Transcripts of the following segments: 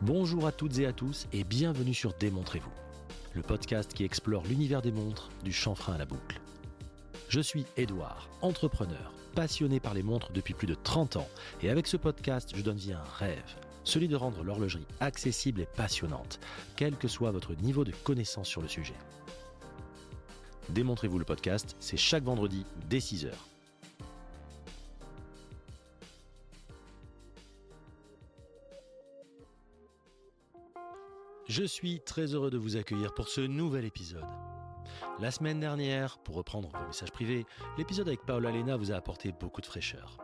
Bonjour à toutes et à tous et bienvenue sur Démontrez-vous, le podcast qui explore l'univers des montres du chanfrein à la boucle. Je suis Édouard, entrepreneur, passionné par les montres depuis plus de 30 ans et avec ce podcast, je donne vie à un rêve, celui de rendre l'horlogerie accessible et passionnante, quel que soit votre niveau de connaissance sur le sujet. Démontrez-vous le podcast, c'est chaque vendredi dès 6h. Je suis très heureux de vous accueillir pour ce nouvel épisode. La semaine dernière, pour reprendre vos messages privés, l'épisode avec Paola Lena vous a apporté beaucoup de fraîcheur.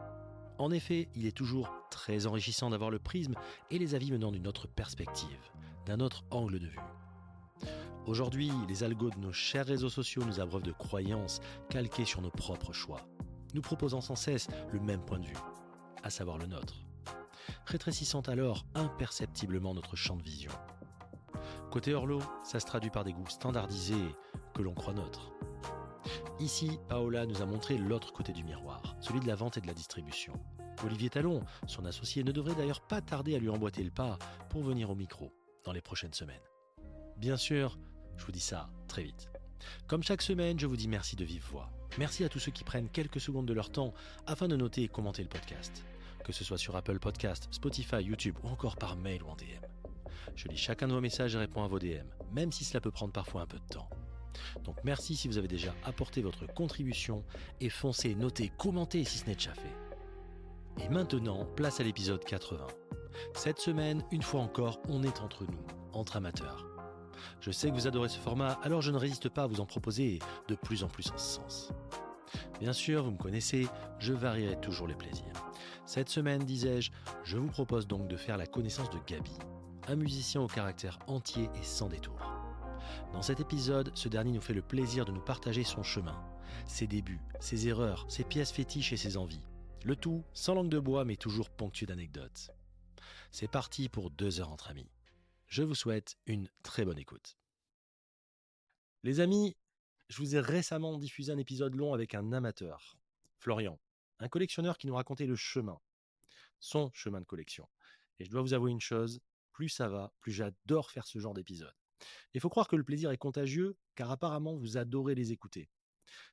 En effet, il est toujours très enrichissant d'avoir le prisme et les avis menant d'une autre perspective, d'un autre angle de vue. Aujourd'hui, les algos de nos chers réseaux sociaux nous abreuvent de croyances calquées sur nos propres choix, nous proposant sans cesse le même point de vue, à savoir le nôtre, rétrécissant alors imperceptiblement notre champ de vision. Côté horlo, ça se traduit par des goûts standardisés que l'on croit neutres. Ici, Paola nous a montré l'autre côté du miroir, celui de la vente et de la distribution. Olivier Talon, son associé, ne devrait d'ailleurs pas tarder à lui emboîter le pas pour venir au micro dans les prochaines semaines. Bien sûr, je vous dis ça très vite. Comme chaque semaine, je vous dis merci de vive voix. Merci à tous ceux qui prennent quelques secondes de leur temps afin de noter et commenter le podcast. Que ce soit sur Apple Podcast, Spotify, YouTube ou encore par mail ou en DM. Je lis chacun de vos messages et réponds à vos DM, même si cela peut prendre parfois un peu de temps. Donc merci si vous avez déjà apporté votre contribution et foncez, notez, commentez si ce n'est déjà fait. Et maintenant, place à l'épisode 80. Cette semaine, une fois encore, on est entre nous, entre amateurs. Je sais que vous adorez ce format, alors je ne résiste pas à vous en proposer de plus en plus en ce sens. Bien sûr, vous me connaissez, je varierai toujours les plaisirs. Cette semaine, disais-je, je vous propose donc de faire la connaissance de Gaby, un musicien au caractère entier et sans détour. Dans cet épisode, ce dernier nous fait le plaisir de nous partager son chemin, ses débuts, ses erreurs, ses pièces fétiches et ses envies. Le tout sans langue de bois mais toujours ponctué d'anecdotes. C'est parti pour 2 heures entre amis. Je vous souhaite une très bonne écoute. Les amis, je vous ai récemment diffusé un épisode long avec un amateur, Florian, un collectionneur qui nous racontait le chemin, son chemin de collection. Et je dois vous avouer une chose, plus ça va, plus j'adore faire ce genre d'épisode. Il faut croire que le plaisir est contagieux, car apparemment vous adorez les écouter.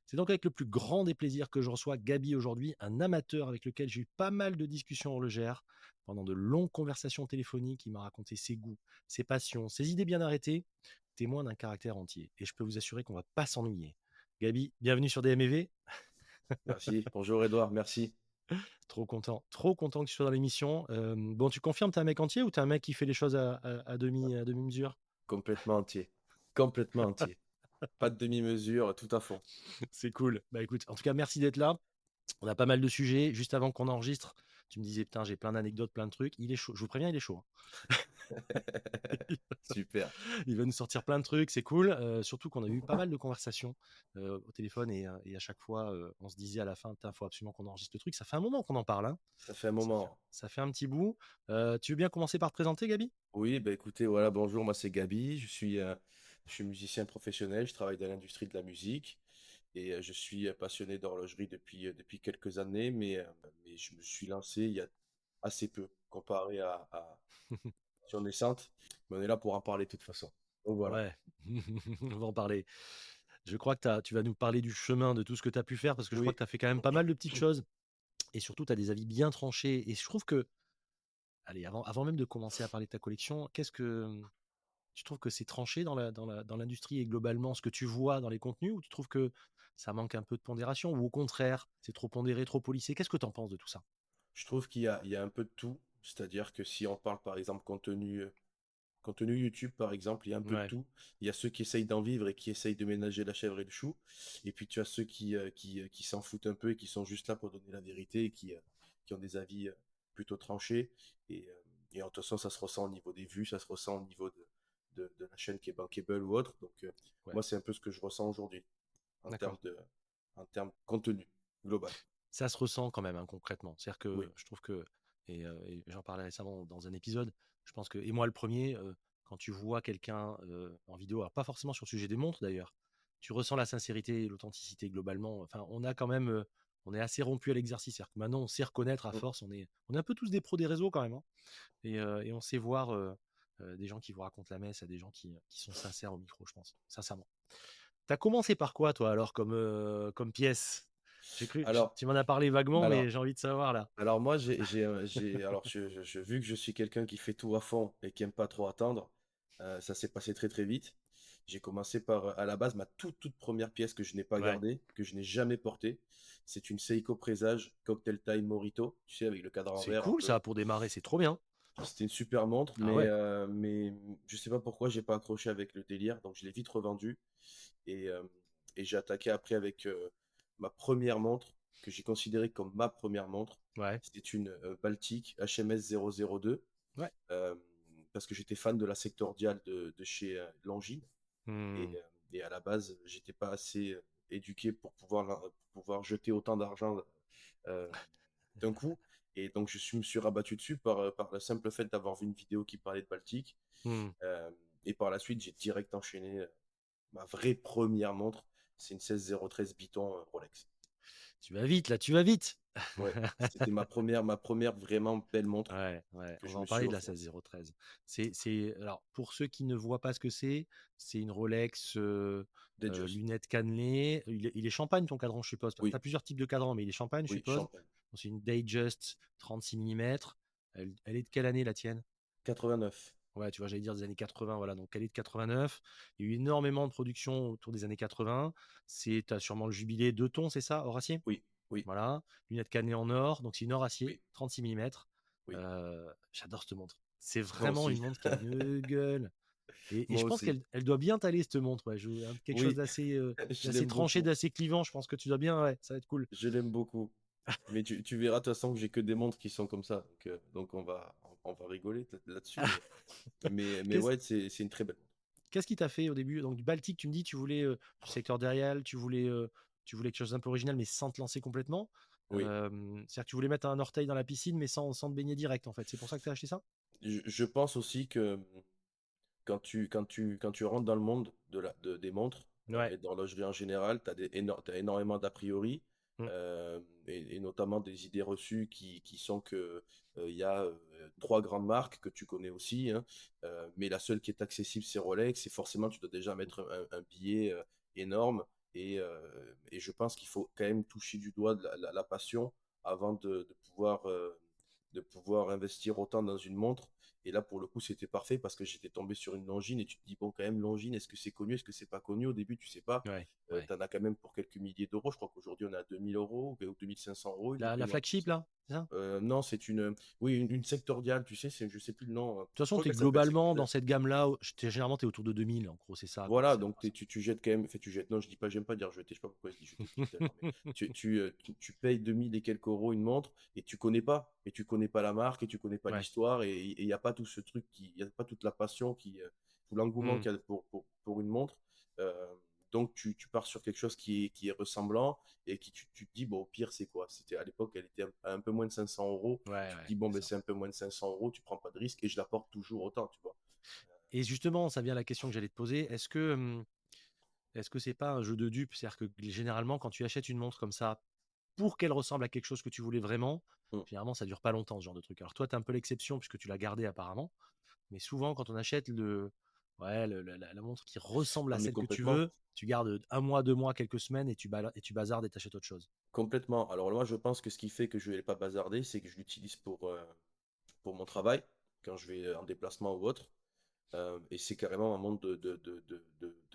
C'est donc avec le plus grand des plaisirs que je reçois Gaby aujourd'hui, un amateur avec lequel j'ai eu pas mal de discussions horlogères, pendant de longues conversations téléphoniques, il m'a raconté ses goûts, ses passions, ses idées bien arrêtées, témoin d'un caractère entier. Et je peux vous assurer qu'on ne va pas s'ennuyer. Gaby, bienvenue sur DMV. Merci. Bonjour Edouard, merci. Trop content que tu sois dans l'émission. Bon, tu confirmes, t'es un mec entier ou t'es un mec qui fait les choses à demi-mesure? Complètement entier. Complètement entier. Pas de demi-mesure, tout à fond. C'est cool. Bah écoute, en tout cas, merci d'être là. On a pas mal de sujets. Juste avant qu'on enregistre, tu me disais, putain, j'ai plein d'anecdotes, plein de trucs. Il est chaud. Je vous préviens, il est chaud. Super. Il va nous sortir plein de trucs, c'est cool. Surtout qu'on a eu pas mal de conversations au téléphone et à chaque fois, on se disait à la fin, il faut absolument qu'on enregistre le truc. Ça fait un moment qu'on en parle. Hein. Ça fait un moment. Ça fait un petit bout. Tu veux bien commencer par te présenter, Gaby? Oui, bah écoutez, voilà, bonjour, moi c'est Gaby. Je suis musicien professionnel, je travaille dans l'industrie de la musique et je suis passionné d'horlogerie depuis quelques années, mais je me suis lancé il y a assez peu comparé à sur naissante. Mais on est là pour en parler de toute façon. Donc voilà. Ouais, on va en parler. Je crois que tu vas nous parler du chemin, de tout ce que tu as pu faire, parce que je crois Oui. que tu as fait quand même pas mal de petites choses. Et surtout, tu as des avis bien tranchés. Et je trouve que, allez, avant même de commencer à parler de ta collection, tu trouves que c'est tranché dans l'industrie et globalement ce que tu vois dans les contenus, ou tu trouves que ça manque un peu de pondération, ou au contraire, c'est trop pondéré, trop policé? Qu'est-ce que tu en penses de tout ça? Je trouve il y a un peu de tout. C'est-à-dire que si on parle par exemple contenu YouTube par exemple, il y a un peu de Ouais, tout. Il y a ceux qui essayent d'en vivre et qui essayent de ménager la chèvre et le chou. Et puis tu as ceux qui s'en foutent un peu et qui sont juste là pour donner la vérité et qui ont des avis plutôt tranchés. Et en toute façon, ça se ressent au niveau des vues, ça se ressent au niveau de la chaîne qui est bankable ou autre. Donc ouais, moi, c'est un peu ce que je ressens aujourd'hui en termes d'accord. en termes de contenu global. Ça se ressent quand même, hein, concrètement. C'est-à-dire Oui, que je trouve que, et j'en parlais récemment dans un épisode, je pense que, et moi le premier, quand tu vois quelqu'un en vidéo, alors pas forcément sur le sujet des montres d'ailleurs, tu ressens la sincérité et l'authenticité globalement. Enfin, on a quand même, on est assez rompu à l'exercice. C'est-à-dire que maintenant, on sait reconnaître à mm, force, on est un peu tous des pros des réseaux quand même. Hein, et on sait voir. des gens qui vous racontent la messe à des gens qui sont sincères au micro, je pense, sincèrement. T'as commencé par quoi, toi, alors, comme pièce? J'ai cru, Alors, tu m'en as parlé vaguement, mais alors, j'ai envie de savoir là. alors moi, alors vu que je suis quelqu'un qui fait tout à fond et qui aime pas trop attendre, ça s'est passé très très vite. J'ai commencé par, à la base, ma toute première pièce que je n'ai pas Ouais. gardée, que je n'ai jamais portée. C'est une Seiko Présage Cocktail Time Morito, tu sais, avec le cadran C'est vert un cool, peu. ça, pour démarrer, c'est trop bien. C'était une super montre, Ah ouais. mais je sais pas pourquoi j'ai pas accroché avec le délire, donc je l'ai vite revendu. Et, euh, et j'ai attaqué après avec ma première montre, que j'ai considérée comme ma première montre. Ouais. C'était une Baltic HMS 002, Ouais. euh, parce que j'étais fan de la sectordiale de chez Longines. Et, Hmm. euh, et à la base, j'étais pas assez éduqué pour pouvoir jeter autant d'argent euh, d'un coup. Et donc, me suis rabattu dessus par le simple fait d'avoir vu une vidéo qui parlait de Baltic. Hmm. Euh, et par la suite, j'ai direct enchaîné ma vraie première montre. C'est une 16013 Biton Rolex. Tu vas vite, là, tu vas vite. Ouais, c'était ma première vraiment belle montre Ouais, ouais, que on je va me en suis parler de la offerte. 16013. Alors, pour ceux qui ne voient pas ce que c'est une Rolex, Des Just. lunettes cannelées. Il est champagne ton cadran, je suppose. Tu Oui, as plusieurs types de cadrans, mais il est champagne, je oui, suppose. champagne. C'est une Datejust 36 mm. Elle est de quelle année, la tienne? 89. Ouais, tu vois, j'allais dire des années 80, voilà. Donc, elle est de 89. Il y a eu énormément de production autour des années 80. Tu as sûrement le jubilé 2 tons, c'est ça, or acier? Oui, oui, Voilà. Lunettes cannelées en or. Donc, c'est une or acier, oui, 36 mm. oui. J'adore cette montre. C'est Moi vraiment une aussi. montre qui a une gueule. Et Moi je pense aussi. qu'elle doit bien t'aller, cette montre. Ouais. Quelque chose Oui, d'assez je d'assez l'aime tranché, beaucoup. d'assez clivant. Je pense que tu dois bien. Ouais, ça va être cool. Je l'aime beaucoup. Mais tu verras de toute façon que j'ai que des montres qui sont comme ça. Donc on va rigoler là-dessus. Mais Qu'est-ce ouais, c'est une très belle montre. qu'est-ce qui t'a fait au début? Donc, du Baltique, tu me dis, tu voulais du secteur tu voulais quelque chose d'un peu original, mais sans te lancer complètement. Oui. C'est-à-dire que tu voulais mettre un orteil dans la piscine, mais sans te baigner direct, en fait. C'est pour ça que tu as acheté ça? Je pense aussi que quand tu rentres dans le monde des montres Ouais. et d'horlogerie en général, t'as énormément d'a priori Mm. et notamment des idées reçues qui sont que il y a trois grandes marques que tu connais aussi, hein, mais la seule qui est accessible c'est Rolex et forcément tu dois déjà mettre un billet énorme et je pense qu'il faut quand même toucher du doigt de la passion avant de pouvoir investir autant dans une montre. Et là, pour le coup, c'était parfait parce que j'étais tombé sur une Longines et tu te dis, bon, quand même, Longines, est-ce que c'est connu, est-ce que c'est pas connu? Au début, tu sais pas. Ouais. Ouais. T'en as quand même pour quelques milliers d'euros. Je crois qu'aujourd'hui, on est à 2000 euros ou 2500 € une La imprimante comme flagship, ça. là, c'est ça? Non, oui, une sectoriale, tu sais, je sais plus le nom. De toute Je façon, crois tu es qu'elle s'appelle globalement dans Sectoriale. cette gamme-là. Généralement, tu es autour de 2000, en gros, c'est ça, quoi. Voilà, donc tu jettes quand même, enfin, tu jettes, non, je dis pas, j'aime pas dire jeter, je sais pas pourquoi je dis jeter depuis tout à l'heure, mais tu payes 2000 et quelques euros une montre et tu connais pas la marque et tu connais pas Ouais. l'histoire et il y a pas tout ce truc il y a pas toute la passion tout l'engouement Hmm. qu'il y a pour une montre. Euh, donc tu pars sur quelque chose qui est ressemblant et tu te dis, bon, au pire, c'est quoi? C'était à l'époque, elle était à un peu moins de 500 €. Ouais, Tu te ouais, dis, bon, c'est ben, ça. c'est un peu moins de 500 €, tu prends pas de risque et je la porte toujours autant, tu vois. Et justement, ça vient à la question que j'allais te poser. Est-ce que c'est pas un jeu de dupe? C'est-à-dire que généralement, quand tu achètes une montre comme ça, pour qu'elle ressemble à quelque chose que tu voulais vraiment, Mm. généralement, ça dure pas longtemps, ce genre de truc. Alors toi, tu es un peu l'exception puisque tu l'as gardé apparemment. Mais souvent, quand on achète ouais, la montre qui ressemble Ah, à mais celle que tu complètement. veux, tu gardes un mois, 2 mois, quelques semaines et tu bazardes et t'achètes autre chose. Complètement. Alors moi, je pense que ce qui fait que je ne vais pas bazarder, c'est que je l'utilise pour mon travail, quand je vais en déplacement ou autre. Et c'est carrément un monde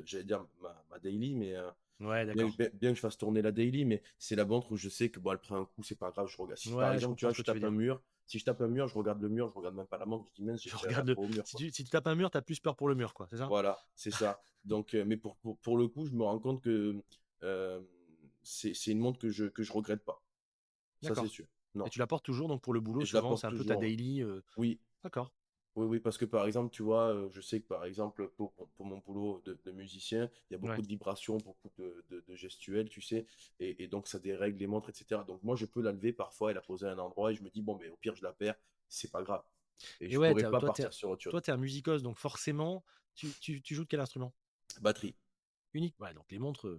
j'allais dire ma daily, mais Ouais, bien, d'accord. bien que je fasse tourner la daily, mais c'est la montre où je sais que bon, elle prend un coup, c'est pas grave, je regarde. Si par Ouais, je exemple, tu comprends vois, ce que tu veux dire. si je tape un mur, je regarde le mur, je regarde même pas la montre, je dis mince, j'ai Je fait un regarde accro au mur, quoi. si tu tapes un mur, tu as plus peur pour le mur, quoi, c'est ça? Voilà, c'est ça. Donc, mais pour le coup, je me rends compte que euh, c'est une montre que je regrette pas. Ça, c'est D'accord. sûr. Et Non. tu la portes toujours, donc pour le boulot, Et je la souvent, c'est porte un peu ta toujours. daily. Oui, D'accord. oui, oui, parce que par exemple, tu vois, je sais que par exemple, pour mon boulot de musicien, il y a beaucoup Ouais. de vibrations, beaucoup de gestuels, tu sais, et donc ça dérègle les montres, etc. Donc moi, je peux la lever parfois et la poser à un endroit et je me dis, bon, mais au pire, je la perds, c'est pas grave. Et Et je ouais, pourrais pas toi, partir sur autre chose. t'es un musicos, donc forcément, tu joues de quel instrument? Batterie. Unique. Ouais, donc les montres.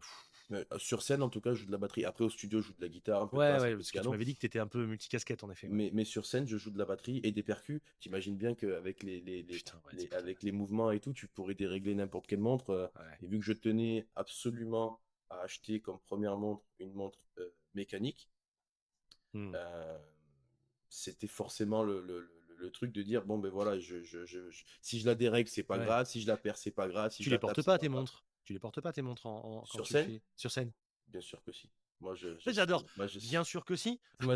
Sur scène, en tout cas, je joue de la batterie. Après, au studio, je joue de la guitare, un peu de Ouais, basse, un ouais, peu de parce que tu piano. m'avais dit que tu étais un peu multicasquette en effet. Ouais. Mais sur scène, je joue de la batterie et des percus. T'imagines bien qu'avec Putain, ouais, c'est clair. avec les mouvements et tout, tu pourrais dérégler n'importe quelle montre. Ouais. Et vu que je tenais absolument à acheter comme première montre une montre mécanique, Hmm. euh, c'était forcément le truc de dire, bon, ben voilà, si je la dérègle, c'est pas Ouais. grave. Si je la perds, c'est pas grave. Si Tu je les la tape, portes c'est pas pas tes grave. montres. Tu les portes pas tes montres quand Sur tu le scène, fais sur scène. bien sûr que si. Moi, J'adore. moi, je, Bien sûr que si. moi,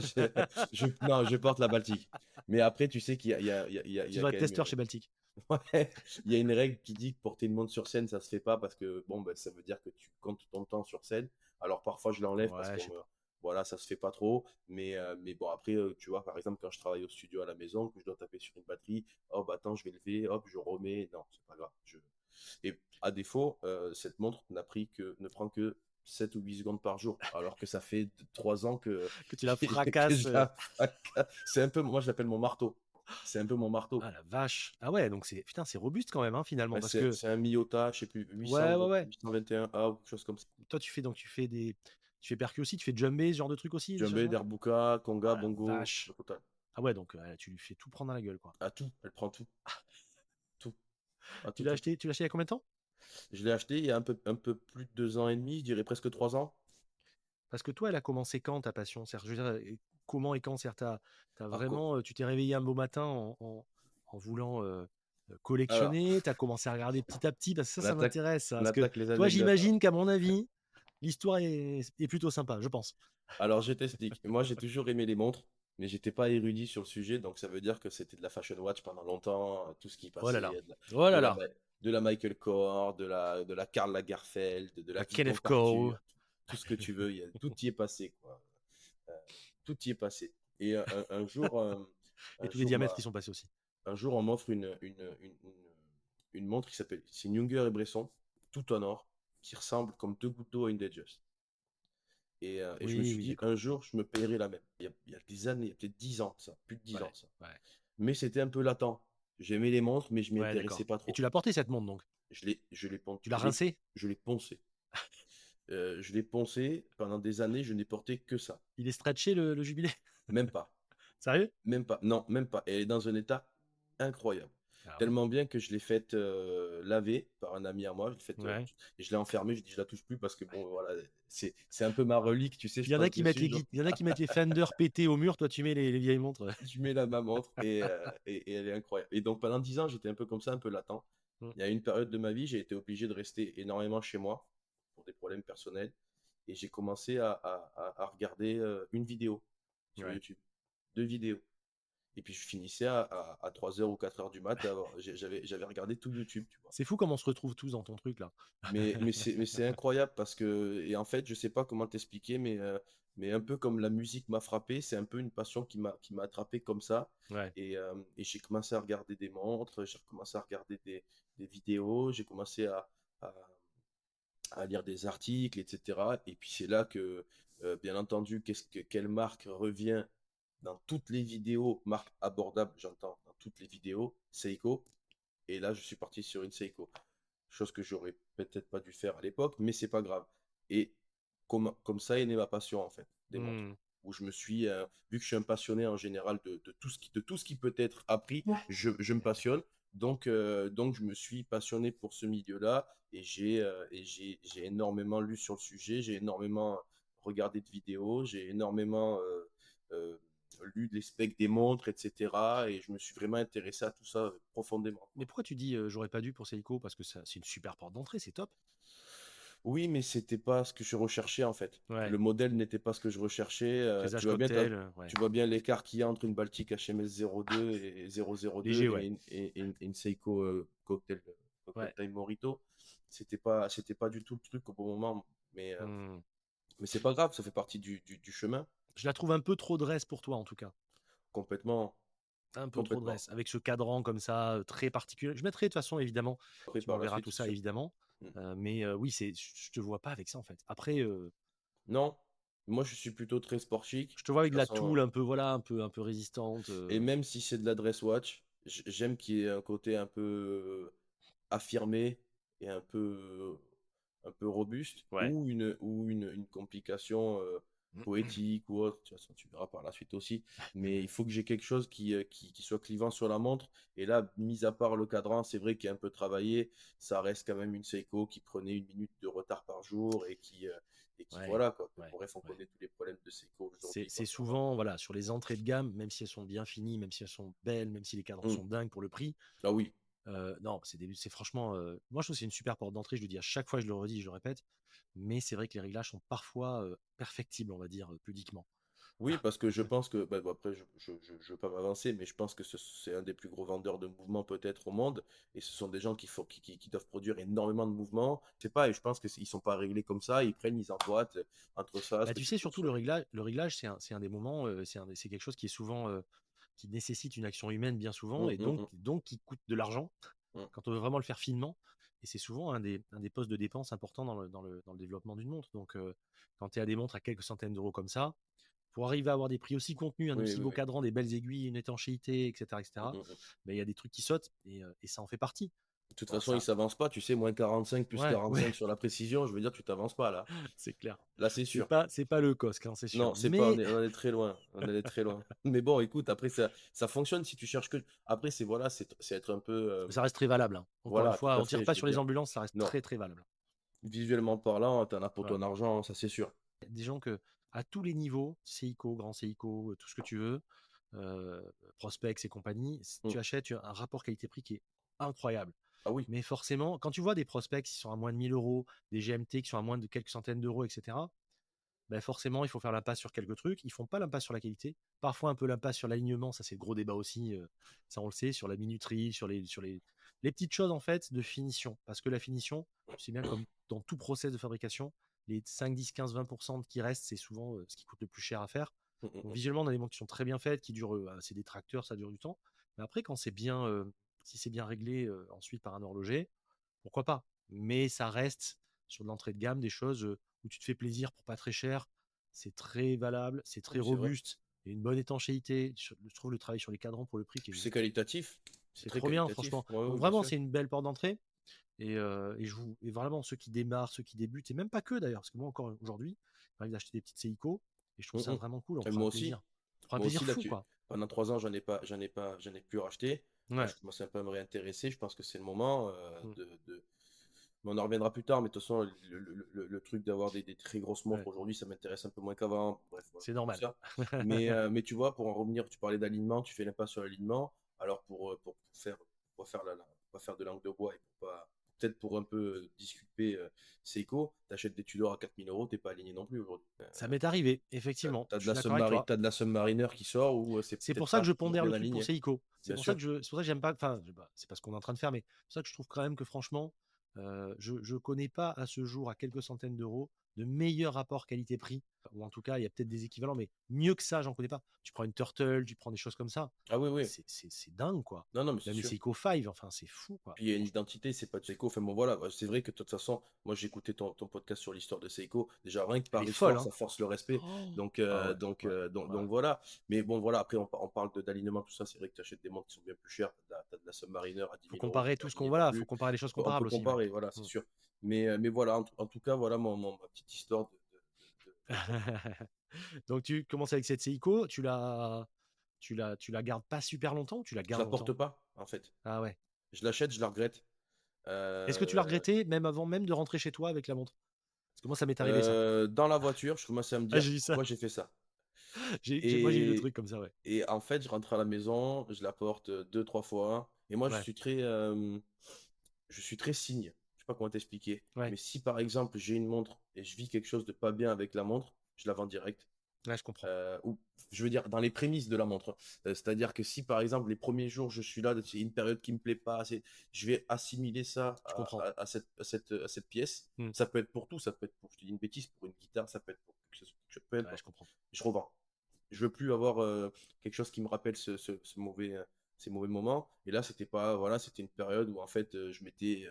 non, je porte la Baltique. Mais après, tu sais qu'il il Tu y a devrais quand être même testeur chez Baltic. ouais, il y a une règle qui dit que porter une montre sur scène, ça se fait pas parce que bon, ben, ça veut dire que tu comptes ton temps sur scène. Alors parfois, je l'enlève parce Ouais, je sais pas. voilà, ça se fait pas trop. Mais bon, après, tu vois, par exemple, quand je travaille au studio à la maison, que je dois taper sur une batterie, hop, attends, je vais lever, hop, je remets. Non, c'est pas grave. Et à défaut, cette montre ne prend que 7 ou 8 secondes par jour, alors que ça fait 3 ans que, Que tu la que fracasses. je la fracasse. C'est un peu, moi, je l'appelle mon marteau. C'est un peu mon marteau. Ah la vache. Ah ouais, donc c'est putain, c'est robuste quand même hein, finalement Ouais, parce que c'est un Miyota, je sais plus, ouais, ouais, ouais. 821A ou quelque chose comme ça. Toi tu fais percu aussi, tu fais djembé, ce genre de truc aussi, des choses Djembé, comme ça? Derbuka, Conga, Ah la Bongo, vache. le total. Ah ouais, donc tu lui fais tout prendre dans la gueule quoi. À tout, elle prend tout, tout, à Tu tout, l'as tout, tout. acheté, tu l'as acheté il y a combien de temps? Je l'ai acheté il y a un peu plus de 2 ans et demi, je dirais presque 3 ans. Parce que toi, elle a commencé quand ta passion? C'est-à-dire, je veux dire, comment et quand? C'est-à-dire, t'as Ah, vraiment, tu t'es réveillé un beau matin en voulant alors, collectionner, t'as commencé à regarder petit à petit, parce que ça on attaque, m'intéresse, ça. on Parce que attaque les toi, anecdotes, hein. j'imagine qu'à mon avis, l'histoire est plutôt sympa, je pense. Alors, je t'explique. Moi, j'ai toujours aimé les montres, mais j'étais pas érudit sur le sujet, donc ça veut dire que c'était de la fashion watch pendant longtemps, tout ce qui Oh là là. passait, Oh de là la, là. de de la Michael Kors, de la Karl Lagerfeld, de la La Vicomte Kenneth Cole. Arthur, tout ce que tu veux, tout y est passé, quoi. Euh, tout y est passé. Et Et un tous les jour, diamètres qui sont passés aussi. un jour, on m'offre une montre qui s'appelle, c'est une Junger et Bresson, tout en or, qui ressemble comme deux gouttes d'eau à une Datejust. Et je me Oui, suis oui, dit, d'accord. un jour, je me paierai la même. Il y a des années, il y a peut-être 10 ans, ça, plus de 10 ans, Ouais, ça. ouais. Mais c'était un peu latent. J'aimais les montres, mais je m'y Ouais, intéressais d'accord. pas Et trop. tu l'as porté cette montre donc? Tu l'as rincée? Je l'ai poncé. Je l'ai poncé pendant des années, je n'ai porté que ça. Il est stretché le jubilé? Même pas. Sérieux? Même pas. Non, même pas. Elle est dans un état incroyable. Ah ouais. Tellement bien que je l'ai faite laver par un ami à moi. Ouais. Et je l'ai enfermée. Je dis, je la touche plus parce que bon, voilà, c'est un peu ma relique. Tu sais, Il je y en a passe qui mettent dessus, il y en a qui mettent les fenders pétés au mur, toi tu mets les vieilles montres. je mets ma montre et elle est incroyable. Et donc pendant 10 ans, j'étais un peu comme ça, un peu latent. Mm. Il y a une période de ma vie, j'ai été obligé de rester énormément chez moi pour des problèmes personnels. Et j'ai commencé à regarder une vidéo sur Ouais. YouTube. Deux vidéos. Et puis je finissais à 3 heures ou 4 heures du mat. J'avais regardé tout YouTube, tu vois. C'est fou comme on se retrouve tous dans ton truc là. Mais c'est incroyable parce que, et en fait, je sais pas comment t'expliquer, mais un peu comme la musique m'a frappé, c'est un peu une passion qui m'a attrapé comme ça. Ouais. Et j'ai commencé à regarder des montres, j'ai commencé à regarder des vidéos, j'ai commencé à, à lire des articles, etc. Et puis c'est là que, bien entendu, quelle marque revient dans toutes les vidéos, marque abordable, j'entends, dans toutes les vidéos, Seiko. Et là, je suis parti sur une Seiko. Chose que j'aurais peut-être pas dû faire à l'époque, mais c'est pas grave. Et comme ça est née ma passion, en fait, des montres. Hmm. Où je me suis, vu que je suis un passionné en général de tout ce qui peut être appris, je me passionne. Donc, je me suis passionné pour ce milieu-là j'ai énormément lu sur le sujet, j'ai énormément regardé de vidéos, j'ai énormément euh, lu les specs des montres, etc. Et je me suis vraiment intéressé à tout ça profondément, Mais quoi. pourquoi tu dis j'aurais pas dû pour Seiko? Parce que ça, c'est une super porte d'entrée, c'est top. Oui, mais c'était pas ce que je recherchais en fait. Ouais. Le modèle n'était pas ce que je recherchais. Présage cocktail, ouais. Tu vois bien l'écart qu'il y a entre une Baltic HMS 02 et 002 Léger, ouais. une Seiko Ouais. Cocktail Morito. C'était pas du tout le truc au bon moment. Hmm. Mais c'est pas grave, ça fait partie du chemin. Je la trouve un peu trop dresse pour toi en tout cas. Complètement, Un peu trop complètement. dresse. Avec ce cadran comme ça, très particulier. Je mettrai de toute façon, évidemment. Après, Tu par la m'enverras suite, tout c'est ça, sûr. évidemment. Mm. Mais oui, je te vois pas avec ça en fait. Après, Non, moi je suis plutôt très sport chic. je te vois De avec toute de la façon, toule un peu, voilà, un peu résistante. et même si c'est de la dress watch, j'aime qu'il y ait un côté un peu affirmé et un peu un peu robuste Ouais. ou une complication poétique ou autre. De toute façon, tu verras par la suite aussi. Mais il faut que j'ai quelque chose qui soit clivant sur la montre. Et là, mis à part le cadran, c'est vrai qu'il est un peu travaillé. Ça reste quand même une Seiko qui prenait 1 minute de retard par jour et qui Ouais, voilà quoi. ouais, Bref, on ouais. connaît tous les problèmes de Seiko C'est aujourd'hui, c'est concernant. souvent, voilà, sur les entrées de gamme, même si elles sont bien finies, même si elles sont belles, même si les cadrans Hum. sont dingues pour le prix, Ah oui, non, c'est franchement, moi je trouve que c'est une super porte d'entrée. Je le dis à chaque fois, je le redis, je le répète, mais c'est vrai que les réglages sont parfois perfectibles, on va dire, pudiquement. oui, parce que je pense que, bah, bon, après, je veux pas m'avancer, mais je pense que c'est un des plus gros vendeurs de mouvements peut-être au monde, et ce sont des gens qui doivent produire énormément de mouvements. Je sais pas, et je pense qu'ils sont pas réglés comme ça, ils prennent, ils emboîtent entre ça, ce Bah, que tu tu sais, trouves surtout sur les. le réglage, c'est un des moments, c'est quelque chose qui est souvent, qui nécessite une action humaine bien souvent, Hum, et hum, donc qui coûte de l'argent hum. quand on veut vraiment le faire finement. Et c'est souvent un des postes de dépenses importants dans le développement d'une montre. Donc, quand tu es à des montres à quelques centaines d'euros comme ça, pour arriver à avoir des prix aussi contenus, un Oui, aussi oui, beau oui. cadran, des belles aiguilles, une étanchéité, etc., Hum, etc., hum, hum. ben, il y a des trucs qui sautent et ça en fait partie. De toute Bon, façon, ils ça, s'avancent pas, tu sais, moins 45 plus ouais, ouais, 45 sur la précision, je veux dire, tu t'avances pas là. c'est clair. Là, c'est C'est sûr. pas, c'est pas le COSC, hein, c'est sûr. Non, c'est pas, Mais on est très loin, on est très loin. Mais bon, écoute, après, ça fonctionne si tu cherches que. Après, c'est voilà, c'est être un peu. ça reste très valable, hein. Encore une Voilà, tout fois, à on tire fait, pas je veux sur les dire. ambulances, ça reste Non, très très valable. visuellement parlant, t'en as pour Voilà. ton argent, ça c'est sûr. Des gens que, à tous les niveaux, Seiko, Grand Seiko, tout ce que tu veux, euh, Prospex et compagnie, Mm. tu achètes un rapport qualité-prix qui est incroyable. Ah oui, Mais forcément, quand tu vois des prospects qui sont à moins de 1 000 euros, des GMT qui sont à moins de quelques centaines d'euros, etc., ben forcément, il faut faire l'impasse sur quelques trucs. Ils font pas l'impasse sur la qualité. Parfois, un peu l'impasse sur l'alignement. Ça, c'est le gros débat aussi. Ça, on le sait, sur la minuterie, sur les petites choses, en fait, de finition. Parce que la finition, tu sais bien, comme dans tout process de fabrication, les 5, 10, 15, 20% qui restent, c'est souvent ce qui coûte le plus cher à faire. mm, mm, Donc, mm. visuellement, on a des montres qui sont très bien faites, qui durent, c'est des tracteurs, ça dure du temps. Mais après, quand c'est bien, si c'est bien réglé ensuite par un horloger, pourquoi pas. Mais ça reste sur de l'entrée de gamme des choses où tu te fais plaisir pour pas très cher. C'est très valable, c'est très Oui, c'est vrai. robuste, il y a une bonne étanchéité. Je trouve le travail sur les cadrans pour le prix qui est Puis c'est juste, qualitatif, c'est c'est très trop bien, qualitatif. franchement. Ouais, Donc ouais, bien vraiment, sûr. c'est une belle porte d'entrée. Et vraiment, ceux qui démarrent, ceux qui débutent, et même pas que d'ailleurs, parce que moi encore aujourd'hui, j'arrive d'acheter des petites Seiko, et je trouve Mm, ça mm. vraiment cool. On Et prend un moi aussi, plaisir. On prend un moi plaisir aussi là, fou, quoi. pendant 3 ans, j'en ai plus racheté. Là, Ouais. je commence un peu à me réintéresser. Je pense que c'est le moment Mm. Mais on en reviendra plus tard. Mais de toute façon, le truc d'avoir des très grosses montres Ouais. aujourd'hui, ça m'intéresse un peu moins qu'avant. Bref, voilà, C'est tout normal. ça. Mais tu vois, pour en revenir, tu parlais d'alignement, tu fais l'impasse sur l'alignement. Alors pour faire de langue de bois et pour pas, peut-être pour un peu disculper Seiko, t'achètes des Tudor à 4 000 euros, t'es pas aligné non plus aujourd'hui. Ça m'est arrivé, effectivement. T'as Je suis d'accord avec toi. T'as de la Submariner qui sort ou c'est C'est pour peut-être ça que pas je toujours pondère bien le truc pour aligné. Seiko. Bien sûr. C'est pour ça que j'aime pas. Enfin, c'est pas ce qu'on est en train de faire, mais c'est pour ça que je trouve quand même que franchement, je connais pas à ce jour, à quelques centaines d'euros, de meilleur rapport qualité-prix. Ou en tout cas, il y a peut-être des équivalents, mais mieux que ça, j'en connais pas. Tu prends une Turtle, tu prends des choses comme ça. Ah oui, oui. C'est dingue, quoi. Non, non, mais c'est Même les sûr. Seiko 5, enfin, c'est fou, quoi. Puis il y a une Franchement. identité, c'est pas de Seiko. Enfin bon, voilà, c'est vrai que de toute façon, moi j'ai écouté ton podcast sur l'histoire de Seiko. Déjà, rien que Elle est par folle, l'histoire, hein. ça force le respect. Oh. Donc, Ah ouais, ouais, ouais. voilà. Mais bon, voilà, après, on parle d'alignement, tout ça. C'est vrai que tu achètes des montres qui sont bien plus chères. T'as de la Submariner à 10 Faut 000 euros, t'es comparer pas tout ce qu'on aligné non voilà, faut plus. comparer les choses On peut comparables aussi, ouais. comparer, voilà, c'est Mm. sûr. Mais voilà, en tout cas, voilà ma petite histoire de montre. Donc tu commences avec cette Seiko, tu la gardes pas super longtemps ou tu la Je gardes la porte longtemps? pas, en fait. Ah ouais. Je l'achète, je la regrette. Est-ce que tu l'as Euh, regretté même avant même de rentrer chez toi avec la montre? Parce que moi ça m'est arrivé ça. dans la voiture, je commençais à me Ah dire j'ai eu ça. pourquoi j'ai fait ça. Moi j'ai eu le Et, truc comme ça, ouais. et en fait, je rentre à la maison, je la porte 2, 3 fois. Et moi, Ouais, je suis très signe. Je sais pas comment t'expliquer. ouais, Mais si par exemple, j'ai une montre et je vis quelque chose de pas bien avec la montre, je la vends direct. ouais, je comprends. Ou je veux dire dans les prémices de la montre. C'est-à-dire que si par exemple les premiers jours je suis là, c'est une période qui me plaît pas, je vais assimiler ça Je comprends. à cette pièce. Hmm. Ça peut être pour tout, ça peut être pour, je te dis une bêtise, pour une guitare, ça peut être pour peu Ouais, importe. je comprends. Je revends. Je veux plus avoir quelque chose qui me rappelle ces mauvais moments. Et là, c'était pas, voilà, c'était une période où en fait je m'étais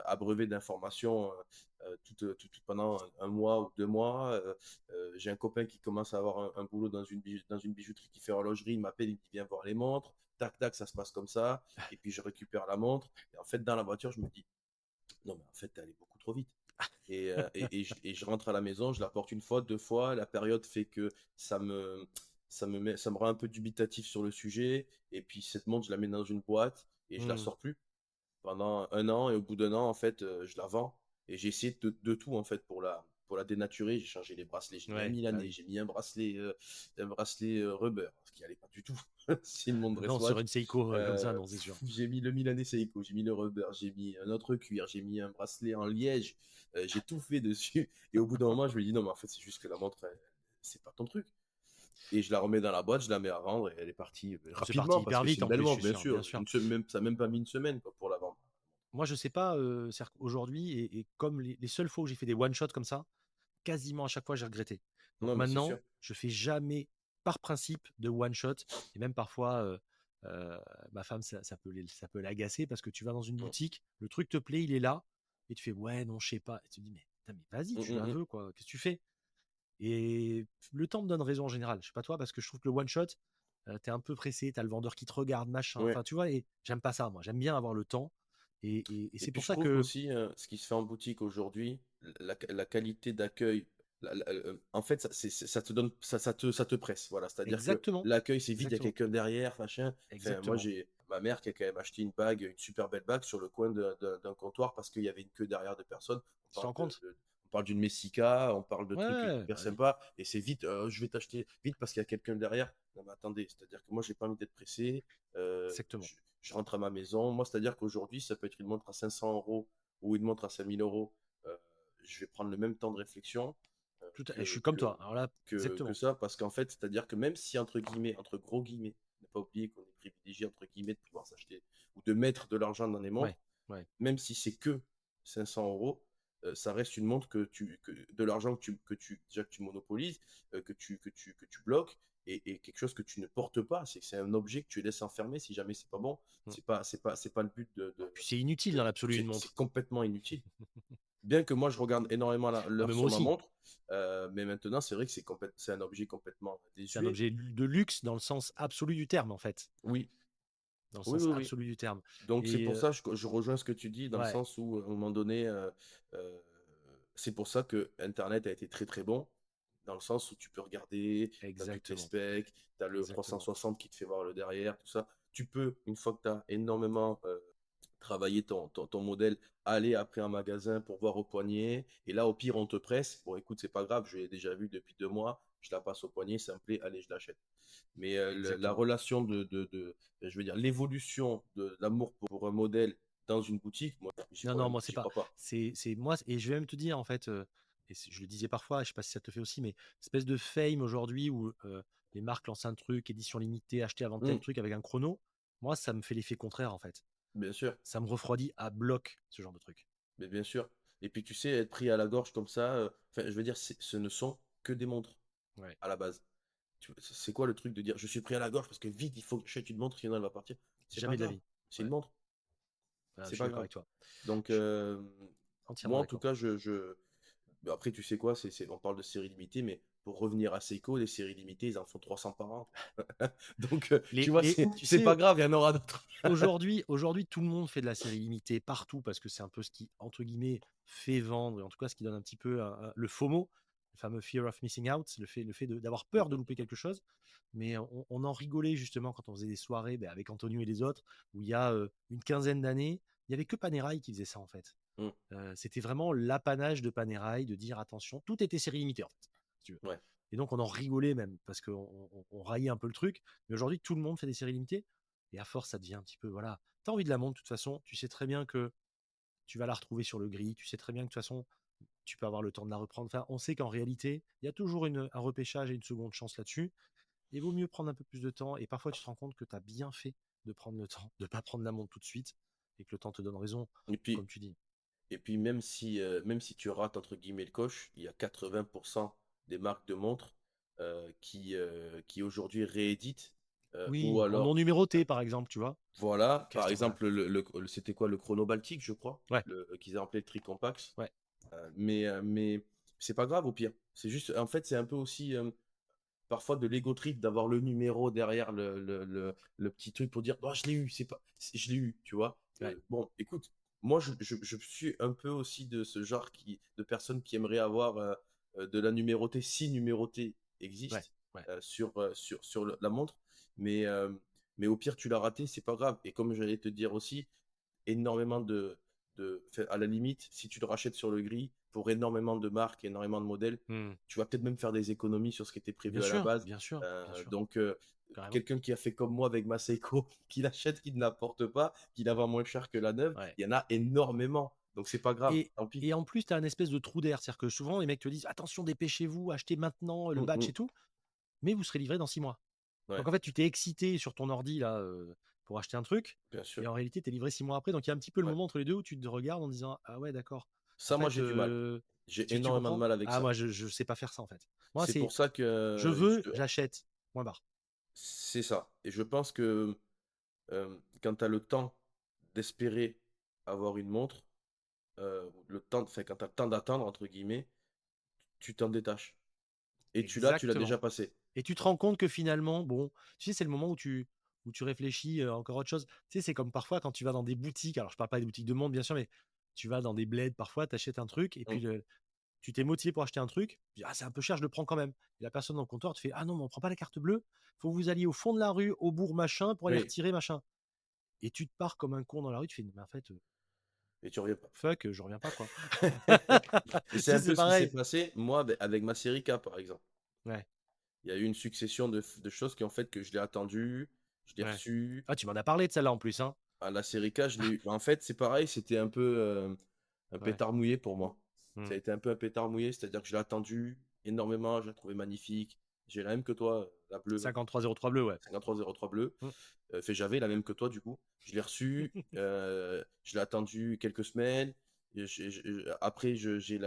abreuvé d'informations pendant un mois ou 2 mois. J'ai un copain qui commence à avoir un boulot dans une bijouterie qui fait horlogerie. Il m'appelle, il me dit viens voir les montres. Tac, tac, ça se passe comme ça. Et puis je récupère la montre. Et en fait, dans la voiture, je me dis non, mais en fait, elle est beaucoup trop vite. Et je rentre à la maison, je la porte une fois, deux fois. La période fait que ça me rend un peu dubitatif sur le sujet. Et puis cette montre, je la mets dans une boîte et je la Mmh. sors plus pendant un an. Et au bout d'un an, en fait, je la vends. Et j'ai essayé de tout en fait pour la dénaturer. J'ai changé les bracelets, j'ai mis un Ouais, bah Milanais, oui. j'ai mis un bracelet Rubber, ce qui allait pas du tout. C'est une montre Non, sur Dresswatch. une Seiko, comme ça, non, c'est sûr. J'ai mis le Milanais Seiko, j'ai mis le Rubber, j'ai mis un autre cuir, j'ai mis un bracelet en liège. J'ai tout fait dessus. Et au bout d'un moment, je me dis non, mais en fait, c'est juste que la montre, c'est pas ton truc. Et je la remets dans la boîte, je la mets à vendre et elle est partie C'est parti rapidement parce hyper que c'est vite une en belle plus, je suis montre, bien sûr, bien sûr. sûr. Ça n'a même pas mis une semaine quoi, pour la vendre. Moi, je sais pas, c'est-à-dire qu'aujourd'hui et comme les seules fois où j'ai fait des one shot comme ça, quasiment à chaque fois, j'ai regretté. Donc Non, mais c'est sûr. maintenant, je fais jamais, par principe, de one shot. Et même parfois, euh, ma femme, ça peut l'agacer parce que tu vas dans une Mm. boutique, le truc te plaît, il est là, et tu fais ouais, non, je sais pas. Et tu te dis mais, putain, mais vas-y, Mm, tu mm, la mm. veux quoi. Qu'est-ce que tu fais? Et le temps me donne raison en général. Je sais pas toi, parce que je trouve que le one shot, t'es un peu pressé, t'as le vendeur qui te regarde, machin. Ouais. Enfin, tu vois, et j'aime pas ça, moi. J'aime bien avoir le temps. Et Et c'est puis pour je ça trouve que aussi ce qui se fait en boutique aujourd'hui, la qualité d'accueil, en fait, ça te donne, ça te presse. Voilà, c'est-à-dire que exactement, l'accueil, c'est vite, il y a exactement, quelqu'un derrière, machin. Enfin, moi, exactement. j'ai ma mère qui a quand même acheté une bague, une super belle bague sur le coin d'un comptoir parce qu'il y avait une queue derrière de personnes. Tu te rends compte? On parle d'une Messica, on parle de trucs Ouais, hyper bah oui, sympas et c'est vite, je vais t'acheter vite parce qu'il y a quelqu'un derrière. Non, mais attendez, c'est-à-dire que moi, j'ai pas envie d'être pressé. Euh, exactement. je rentre à ma maison. Moi, c'est-à-dire qu'aujourd'hui, ça peut être une montre à 500 euros ou une montre à 5000 euros. Euh, je vais prendre le même temps de réflexion euh, Je suis comme toi. Alors là, que exactement. ça, parce qu'en fait, c'est-à-dire que même si, entre guillemets, entre gros guillemets, ne pas oublier qu'on est privilégié, entre guillemets, de pouvoir s'acheter ou de mettre de l'argent dans des montres, Ouais, ouais, même si c'est que 500 euros, ça reste une montre de l'argent déjà que tu monopolises, que tu bloques, et quelque chose que tu ne portes pas. C'est un objet que tu laisses enfermer si jamais c'est pas bon. mm. C'est pas le but Puis c'est inutile dans l'absolu une c'est montre. complètement inutile. Bien que moi je regarde énormément Ah, mais l'heure moi sur ma aussi. montre, mais maintenant c'est vrai que c'est un objet complètement C'est un désuet. objet de luxe dans le sens absolu du terme, en fait. Oui, Dans le oui, sens oui, oui. absolu du terme. Donc c'est Et pour ça je rejoins ce que tu dis dans le ouais, sens où à un moment donné, euh, c'est pour ça que Internet a été très très bon, dans le sens où tu peux regarder, tu as toutes les exactement, specs, tu as le exactement. 360 qui te fait voir le derrière, tout ça. Tu peux, une fois que tu as énormément travaillé ton modèle, aller après un magasin pour voir au poignet, et là au pire on te presse, bon écoute c'est pas grave, je l'ai déjà vu depuis 2 mois, je la passe au poignet, ça me plaît, allez je l'achète. Mais la Exactement. relation je veux dire, l'évolution de l'amour pour un modèle dans une boutique, moi, Non, non, moi, c'est j'y pas. crois pas. C'est moi, et je vais même te dire, en fait, je le disais parfois, je sais pas si ça te fait aussi, mais espèce de fame aujourd'hui où les marques lancent un truc, édition limitée, acheté avant tel Hmm, truc avec un chrono, moi, ça me fait l'effet contraire, en fait. bien sûr, Ça me refroidit à bloc, ce genre de truc. mais bien sûr. Et puis tu sais, être pris à la gorge comme ça, enfin, je veux dire, ce ne sont que des montres Ouais. à la base. C'est quoi le truc de dire je suis pris à la gorge parce que vite, il faut que j'achète une montre, sinon elle va partir. C'est pas Jamais de la grave, vie. c'est Ouais. une montre, Je c'est suis pas d'accord grave. avec toi. Donc, Je suis entièrement moi, en tout d'accord. cas, après, tu sais quoi, on parle de séries limitées, mais pour revenir à Seiko, les séries limitées, ils en font 300 par an. Donc, tu vois, Tu c'est pas sais, grave, il y en aura d'autres. aujourd'hui, tout le monde fait de la série limitée partout parce que c'est un peu ce qui, entre guillemets, fait vendre, et en tout cas ce qui donne un petit peu le FOMO, le fameux fear of missing out, le fait d'avoir peur de louper quelque chose. Mais on en rigolait justement quand on faisait des soirées avec Antonio et les autres, où il y a une quinzaine d'années, il n'y avait que Panerai qui faisait ça en fait. Mm, C'était vraiment l'apanage de Panerai de dire attention, tout était série limitée en fait, si tu veux. ouais. Et donc on en rigolait même parce qu'on on raillait un peu le truc. Mais aujourd'hui, tout le monde fait des séries limitées. Et à force, ça devient un petit peu, voilà. T'as envie de la montre, de toute façon, tu sais très bien que tu vas la retrouver sur le gris, tu sais très bien que de toute façon, tu peux avoir le temps de la reprendre. Enfin, on sait qu'en réalité, il y a toujours un repêchage et une seconde chance là-dessus. Et il vaut mieux prendre un peu plus de temps. Et parfois, tu te rends compte que tu as bien fait de prendre le temps, de ne pas prendre la montre tout de suite, et que le temps te donne raison, Et puis, comme tu dis. même si tu rates, entre guillemets, le coche, il y a 80% des marques de montres qui aujourd'hui rééditent, ou Oui, en alors, non numéroté, par exemple, tu vois. voilà, par Question, voilà. exemple, c'était quoi, le chrono baltique, je crois, Ouais, qu'ils ont appelé le Tricompax. ouais. Mais c'est pas grave au pire. C'est juste, en fait, c'est un peu aussi parfois de l'ego trip d'avoir le numéro derrière le petit truc pour dire, oh, je l'ai eu, je l'ai eu, tu vois. Ouais. Bon, écoute, moi, je suis un peu aussi de ce genre de personnes qui aimeraient avoir de la numérauté, si numéroté Ouais, existe ouais. sur la montre. Mais, euh, mais au pire, tu l'as raté, c'est pas grave. Et comme j'allais te dire aussi, énormément enfin, à la limite, si tu le rachètes sur le gris, pour énormément de marques, énormément de modèles, Mmh. tu vas peut-être même faire des économies sur ce qui était Bien prévu à la sûr, base. bien sûr, bien sûr, Donc, carrément. quelqu'un qui a fait comme moi avec ma Seiko, qui l'achète, qui ne la porte pas, qui la vend moins cher que la neuve, Ouais. il y en a énormément. Donc, c'est pas grave, Et tant pis. et en plus, tu as un espèce de trou d'air. C'est-à-dire que souvent, les mecs te disent: «Attention, dépêchez-vous, achetez maintenant le Mm, batch mm, et tout», mais vous serez livré dans 6 mois. ouais, Donc en fait, tu t'es excité sur ton ordi là, pour acheter un truc bien et sûr. en réalité, tu es livré 6 mois après. Donc il y a un petit peu le Ouais. moment entre les 2 où tu te regardes en disant: «Ah ouais, d'accord. En Ça, moi, fait, j'ai du mal. J'ai tu énormément de comprends? mal avec Ah ça. moi, je sais pas faire ça, en fait. Moi, C'est c'est pour ça je que veux, j'achète, point barre». c'est ça. Et je pense que quand tu as le temps d'espérer avoir une montre, enfin, quand tu as le temps d'attendre, entre guillemets, tu t'en détaches. Et tu l'as Exactement. déjà passé. Et tu te rends compte que finalement, bon, tu sais, c'est le moment où tu réfléchis encore à autre chose. Tu sais, c'est comme parfois quand tu vas dans des boutiques, alors je parle pas des boutiques de monde, bien sûr, mais tu vas dans des bleds parfois, tu achètes un truc, et puis Mm. tu t'es motivé pour acheter un truc, tu dis, ah, c'est un peu cher, je le prends quand même. Et la personne dans le comptoir te fait, ah non, mais on prend pas la carte bleue, faut que vous alliez au fond de la rue, au bourg machin, pour aller Oui, retirer machin. Et tu te pars comme un con dans la rue, tu fais, mais en fait, et tu reviens pas. fuck, je reviens pas, quoi. Et Tu c'est sais, un c'est peu ce qui s'est pareil. passé, moi, avec ma série K, par exemple. Ouais, Il y a eu une succession de choses qui ont fait que je l'ai attendu, je l'ai ouais. reçu. Ah, tu m'en as parlé de celle-là en plus, hein. À la série K, je l'ai eu. En fait, c'est pareil, c'était un peu un Ouais. pétard mouillé pour moi. Ça Hmm. a été un peu un pétard mouillé, c'est-à-dire que je l'ai attendu énormément, je l'ai trouvé magnifique. J'ai la même que toi, la bleue, 5303 bleu, ouais. 5303 bleue. Hmm. Fait, j'avais la même que toi, du coup. Je l'ai reçu, je l'ai attendu quelques semaines. Et après, j'ai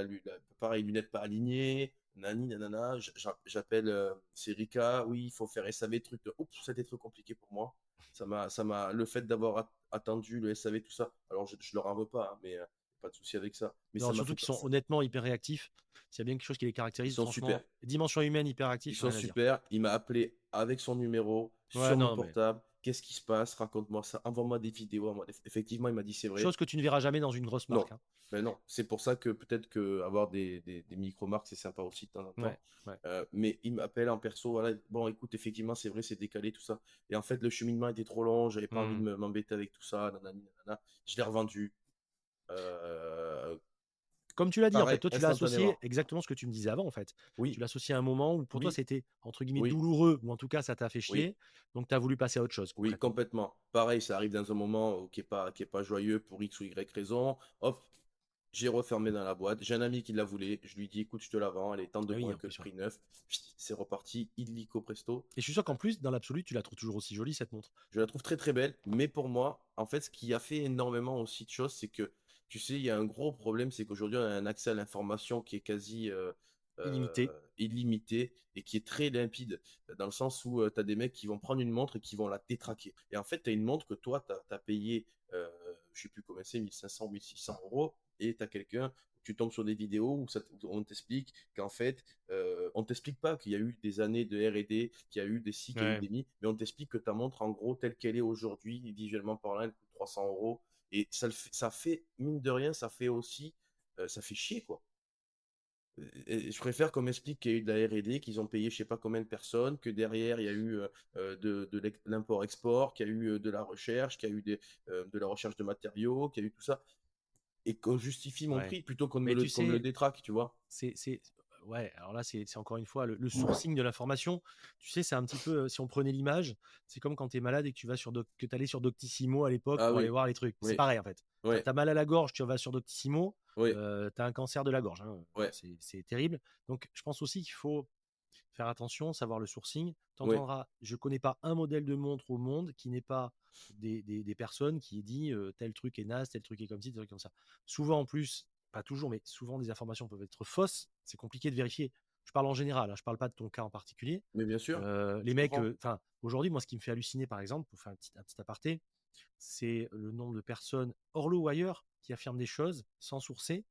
pareil, lunettes pas alignées, nani, nanana. J'appelle Serica, oui, il faut faire SAV, truc de. Oups, c'était trop compliqué pour moi. Le fait d'avoir attendu le SAV, tout ça. Alors, je leur en veux pas, hein, mais pas de souci avec ça. Mais Non, ça m'a surtout fait. qu'ils sont honnêtement hyper réactifs. S'il y a bien quelque chose qui les Ils caractérise, sont super. franchement, dimension humaine hyper Ils actif, sont rien à dire. super. Il m'a appelé avec son numéro Ouais, sur mon non, mais portable. Qu'est-ce qui se passe? Raconte-moi ça. Envoie-moi des vidéos. Effectivement, il m'a dit c'est vrai. chose que tu ne verras jamais dans une grosse Non. marque, hein. Ben non. C'est pour ça que peut-être que avoir des micro-marques, c'est sympa aussi de temps en Ouais, temps. ouais. Mais il m'appelle en perso. Voilà. Bon, écoute, effectivement, c'est vrai, c'est décalé, tout ça. Et en fait, le cheminement était trop long. J'avais pas envie de Hmm. m'embêter avec tout ça. Nanani, nanana. Je l'ai revendu. Euh, Comme tu l'as dit, en fait, pareil, toi, tu l'as associé instantanément. exactement ce que tu me disais avant, en fait. Tu Oui, l'as associé à un moment où pour toi, oui, c'était entre guillemets oui, douloureux, ou en tout cas, ça t'a fait oui. chier. Donc, tu as voulu passer à autre chose, Oui, concrètement. complètement. Pareil, ça arrive dans un moment qui est pas joyeux pour X ou Y raison. Hop, j'ai refermé dans la boîte. J'ai un ami qui la voulait. Je lui dis, écoute, je te la vends. Elle est tant de Ah oui, points en que le plus, ouais. prix neuf. Pfft, c'est reparti. Illico presto. Et je suis sûr qu'en plus, dans l'absolu, tu la trouves toujours aussi jolie, cette montre. Je la trouve très très belle. Mais pour moi, en fait, ce qui a fait énormément aussi de choses, c'est que, tu sais, il y a un gros problème, c'est qu'aujourd'hui, on a un accès à l'information qui est quasi Illimité. illimité et qui est très limpide, dans le sens où tu as des mecs qui vont prendre une montre et qui vont la détraquer. Et en fait, tu as une montre que toi, tu as payé, je sais plus combien c'est, 1500, 1600 euros, et tu as quelqu'un, tu tombes sur des vidéos où on t'explique qu'en fait, on t'explique pas qu'il y a eu des années de R&D, qu'il y a eu des ci, qu'il y a eu Ouais. des mi, mais on t'explique que ta montre, en gros, telle qu'elle est aujourd'hui, visuellement parlant, elle coûte 300 euros. Et ça fait, mine de rien, ça fait aussi, ça fait chier, quoi. Et je préfère qu'on m'explique qu'il y a eu de la R&D, qu'ils ont payé je sais pas combien de personnes, que derrière il y a eu de l'import-export, qu'il y a eu de la recherche, qu'il y a eu de la recherche de matériaux, qu'il y a eu tout ça, et qu'on justifie mon Ouais. prix plutôt Mais tu qu'on me le sais, détraque, tu vois. c'est ouais, alors là, c'est encore une fois le sourcing de l'information. Tu sais, c'est un petit peu, si on prenait l'image, c'est comme quand tu es malade et que tu vas que tu allais sur Doctissimo à l'époque Ah pour aller oui, voir les trucs. C'est oui, pareil, en fait. Tu ouais, as mal à la gorge, tu vas sur Doctissimo, ouais, tu as un cancer de la gorge, hein. ouais, C'est terrible. Donc, je pense aussi qu'il faut faire attention, savoir le sourcing. Tu ouais, entendras, je connais pas un modèle de montre au monde qui n'est pas des personnes qui dit tel truc est naze, tel truc est comme ci, tel truc comme ça. Souvent en plus, pas toujours, mais souvent des informations peuvent être fausses. C'est compliqué de vérifier. Je parle en général, hein, je parle pas de ton cas en particulier. mais bien sûr, Les je mecs, comprends. enfin, aujourd'hui, moi, ce qui me fait halluciner, par exemple, pour faire un petit aparté, c'est le nombre de personnes hors lot ou ailleurs qui affirment des choses sans sourcer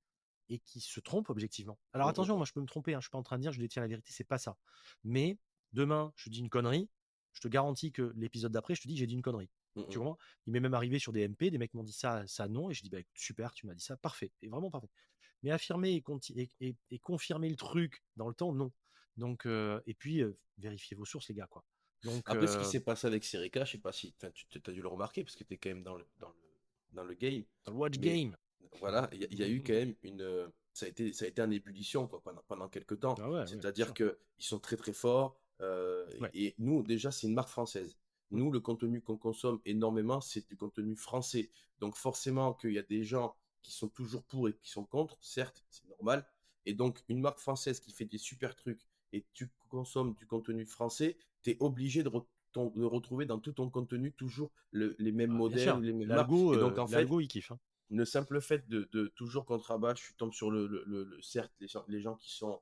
et qui se trompent objectivement. Alors Mm, attention, mm, moi je peux me tromper, hein, je suis pas en train de dire je détiens la vérité, c'est pas ça. Mais demain, je dis une connerie, je te garantis que l'épisode d'après, je te dis j'ai dit une connerie. Tu Mhm. comprends? Il m'est même arrivé sur des MP, des mecs m'ont dit ça non, et je dis bah écoute, super, tu m'as dit ça, parfait, et vraiment parfait. Mais affirmer et confirmer le truc dans le temps, non. Donc, et puis vérifiez vos sources, les gars, quoi. Donc, Après, ce qui s'est passé avec Serica, je sais pas si enfin, tu as dû le remarquer, parce que tu es quand même dans le game, dans le watch mais game. voilà, il y a eu quand même ça a été en ébullition quoi, pendant quelques temps. Ah ouais, ouais, bien C'est-à-dire sûr. qu'ils sont très très forts, Ouais. et nous, déjà, c'est une marque française. Mm. Nous, le contenu qu'on consomme énormément, c'est du contenu français. Donc forcément qu'il y a des gens qui sont toujours pour et qui sont contre, certes, c'est normal. Et donc, une marque française qui fait des super trucs et tu consommes du contenu français, tu es obligé de retrouver dans tout ton contenu toujours les mêmes Ah, bien modèles ou sûr. les mêmes marques. L'algo, Et donc, en fait, l'algo, il kiffe, hein. le simple fait de toujours contre-abattre, tu tombes sur certes, les gens qui sont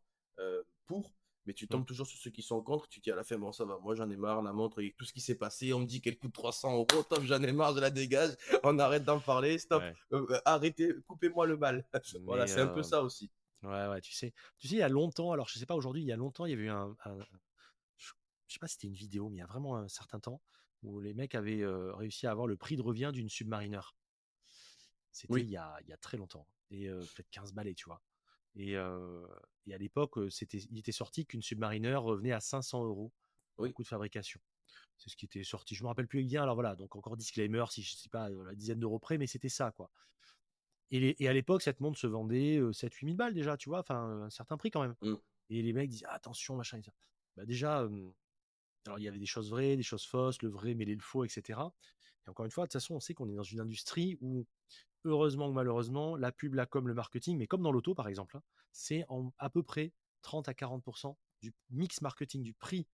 pour, mais tu Mm. tombes toujours sur ceux qui sont contre. Tu te dis à la fin, bon, ça va, moi j'en ai marre, la montre et tout ce qui s'est passé. On me dit qu'elle coûte 300 euros, top, j'en ai marre, je la dégage. On arrête d'en parler, stop, Ouais. arrêtez, coupez-moi le mal. Voilà, Mais c'est un peu ça aussi. ouais, ouais, tu sais, il y a longtemps, alors je sais pas aujourd'hui, il y a longtemps, il y avait eu je, je sais pas si c'était une vidéo, mais il y a vraiment un certain temps où les mecs avaient réussi à avoir le prix de revient d'une Submariner. C'était Oui, il y a très longtemps, et peut-être 15 balais, tu vois. Et, euh, et à l'époque, il était sorti qu'une Submariner revenait à 500 euros au oui. coût de fabrication. C'est ce qui était sorti. Je me rappelle plus bien. Alors voilà, donc encore disclaimer, si je ne sais pas la dizaine d'euros près, mais c'était ça, quoi. Et à l'époque, cette montre se vendait 7-8 000 balles déjà, tu vois, enfin un certain prix quand même. Mm, Et les mecs disent attention, machin, etc. Bah déjà, alors il y avait des choses vraies, des choses fausses, le vrai mêlé le faux, etc. Et encore une fois, de toute façon, on sait qu'on est dans une industrie où, heureusement ou malheureusement, la pub, la com, le marketing, mais comme dans l'auto par exemple, hein, c'est à peu près 30 à 40% du mix marketing, du prix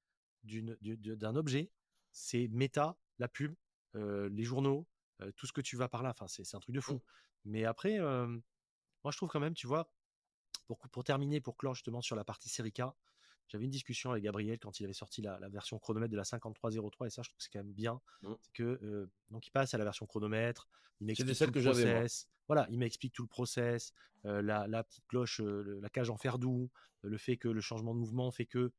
d'un objet, c'est méta, la pub, les journaux, tout ce que tu vas par là. Enfin, c'est un truc de mm, fou. Mais après, moi je trouve quand même, tu vois, pour terminer, pour clore justement sur la partie Serica, j'avais une discussion avec Gabriel quand il avait sorti la version chronomètre de la 5303, et ça, je trouve que c'est quand même bien. mm. C'est que donc il passe à la version chronomètre, il C'était m'explique tout celle le que j'avais, moi. process. Voilà, il m'explique tout le process, la petite cloche, la cage en fer doux, le fait que le changement de mouvement fait que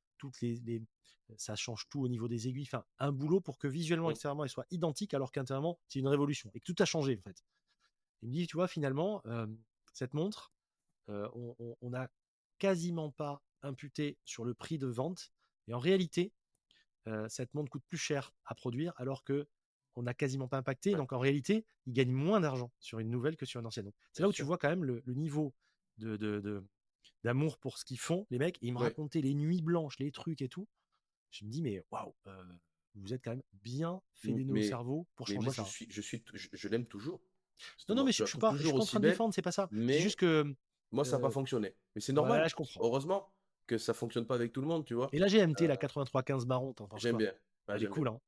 ça change tout au niveau des aiguilles. Enfin, un boulot pour que visuellement, Mm, extérieurement, elle soit identique, alors qu'intérieurement, c'est une révolution et que tout a changé en fait. Il me dit, tu vois, finalement, cette montre, on n'a quasiment pas imputé sur le prix de vente. Et en réalité, cette montre coûte plus cher à produire, alors que on n'a quasiment pas impacté. ouais, Donc en réalité, ils gagnent moins d'argent sur une nouvelle que sur une ancienne. Donc, c'est bien là où tu sûr. vois quand même le niveau de, de- de- d'amour pour ce qu'ils font, les mecs. Et ils me Oui. racontaient les nuits blanches, les trucs et tout. Je me dis, mais waouh, vous êtes quand même bien fait des nœuds au Mais, cerveau pour mais changer moi, ça, hein. je l'aime toujours. Cette Non, non, mais montre, je la trouve je suis toujours pas en aussi train de belle, défendre, c'est pas ça. C'est juste mais que, moi, ça n'a pas euh, fonctionné. Mais c'est ouais, normal. je comprends. Heureusement que ça fonctionne pas avec tout le monde, tu vois. Et la GMT, Euh, la 8315 marron, t'en penses J'aime quoi? bien. Ouais, Elle est j'aime bien. cool, hein?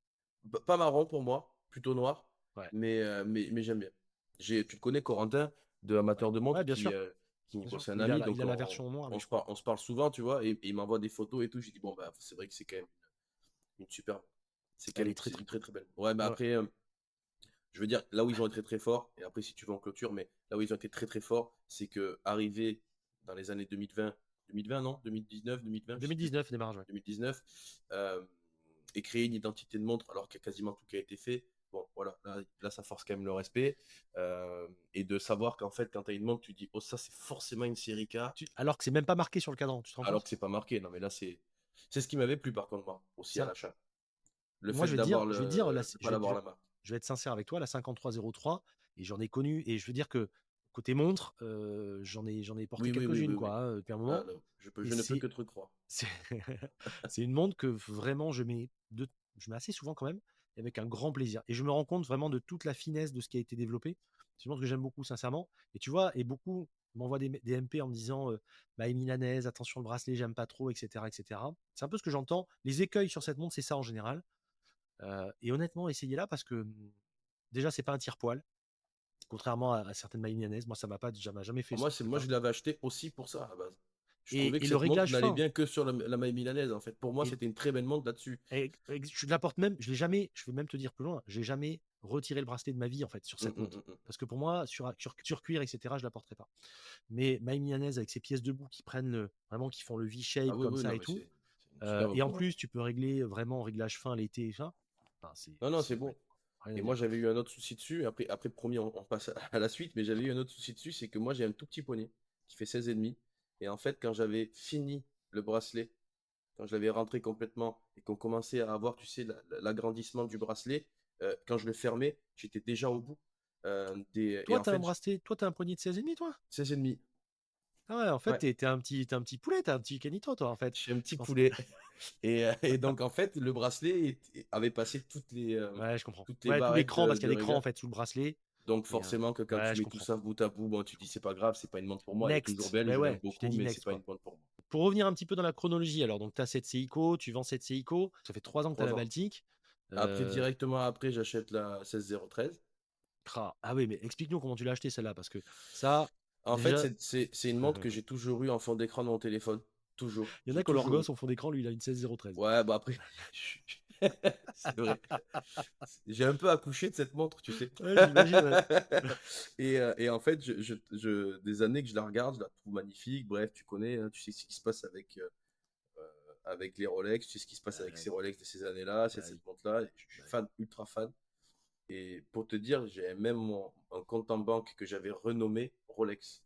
Pas marron pour moi, plutôt noir, Ouais, mais j'aime bien. Tu le connais, Corentin, de ouais. Amateur de Ouais, montres, bien sûr, qui bien bon, sûr. c'est un Il a ami, il donc a la version noire, lui, je crois. on se parle souvent, tu vois, et il m'envoie des photos et tout. J'ai dit, bon, bah, c'est vrai que c'est quand même une super montre. C'est quand Elle même est très, c'est très une très cool. très belle. Ouais, mais Ouais, ouais. après, je veux dire, là où ils ont été très très forts, et après si tu veux en clôture, mais là où ils ont été très très forts, c'est que arrivé dans les années 2020, 2020 non, 2019, 2020, je sais plus, 2019 démarrage, ouais. 2019, euh, et créer une identité de montre alors qu'il y a quasiment tout qui a été fait. Bon, voilà, là ça force quand même le respect, et de savoir qu'en fait, quand tu as une montre, tu dis, oh, ça c'est forcément une série K, Alors que c'est même pas marqué sur le cadran, tu te rends alors compte? que c'est pas marqué. Non, mais là, c'est ce qui m'avait plu par contre, moi, aussi à Ça, l'achat. Le moi, fait d'avoir je vais te dire, de pas l'avoir la marque. je vais être sincère avec toi, la 5303, et j'en ai connu, et je veux dire que côté montre, j'en ai porté Oui, oui, oui, oui, quelques-unes, oui. quoi, hein, depuis un Là, moment. là, Et je ne peux que te croire. c'est, c'est une montre que vraiment je mets assez souvent quand même, et avec un grand plaisir. Et je me rends compte vraiment de toute la finesse de ce qui a été développé. C'est une montre que j'aime beaucoup, sincèrement. Et tu vois, et beaucoup m'envoient des MP en me disant, bah, Milanaise, attention le bracelet, j'aime pas trop, etc., etc. C'est un peu ce que j'entends. Les écueils sur cette montre, c'est ça en général. Et honnêtement, essayez-la parce que déjà, c'est pas un tire-poil, contrairement à certaines mailles milanaises. Moi, ça m'a jamais fait ce Moi, truc-là. je l'avais acheté aussi pour ça, à la base. Je trouvais que Et le cette montre réglage n'allait fin. bien que sur la maille milanaise, en fait. Pour moi, Et, c'était une très belle montre là-dessus. je la porte même, je l'ai jamais, je vais même te dire plus loin, j'ai jamais retiré le bracelet de ma vie en fait sur Hum, cette hum, montre. hum, hum. Parce que pour moi, sur cuir, etc., je la porterai pas. Mais maille milanaise avec ses pièces debout qui prennent vraiment, qui font le Ah V-shape oui, comme oui, ça non, et mais tout. c'est une super Et en montre. plus, tu peux régler vraiment en réglage fin l'été et ça. Enfin, Non, non, c'est c'est ouais. beau. rien à Et moi, dire. j'avais eu un autre souci dessus. Après promis, on passe à la suite, mais j'avais eu un autre souci dessus, c'est que moi, j'ai un tout petit poignet qui fait 16 et demi. Et en fait, quand j'avais fini le bracelet, quand je l'avais rentré complètement et qu'on commençait à avoir, tu sais, l'agrandissement du bracelet, quand je le fermais, j'étais déjà au bout. Et Toi, en t'as un fait, bracelet, toi, t'as un poignet de 16,5, toi? 16 et demi. Ah ouais, en fait, Ouais, t'es un petit poulet, t'es un petit canito, toi, en fait. je suis un petit Je pense. poulet. Et donc, en fait, le bracelet avait passé Ouais, je comprends. toutes les Ouais, tout barrettes l'écran, parce qu'il y de a l'écran, en réglages. fait, sous le bracelet. Donc Et, forcément que quand ouais, tu je mets tout comprends. ça bout à bout, bon, tu dis c'est pas grave, c'est pas une montre pour moi, elle est toujours Next. belle, Mais je l'aime ouais, tu t'es beaucoup, dit mais c'est next, pas quoi. une montre pour moi. Pour revenir un petit peu dans la chronologie, alors, donc, t'as cette Seiko, tu vends cette Seiko. Ça fait 3 ans que t'as la 3 ans. Baltique. Après, Euh, directement après, j'achète la 16013. Ah oui, mais explique-nous comment tu l'as acheté, celle-là, parce que ça, En fait, déjà, c'est une montre que j'ai toujours eu en fond d'écran de mon téléphone. Toujours. il y en J'ai a qui ont leur toujours eu. gosse au fond d'écran, lui, il a une 16013. Ouais, bah après, c'est vrai. J'ai un peu accouché de cette montre, tu sais. Ouais, j'imagine, ouais. Et en fait, des années que je la regarde, je la trouve magnifique. Bref, tu connais, hein, tu sais ce qui se passe avec les Rolex, tu sais ce qui se passe avec Ouais, ces Rolex de ces années-là, bah cette oui, montre-là. Je suis bah oui. fan, ultra fan. Et pour te dire, j'ai même un compte en banque que j'avais renommé Rolex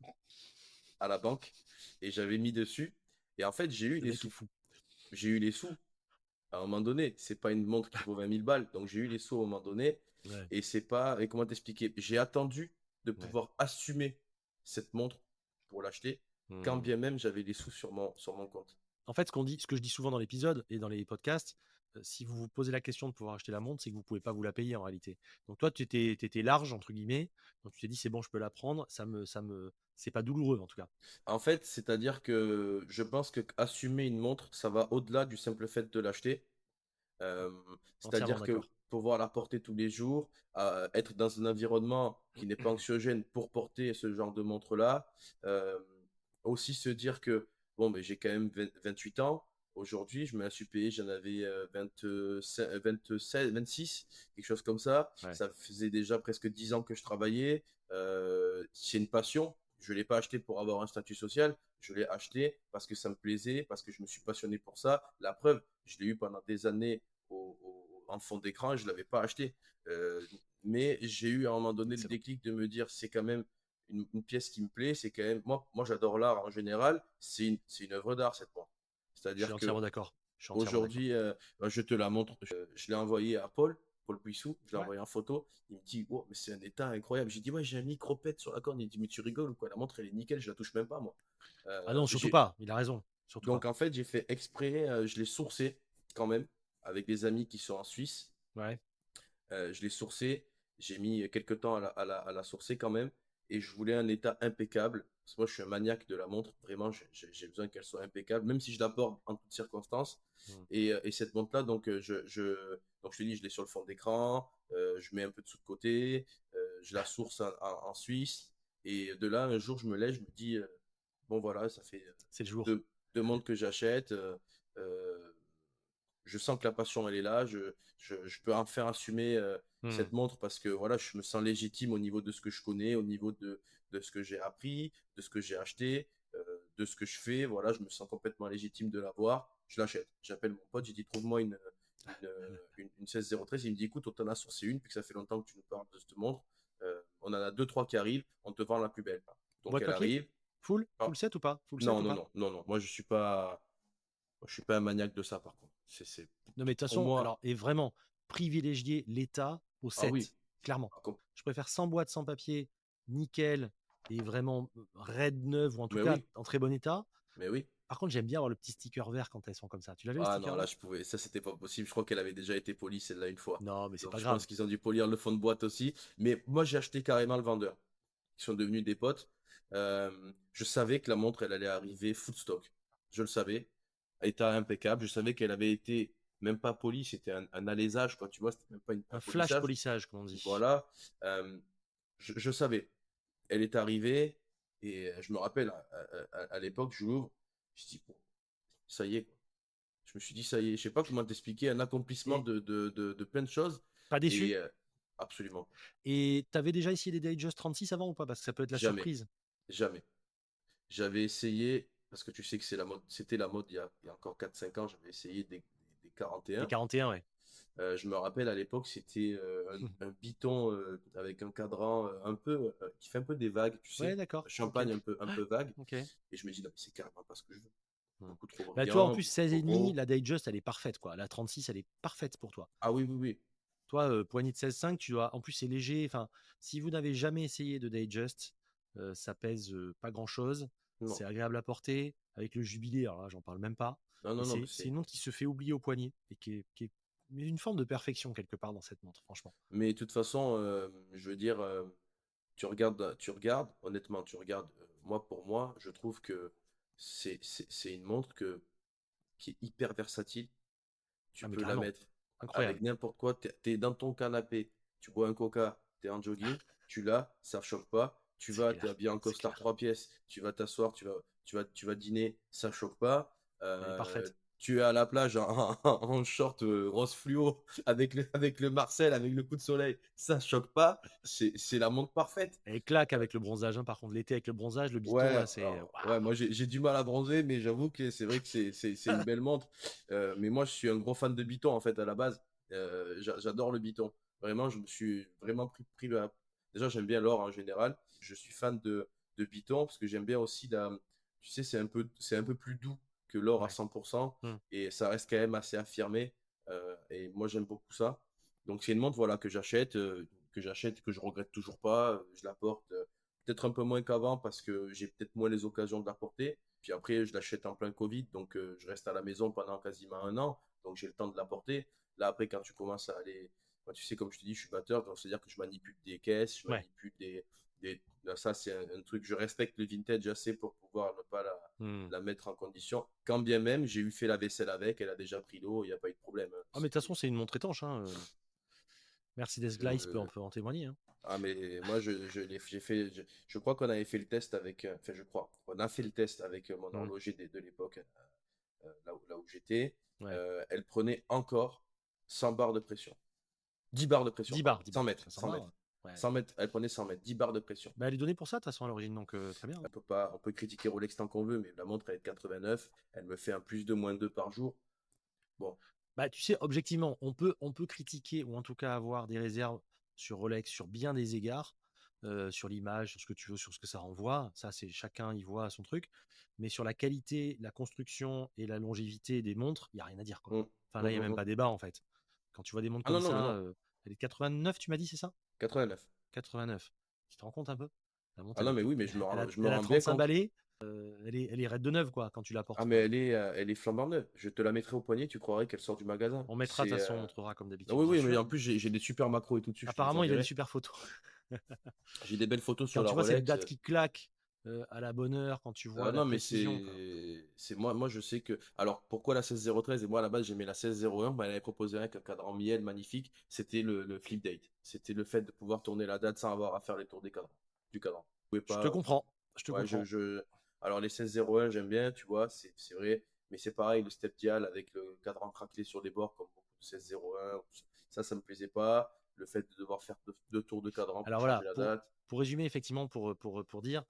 à la banque et j'avais mis dessus. Et en fait, j'ai eu Le les mec est sous. fou. J'ai eu les sous à un moment donné. C'est pas une montre qui vaut 20 000 balles. Donc j'ai eu les sous à un moment donné. Ouais, Et c'est pas. Et comment t'expliquer? J'ai attendu de ouais. pouvoir assumer cette montre pour l'acheter, quand Hmm. bien même j'avais les sous sur mon compte. En fait, ce que je dis souvent dans l'épisode et dans les podcasts, si vous vous posez la question de pouvoir acheter la montre, c'est que vous pouvez pas vous la payer en réalité. Donc toi, tu étais large entre guillemets, donc tu t'es dit c'est bon, je peux la prendre, c'est pas douloureux en tout cas. En fait, c'est-à-dire que je pense que assumer une montre, ça va au-delà du simple fait de l'acheter. Euh, Entièrement C'est-à-dire que d'accord. pouvoir la porter tous les jours, être dans un environnement qui n'est pas anxiogène pour porter ce genre de montre-là, euh, aussi se dire que bon, mais j'ai quand même 28 ans. Aujourd'hui, je me la suis payé, j'en avais 25, 26, 26, quelque chose comme ça. Ouais. Ça faisait déjà presque 10 ans que je travaillais. C'est une passion. Je ne l'ai pas acheté pour avoir un statut social. Je l'ai acheté parce que ça me plaisait, parce que je me suis passionné pour ça. La preuve, je l'ai eu pendant des années en fond d'écran et je ne l'avais pas acheté. Euh, mais j'ai eu à un moment donné le Excellent. déclic de me dire c'est quand même une pièce qui me plaît. C'est quand même moi j'adore l'art en général. C'est une œuvre d'art cette montre. Je suis C'est-à-dire que entièrement d'accord. Je suis entièrement d'accord. aujourd'hui, je te la montre. Je l'ai envoyé à Paul Puissou. Je l'ai Ouais. envoyé en photo. Il me dit oh mais c'est un état incroyable. J'ai dit ouais j'ai un micro-pète sur la corne. Il dit mais tu rigoles ou quoi? La montre elle est nickel. Je la touche même pas moi. Ah non, surtout J'ai pas. Il a raison. Surtout donc pas. en fait, j'ai fait exprès, je l'ai sourcé quand même avec des amis qui sont en Suisse. Ouais. Je l'ai sourcé, j'ai mis quelques temps à la sourcer quand même, et je voulais un état impeccable. Parce que moi, je suis un maniaque de la montre, vraiment, j'ai besoin qu'elle soit impeccable, même si je la porte en toutes circonstances. Hmm. Et cette montre-là, donc, donc je te dis, je l'ai sur le fond d'écran, je mets un peu de sous de côté, je la source en Suisse, et de là, un jour, je me lève, je me dis, bon voilà, ça fait C'est le jour. deux montres que j'achète. Euh, je sens que la passion, elle est là. Je peux enfin assumer Hmm. cette montre parce que voilà, je me sens légitime au niveau de ce que je connais, au niveau de ce que j'ai appris, de ce que j'ai acheté, de ce que je fais. Voilà, je me sens complètement légitime de l'avoir. Je l'achète. J'appelle mon pote, j'ai dit trouve-moi une, une 1603. Il me dit écoute, on t'en a sourcé une, puis que ça fait longtemps que tu nous parles de cette montre. On en a deux, trois qui arrivent, on te vend la plus belle. Donc Boîte elle papier? arrive. Full? Ah, Full set ou pas? Full set non, ou non, pas? non, non, non. Moi, je suis pas un maniaque de ça, par contre. Non, mais de toute Pour façon, moi, alors, et vraiment, privilégier l'État au ah oui, 7, clairement. ah, com- Je préfère sans boîte, sans papier, nickel, et vraiment raide neuve, ou en tout mais cas oui, en très bon état. mais oui. Par contre, j'aime bien avoir le petit sticker vert quand elles sont comme ça. Tu l'avais le Ah sticker non, là, vert? je pouvais. Ça, c'était pas possible. Je crois qu'elle avait déjà été polie, celle-là, une fois. Non, mais c'est Donc, pas je pense grave. qu'ils ont dû polir le fond de boîte aussi. Mais moi, j'ai acheté carrément le vendeur. Ils sont devenus des potes. Je savais que la montre, elle allait arriver full stock. Je le savais. État impeccable. Je savais qu'elle avait été même pas polie. C'était un alésage, quoi. Tu vois, c'était même pas un Un flash polissage. polissage, comme on dit. Voilà. Euh, je savais. Elle est arrivée. Et je me rappelle, à l'époque, je l'ouvre. Je dis, bon, ça y est, quoi. Je me suis dit, ça y est, je sais pas comment t'expliquer, un accomplissement Et de plein de choses. pas Et déçu? absolument, Et t'avais déjà essayé des Datejust 36 avant ou pas? Parce que ça peut être la jamais, surprise. jamais. J'avais essayé, parce que tu sais que c'est la mode, c'était la mode il y a encore 4 5 ans, j'avais essayé des Des 41. 41, ouais. Je me rappelle à l'époque, c'était un Biton avec un cadran qui fait un peu des vagues, tu Ouais, sais, d'accord. Ok. champagne un peu vague. Ok. Et je me dis, non, mais c'est carrément pas ce que je veux. Hmm. Beaucoup trop Bah, tu vois, en brillant, plus, beaucoup 16 trop et demi, gros. la Datejust, elle est parfaite, quoi. La 36, elle est parfaite pour toi. Ah oui, oui, oui. Toi, poignée de 16,5, tu dois. En plus, c'est léger. Enfin, si vous n'avez jamais essayé de Datejust, ça pèse pas grand-chose. Non, C'est agréable à porter. Avec le jubilé, alors là, j'en parle même pas. non, Et non, non, mais c'est une montre qui se fait oublier au poignet et qui est une forme de perfection quelque part dans cette montre, franchement. Mais de toute façon, je veux dire, honnêtement, tu regardes, moi pour moi, je trouve que c'est une montre qui est hyper versatile. Tu Ah, mais peux la carrément. mettre avec Incroyable. n'importe quoi. T'es dans ton canapé, tu bois un coca, t'es en jogging, tu l'as, ça ne choque pas. C'est T'es clair. habillé en C'est costard clair. 3 pièces, tu vas t'asseoir, tu vas dîner, ça choque pas. Elle est parfaite. Tu es à la plage en short rose fluo avec le Marcel, avec le coup de soleil, ça choque pas. C'est la montre parfaite. Elle claque avec le bronzage, hein. Par contre, l'été avec le bronzage, le biton, Ouais, là, c'est. alors, ouais, Waouh. moi j'ai du mal à bronzer, mais j'avoue que c'est vrai que c'est une belle montre. Mais moi je suis un gros fan de Biton en fait à la base. J'adore le Biton. Vraiment, je me suis vraiment pris Déjà, j'aime bien l'or en général. Je suis fan de Biton parce que j'aime bien aussi Tu sais, c'est un peu plus doux que l'or à Ouais. 100% Hmm. et ça reste quand même assez affirmé. Et moi j'aime beaucoup ça. Donc c'est une montre voilà, que je regrette toujours pas. Je la porte. Peut-être un peu moins qu'avant parce que j'ai peut-être moins les occasions de la porter. Puis après, je l'achète en plein Covid, donc je reste à la maison pendant quasiment un an, donc j'ai le temps de la porter. Là, après, quand tu commences à aller, moi, tu sais, comme je te dis, je suis batteur, donc c'est-à-dire que je manipule des caisses, je Ouais. manipule Là, ça, c'est un truc, je respecte le vintage assez pour pouvoir ne pas Hmm. la mettre en condition. Quand bien même, j'ai eu fait la vaisselle avec, elle a déjà pris l'eau, il n'y a pas eu de problème, hein. Ah, mais de toute façon, c'est une montre étanche, hein. Mercedes Glice Je, peut en témoigner, hein. Ah, mais moi, j'ai fait, je crois qu'on avait fait le test avec, enfin, je crois, on a fait le test avec mon Hmm. horloger de l'époque, là où j'étais. Ouais. Elle prenait encore 100 barres de pression. 10 barres de pression, 10 pardon. bars, 10 100 bars. mètres, 500 100 bars. mètres. Ouais. 100 mètres, elle prenait 100 mètres, 10 barres de pression. Bah, elle est donnée pour ça, de toute façon, à l'origine, donc très bien, hein. On peut critiquer Rolex tant qu'on veut, mais la montre, elle est de 89, elle me fait un plus de moins 2 par jour. Bon, Bah, tu sais, objectivement, on peut critiquer ou en tout cas avoir des réserves sur Rolex sur bien des égards, sur l'image, sur ce que tu veux, sur ce que ça renvoie. Ça, c'est chacun y voit son truc. Mais sur la qualité, la construction et la longévité des montres, il n'y a rien à dire, quoi. hum, Enfin, là, il n'y a même hum. pas débat, en fait. Quand tu vois des montres Ah comme non, non, mais ça, non, elle est de 89, tu m'as dit, c'est ça? 89. 89. Tu te rends compte un peu? La montre, Ah elle a, non, mais oui, mais je me elle a, rends, je me elle a rends bien 35 compte. balais. Elle est raide de neuf, quoi, quand tu la Ah, portes, mais quoi. elle est flambant neuve. Je te la mettrai au poignet, tu croirais qu'elle sort du magasin. On mettra, de toute façon, on montrera comme Ah d'habitude, oui, bien oui, mais sûr. en plus, j'ai des super macros et tout dessus, je te les Apparemment, il a des enverrai. super photos. J'ai des belles photos sur Quand la tu vois cette Rolex. date qui claque à la bonne heure, quand tu vois la Non, mais précision, enfin, c'est moi, je sais que. Alors, pourquoi la 16013? Et moi, à la base, j'aimais la 1601. Elle avait proposé avec un cadran miel magnifique. C'était le flip date. C'était le fait de pouvoir tourner la date sans avoir à faire les tours du cadran. Vous pouvez je te pas. comprends. Je te Ouais, comprends. Alors, les 1601, j'aime bien, tu vois, c'est vrai. Mais c'est pareil, le step dial avec le cadran craquelé sur les bords, comme beaucoup de 1601. Ça me plaisait pas. Le fait de devoir faire deux tours de cadran Alors pour changer voilà, la pour, date. pour résumer, effectivement, pour dire,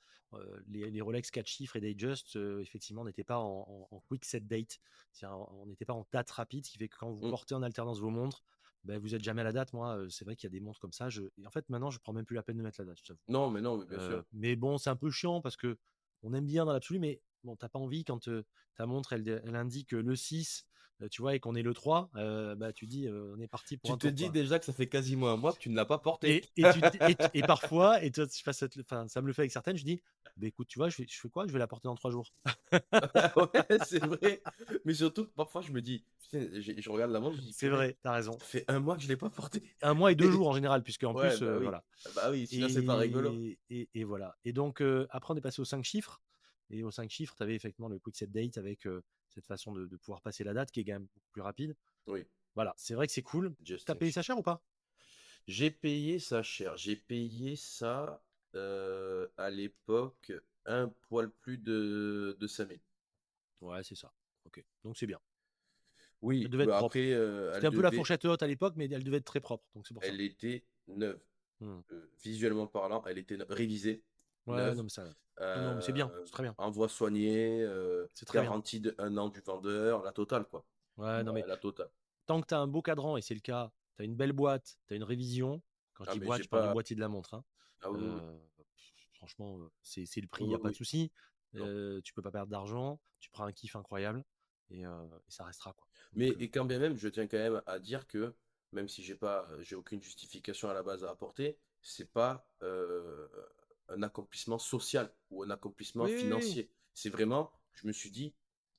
les Rolex 4 chiffres et Datejust, effectivement, n'étaient pas en quick set date. C'est-à-dire, on n'était pas en date rapide, ce qui fait que quand vous Hmm. portez en alternance vos montres, ben, vous n'êtes jamais à la date. Moi, c'est vrai qu'il y a des montres comme ça. Et en fait, maintenant, je prends même plus la peine de mettre la date, je t'avoue. Non, mais non, mais bien sûr. Mais bon, c'est un peu chiant parce que on aime bien dans l'absolu, mais bon, t'as pas envie quand ta montre elle indique le 6, tu vois, et qu'on est le 3, bah tu dis on est parti pour Tu un te tour, dis quoi. déjà que ça fait quasiment un mois que tu ne l'as pas porté. Et parfois, et toi, enfin, ça me le fait avec certaines, je dis, bah écoute, tu vois, je fais quoi? Je vais la porter dans 3 jours. Ouais, c'est vrai. Mais surtout, que parfois, je me dis, putain, je regarde la montre, je dis, C'est purée, vrai, t'as raison. ça fait un mois que je l'ai pas porté. 1 mois et 2 jours en général, puisque en Ouais, plus, bah oui. voilà. Bah oui, sinon c'est pas rigolo. Et voilà. Et donc, après, on est passé aux 5 chiffres. Et aux 5 chiffres, tu avais effectivement le quick set date avec cette façon de pouvoir passer la date qui est quand même beaucoup plus rapide. Oui, Voilà, c'est vrai que c'est cool. just T'as think payé ça shift. cher ou pas? J'ai payé ça cher. J'ai payé ça à l'époque un poil plus de 5000. Ouais, c'est ça. Ok, donc c'est bien. Elle Oui, devait être bah propre. après, C'était un peu la fourchette haute à l'époque, mais elle devait être très propre, donc c'est pour ça. elle était neuve. Hmm. Visuellement parlant, elle était révisée, Ouais, neuve. non, mais ça. Non, non, mais c'est bien, Euh, c'est très bien. Envoi soigné, C'est très bien. garantie de 1 an du vendeur, la totale quoi. Ouais, non, mais La totale. tant que tu as un beau cadran, et c'est le cas, tu as une belle boîte, tu as une révision. Quand je Ah, dis mais boîte, j'ai je parle du pas. boîtier de la montre, hein. Ah oui, oui, Euh, Franchement, c'est le prix, oui, il n'y oui, a pas de oui, souci. non. Tu peux pas perdre d'argent, tu prends un kiff incroyable et ça restera, quoi. Mais Donc, et quand bien même, je tiens quand même à dire que même si j'ai aucune justification à la base à apporter, c'est pas un accomplissement social ou un accomplissement oui, oui, oui. financier. C'est vraiment, je me suis dit,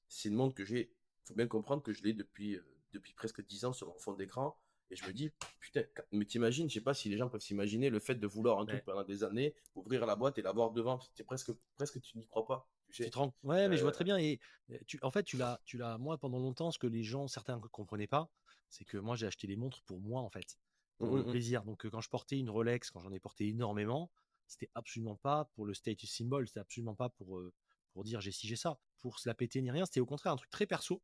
c'est une montre que j'ai. Faut bien comprendre que je l'ai depuis presque 10 ans sur mon fond d'écran. Et je me dis, putain, mais t'imagines, je sais pas si les gens peuvent s'imaginer le fait de vouloir un truc Mais pendant des années, ouvrir la boîte et l'avoir devant. C'est presque, tu n'y crois pas, tu tu sais. te rends... Ouais, mais je vois Euh, très bien. Et en fait, moi, pendant longtemps, ce que les gens, certains ne comprenaient pas, c'est que moi, j'ai acheté les montres pour moi, en fait, hum, pour hum, le hum. plaisir. Donc, quand je portais une Rolex, quand j'en ai porté énormément, c'était absolument pas pour le status symbol, c'était absolument pas pour dire j'ai ci, j'ai ça, pour se la péter ni rien. C'était au contraire un truc très perso.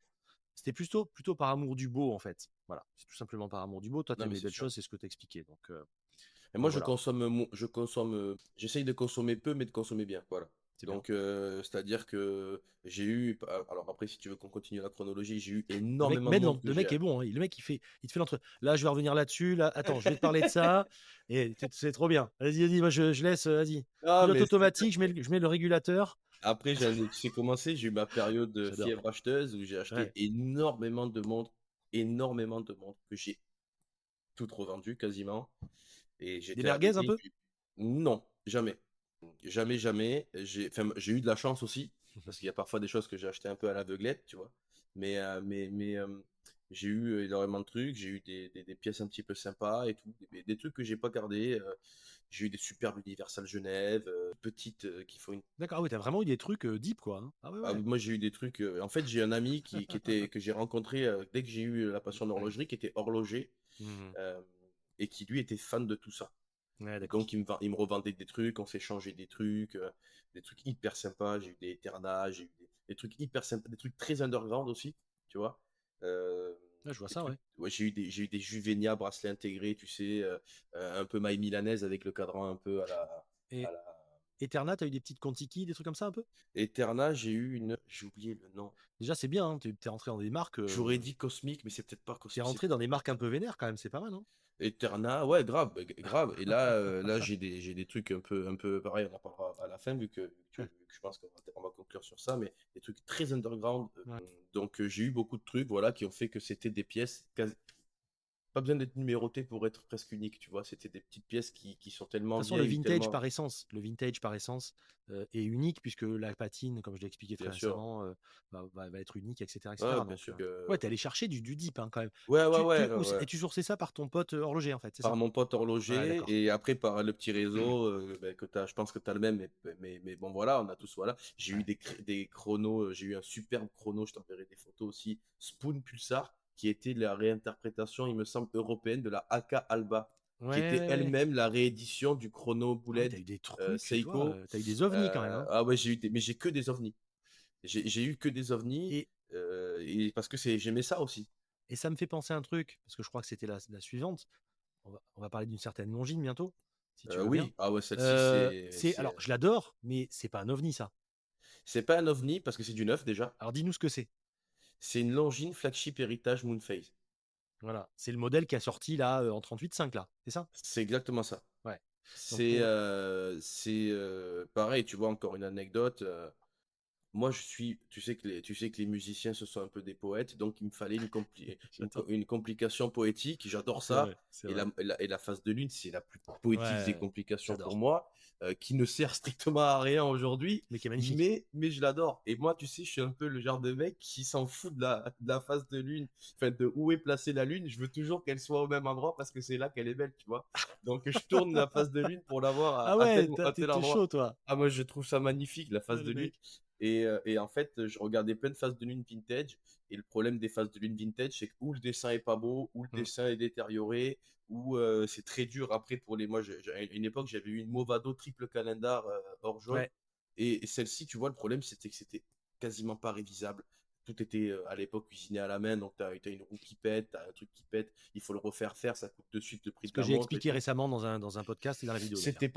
C'était plutôt par amour du beau, en fait. Voilà, c'est tout simplement par amour du beau. Toi, tu Non, aimes mais les c'est belles sûr. choses, c'est ce que tu expliquais. Et moi, Donc voilà, j'essaye de consommer peu, mais de consommer bien. Voilà. c'est bien. Donc, c'est-à-dire que j'ai eu, alors après, si tu veux qu'on continue la chronologie, j'ai eu Le mec, énormément de mais non, montres que le j'ai. mec est bon, hein. Le mec, il te fait l'entre. Là, je vais revenir là-dessus. Là, attends, je vais te parler de ça. Et c'est trop bien. Vas-y, moi, je laisse. Vas-y. Ah, Pilote mais automatique, je mets le régulateur. après, tu sais comment c'est, j'ai eu ma période de J'adore. fièvre acheteuse où j'ai acheté Ouais. énormément de montres que j'ai toutes revendues quasiment. Et Des j'étais merguez un arrêté. peu? Non, jamais. Jamais, jamais. J'ai eu de la chance aussi, parce qu'il y a parfois des choses que j'ai achetées un peu à l'aveuglette, tu vois. Mais j'ai eu énormément de trucs, j'ai eu des pièces un petit peu sympas et tout, des trucs que j'ai pas gardés. J'ai eu des superbes Universal Genève, petites qui font une. D'accord. Ah oui, t'as vraiment eu des trucs deep, quoi, hein. Ah ouais, Ah, ouais. moi j'ai eu des trucs. En fait, j'ai un ami que j'ai rencontré dès que j'ai eu la passion d'horlogerie, qui était horloger Mhm. euh, et qui lui était fan de tout ça. Ouais, Et d'accord. donc, il me revendait des trucs, on s'est changé des trucs hyper sympas. J'ai eu des Eterna, j'ai eu des trucs hyper sympas, des trucs très underground aussi, tu vois. Euh, Ouais, je vois des ça, trucs, ouais. ouais, j'ai eu des Juvenia bracelets intégrés, tu sais, un peu maille milanaise avec le cadran un peu à Et la Eterna, t'as eu des petites Contiki, des trucs comme ça un peu? Eterna. J'ai oublié le nom. Déjà, c'est bien, hein. T'es rentré dans des marques. J'aurais dit cosmique, mais c'est peut-être pas T'es cosmique. rentré dans des marques un peu vénères, quand même. C'est pas mal, hein. Eterna, ouais, grave, grave. Et là, j'ai des trucs un peu pareil, on en parlera à la fin, vu que je pense qu'on va conclure sur ça, mais des trucs très underground. Ouais. Donc, j'ai eu beaucoup de trucs, voilà, qui ont fait que c'était des pièces, pas besoin d'être numérotées pour être presque uniques, tu vois. C'était des petites pièces qui sont tellement De toute façon, vieilles, tellement, le vintage par essence est unique puisque la patine, comme je l'ai expliqué bien très sûr. récemment, va être unique, etc., Ouais, etc. bien Donc, sûr que. ouais, t'es allé chercher du deep, hein, quand même. Ouais, ouais, ouais, ouais, ouais. Et tu sourçais ça par ton pote horloger, en fait, c'est Par ça? mon pote Ouais, d'accord. horloger et après par le petit réseau ben, je pense que tu as le même, mais bon voilà, on a tous, voilà. J'ai eu Ouais. des chronos, j'ai eu un superbe chrono, je t'enverrai des photos aussi, Spoon Pulsar, qui était la réinterprétation, il me semble, européenne de la AK Alba, qui Ouais, était ouais, ouais. elle-même la réédition du chrono Ah ouais, t'as Bouled eu des trucs, tu vois, Seiko. t'as eu des ovnis quand même, hein. Ah ouais, mais j'ai que des ovnis. J'ai eu que des ovnis Et, et parce que j'aimais ça aussi. et ça me fait penser à un truc, parce que je crois que c'était la suivante. On va parler d'une certaine Longines bientôt, si tu veux bien. Oui, ah ouais, celle-ci, c'est. Alors, je l'adore, mais c'est pas un ovni, ça. C'est pas un ovni parce que c'est du neuf déjà. Alors, dis-nous ce que c'est. C'est une Longines flagship héritage Moonphase. Voilà, c'est le modèle qui a sorti là en 38.5 là, c'est ça? C'est exactement ça. Ouais. Donc pour C'est pareil, tu vois, encore une anecdote. Moi, tu sais que les musiciens, ce sont un peu des poètes, donc il me fallait j'adore. une complication poétique. J'adore C'est ça. vrai, c'est vrai. Et la phase de lune, c'est la plus poétique des Ouais, complications pour j'adore. moi, qui ne sert strictement à rien aujourd'hui, Mais qui est magnifique. mais je l'adore. Et moi, tu sais, je suis un peu le genre de mec qui s'en fout de la phase de lune, enfin, de où est placée la lune. Je veux toujours qu'elle soit au même endroit parce que c'est là qu'elle est belle, tu vois. Donc, je tourne la phase de lune pour l'avoir Ah ouais, à tel t'es chaud endroit. toi. Ah, moi, je trouve ça magnifique, la Ouais, phase de le lune. mec. Et en fait, je regardais plein de phases de lune vintage. Et le problème des phases de lune vintage, c'est que ou le dessin est pas beau, ou le Mm. dessin est détérioré, ou c'est très dur après pour les. Moi, à une époque, j'avais eu une Movado triple calendar hors jaune. Ouais. Et celle-ci, tu vois, le problème, c'était que c'était quasiment pas révisable. Tout était à l'époque cuisiné à la main, donc tu as une roue qui pète, tu as un truc qui pète, il faut le refaire faire, ça coûte de suite le prix Ce de que la j'ai montre et expliqué tout. récemment dans un podcast et dans la vidéo d'ailleurs.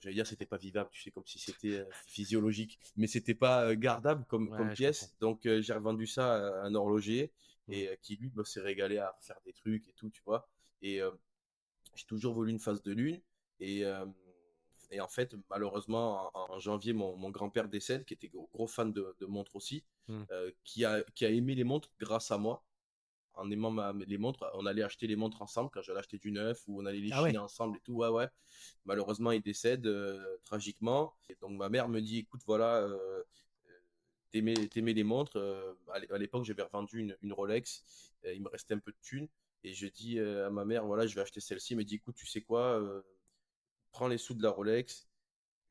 J'allais dire c'était pas vivable, tu sais, comme si c'était physiologique, mais c'était pas gardable comme Ouais, je comprends. pièce. Donc j'ai revendu ça à un horloger Mm. et qui lui s'est régalé à faire des trucs et tout, tu vois. Et j'ai toujours voulu une phase de lune. Et, euh, et en fait, malheureusement, en janvier, mon grand-père décède, qui était gros fan de montres aussi, Mm. qui a aimé les montres grâce à moi. En aimant les montres, on allait acheter les montres ensemble quand j'allais acheter du neuf ou on allait les Ah chiner ouais. ensemble et tout. Ouais, ouais. Malheureusement, il décède tragiquement. Et donc ma mère me dit, écoute, voilà, t'aimais les montres. À l'époque, j'avais revendu une Rolex. Il me restait un peu de thunes. Et je dis à ma mère, voilà, je vais acheter celle-ci. Elle me dit, écoute, tu sais quoi, prends les sous de la Rolex,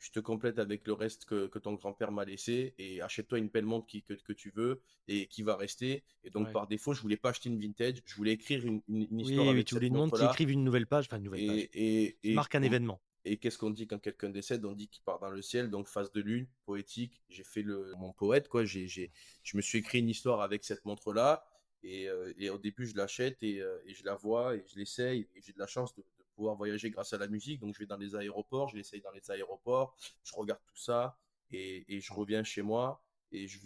je te complète avec le reste que ton grand-père m'a laissé et achète-toi une belle montre que tu veux et qui va rester. Et donc, Ouais. par défaut, je voulais pas acheter une vintage, je voulais écrire une histoire Oui, oui, avec tu voulais cette une montre qui montre-là. écrive une nouvelle page, enfin une nouvelle page, Et, et, qui et, marque un événement. et qu'est-ce qu'on dit quand quelqu'un décède? On dit qu'il part dans le ciel, donc phase de lune, poétique. J'ai fait mon poète, quoi. Je me suis écrit une histoire avec cette montre-là. Et au début, je l'achète et je la vois et je l'essaye. Et j'ai de la chance de pouvoir voyager grâce à la musique. Donc, je vais dans les aéroports, je l'essaye dans les aéroports, je regarde tout ça et je Mm. reviens chez moi je